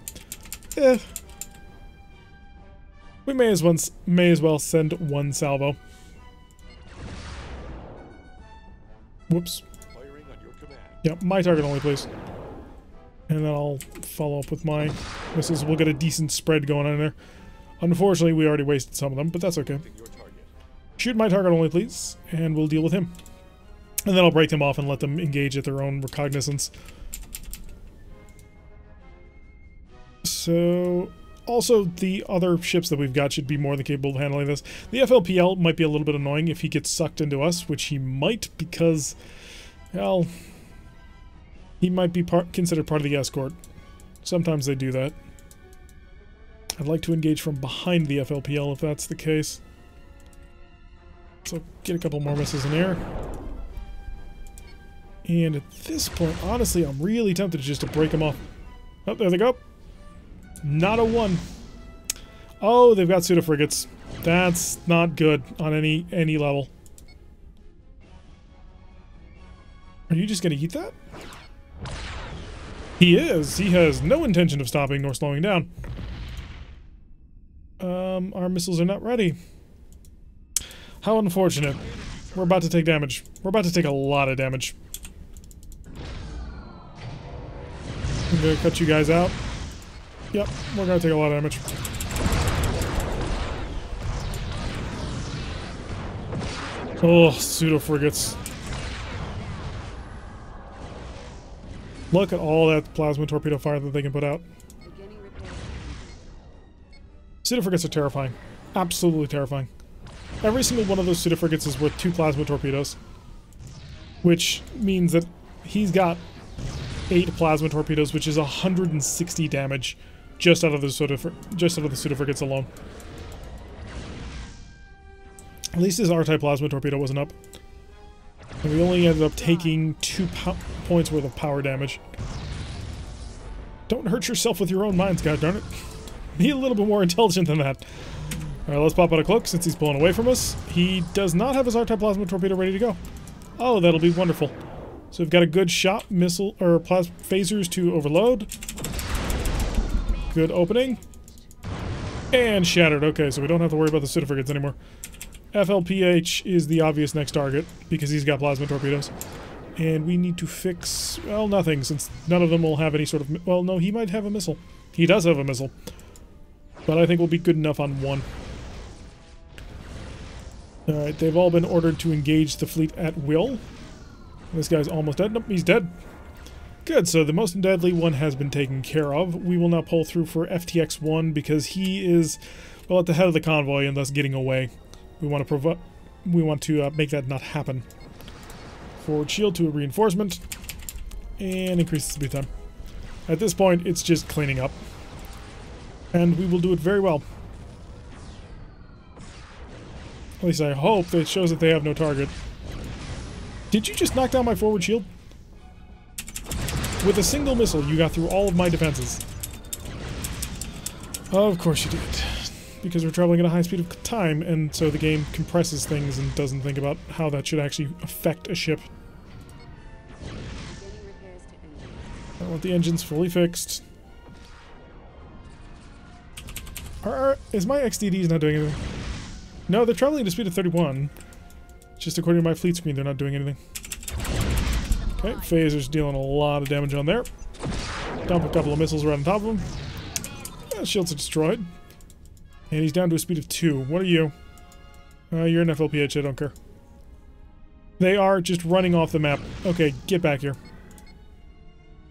We may as well send one salvo. Whoops. Firing on your command. Yep, my target only, please. And then I'll follow up with my missiles. We'll get a decent spread going on there. Unfortunately, we already wasted some of them, but that's okay. Your target. Shoot my target only, please, and we'll deal with him. And then I'll break them off and let them engage at their own recognizance. So, also, the other ships that we've got should be more than capable of handling this. The FLPL might be a little bit annoying if he gets sucked into us, which he might because, well, he might be considered part of the escort. Sometimes they do that. I'd like to engage from behind the FLPL if that's the case. So get a couple more missiles in air. And at this point, honestly, I'm really tempted just to break them off. Oh, there they go. Not a one. Oh, they've got pseudo-frigates. That's not good on any level. Are you just going to eat that? He is. He has no intention of stopping nor slowing down. Our missiles are not ready. How unfortunate. We're about to take damage. We're about to take a lot of damage. I'm gonna cut you guys out. Yep, we're gonna take a lot of damage. Oh, pseudo-frigates. Look at all that plasma torpedo fire that they can put out. Pseudo-frigates are terrifying. Absolutely terrifying. Every single one of those pseudo-frigates is worth 2 plasma torpedoes. Which means that he's got 8 plasma torpedoes, which is 160 damage just out of the pseudo-frigates alone. At least his R-type plasma torpedo wasn't up. And we only ended up taking 2 points worth of power damage. Don't hurt yourself with your own mines, god darn it. Be a little bit more intelligent than that. Alright, let's pop out a cloak since he's pulling away from us. He does not have his R-type plasma torpedo ready to go. Oh, that'll be wonderful. So we've got a good shot, missile, or phasers to overload. Good opening. And shattered. Okay, so we don't have to worry about the pseudo-frigates anymore. FLPH is the obvious next target because he's got plasma torpedoes. And we need to fix, well, nothing, since none of them will have any sort of, well, no, he might have a missile. He does have a missile. But I think we'll be good enough on one. Alright, they've all been ordered to engage the fleet at will. This guy's almost dead. Nope, he's dead. Good, so the most deadly one has been taken care of. We will now pull through for FTX-1 because he is, well, at the head of the convoy and thus getting away. We want to make that not happen. Forward shield to a reinforcement. And increase the speed time. At this point, it's just cleaning up. And we will do it very well. At least I hope that it shows that they have no target. Did you just knock down my forward shield? With a single missile, you got through all of my defenses. Of course you did. Because we're traveling at a high speed of time, and so the game compresses things and doesn't think about how that should actually affect a ship. I want the engines fully fixed. Is my XDDs not doing anything? No, they're traveling at a speed of 31. Just according to my fleet screen, they're not doing anything. Okay, phaser's dealing a lot of damage on there. Dump a couple of missiles right on top of him. Shields are destroyed. And he's down to a speed of 2. What are you? You're an FLPH, I don't care. They are just running off the map. Okay, get back here.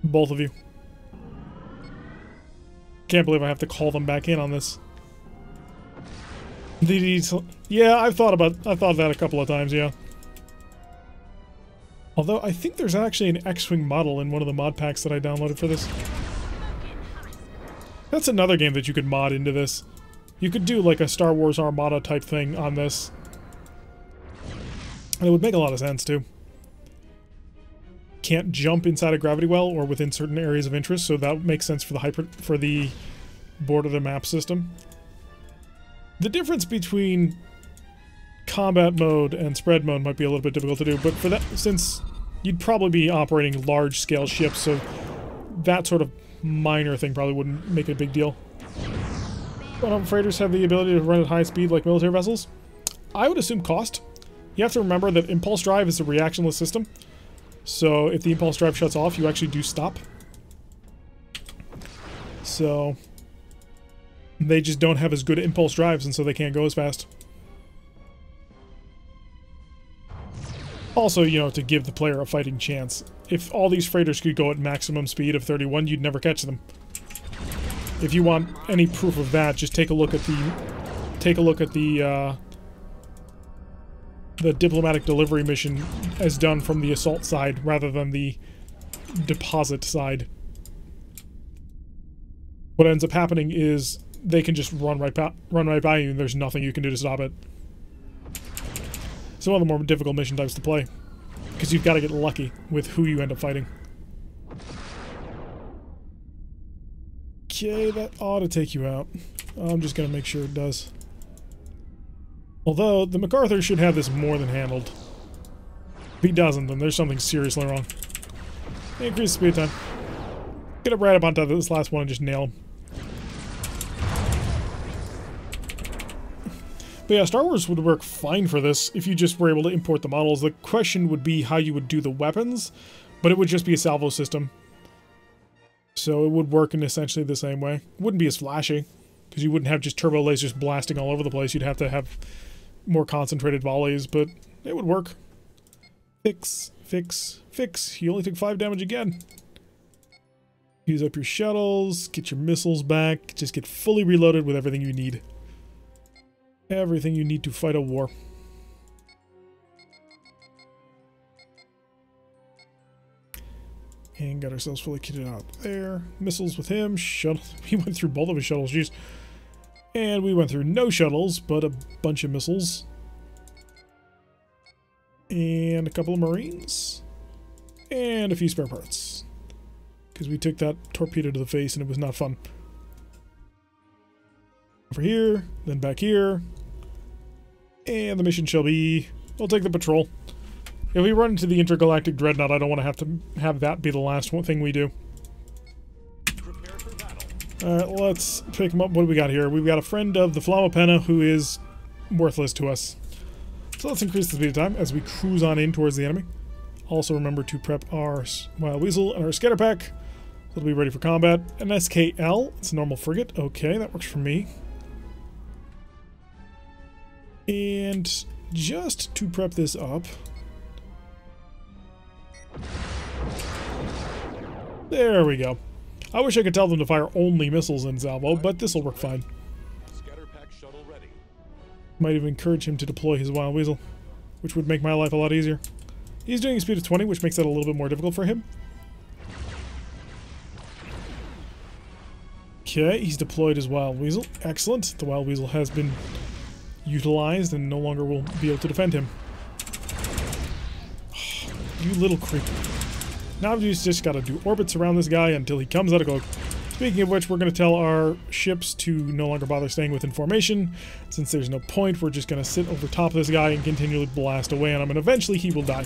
Both of you. Can't believe I have to call them back in on this. Yeah, I've thought of that a couple of times, yeah. Although, I think there's actually an X-Wing model in one of the mod packs that I downloaded for this. That's another game that you could mod into this. You could do like a Star Wars Armada type thing on this. And it would make a lot of sense, too. Can't jump inside a gravity well or within certain areas of interest, so that makes sense for the board of the map system. The difference between combat mode and spread mode might be a little bit difficult to do, but for that, since you'd probably be operating large-scale ships, so that sort of minor thing probably wouldn't make a big deal. freighters have the ability to run at high speed like military vessels? I would assume cost. You have to remember that impulse drive is a reactionless system. So if the impulse drive shuts off, you actually do stop. So they just don't have as good impulse drives, and so they can't go as fast. Also, you know, to give the player a fighting chance. If all these freighters could go at maximum speed of 31, you'd never catch them. If you want any proof of that, just take a look at the diplomatic delivery mission as done from the assault side rather than the deposit side. What ends up happening is they can just run right by you, and there's nothing you can do to stop it. It's one of the more difficult mission types to play, because you've got to get lucky with who you end up fighting. Okay, that ought to take you out. I'm just going to make sure it does. Although, the MacArthur should have this more than handled. If he doesn't, then there's something seriously wrong. Increase speed time. Get up right up on top of this last one and just nail him. But yeah, Star Wars would work fine for this if you just were able to import the models. The question would be how you would do the weapons, but it would just be a salvo system. So it would work in essentially the same way. It wouldn't be as flashy, because you wouldn't have just turbo lasers blasting all over the place. You'd have to have more concentrated volleys, but it would work. Fix, fix, fix. You only took 5 damage again. Use up your shuttles, get your missiles back, just get fully reloaded with everything you need. Everything you need to fight a war. And got ourselves fully kitted out there. Missiles with him. Shuttle. We went through both of his shuttles, jeez. And we went through no shuttles, but a bunch of missiles. And a couple of Marines. And a few spare parts. Because we took that torpedo to the face and it was not fun. Over here, then back here. And the mission shall be, we'll take the patrol. If we run into the Intergalactic Dreadnought, I don't want to have that be the last thing we do. Prepare for battle. Alright, let's pick him up. What do we got here? We've got a friend of the Flamapenna who is worthless to us. So let's increase the speed of time as we cruise on in towards the enemy. Also remember to prep our Wild Weasel and our Scatter Pack. So we'll be ready for combat. An SKL, it's a normal frigate. Okay, that works for me. And just to prep this up, there we go. I wish I could tell them to fire only missiles in salvo, but this will work fine. Scatter pack shuttle ready. Might even encourage him to deploy his Wild Weasel, which would make my life a lot easier. He's doing a speed of 20, which makes that a little bit more difficult for him. Okay, he's deployed his Wild Weasel. Excellent. The Wild Weasel has been utilized and no longer will be able to defend him. Oh, you little creep. Now you just gotta do orbits around this guy until he comes out of cloak. Speaking of which, we're gonna tell our ships to no longer bother staying within formation. Since there's no point, we're just gonna sit over top of this guy and continually blast away on him, and eventually he will die.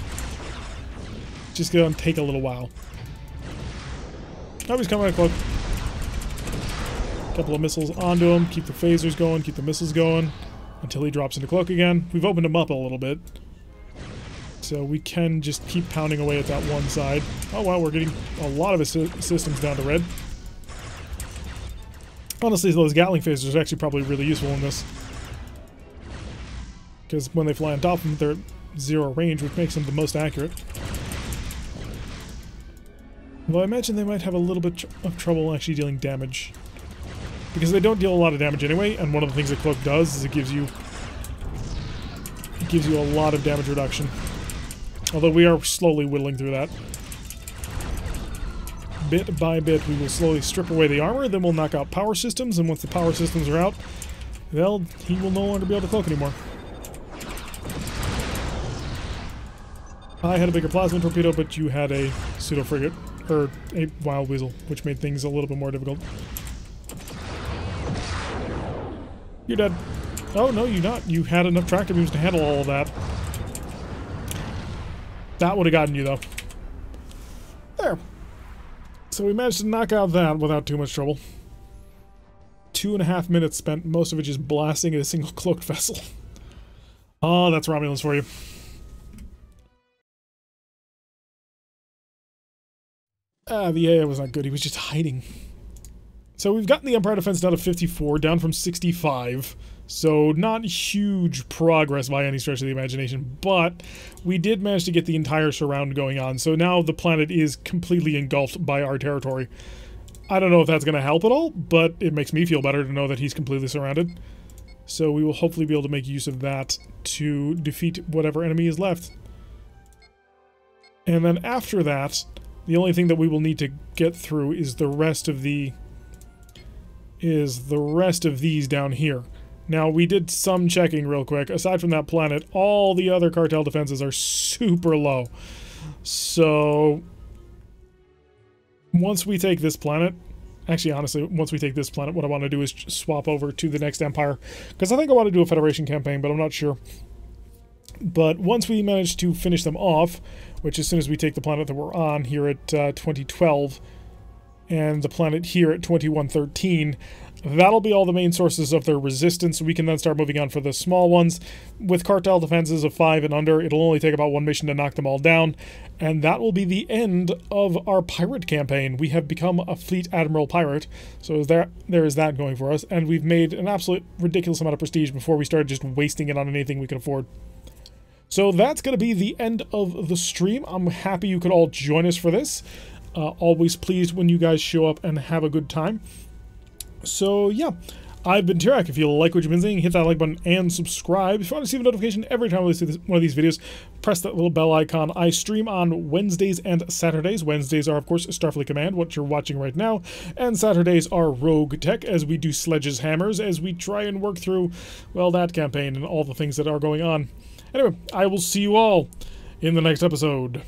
Just gonna take a little while. Now he's coming out of cloak. Couple of missiles onto him, keep the phasers going, keep the missiles going. Until he drops into cloak again. We've opened him up a little bit. So we can just keep pounding away at that one side. Oh wow, we're getting a lot of his systems down to red. Honestly, those Gatling phasers are actually probably really useful in this. Because when they fly on top of them, they're at 0 range, which makes them the most accurate. Well, I imagine they might have a little bit of trouble actually dealing damage. Because they don't deal a lot of damage anyway, and one of the things that Cloak does is it gives you a lot of damage reduction. Although we are slowly whittling through that. Bit by bit, we will slowly strip away the armor, then we'll knock out power systems, and once the power systems are out, well, he will no longer be able to cloak anymore. I had a bigger plasma torpedo, but you had a pseudo-frigate, or a Wild Weasel, which made things a little bit more difficult. You're dead. Oh, no, you're not. You had enough tractor beams to handle all of that. That would have gotten you, though. There. So we managed to knock out that without too much trouble. 2.5 minutes spent, most of it just blasting at a single cloaked vessel. Oh, that's Romulans for you. The AI was not good. He was just hiding. So we've gotten the Empire defense down to 54, down from 65. So not huge progress by any stretch of the imagination, but we did manage to get the entire surround going on. So now the planet is completely engulfed by our territory. I don't know if that's going to help at all, but it makes me feel better to know that he's completely surrounded. So we will hopefully be able to make use of that to defeat whatever enemy is left. And then after that, the only thing that we will need to get through is the rest of these down here. Now, we did some checking real quick. Aside from that planet, all the other cartel defenses are super low. So, once we take this planet... Actually, honestly, once we take this planet, what I want to do is swap over to the next empire. Because I think I want to do a Federation campaign, but I'm not sure. But once we manage to finish them off, which as soon as we take the planet that we're on here at 2012, and the planet here at 2113, that'll be all the main sources of their resistance. We can then start moving on for the small ones. With cartel defenses of 5 and under, it'll only take about 1 mission to knock them all down, and that will be the end of our pirate campaign. We have become a Fleet Admiral pirate, so there is that going for us, and we've made an absolute ridiculous amount of prestige before we started just wasting it on anything we can afford. So that's going to be the end of the stream. I'm happy you could all join us for this. Always pleased when you guys show up and have a good time. So yeah, I've been Tirak. If you like what you've been seeing, hit that like button and subscribe. If you want to receive a notification every time I release one of these videos, press that little bell icon. I stream on Wednesdays and Saturdays. Wednesdays are, of course, Starfleet Command, what you're watching right now, and Saturdays are Rogue Tech, as we do Sledges Hammers, as we try and work through, well, that campaign and all the things that are going on. Anyway, I will see you all in the next episode.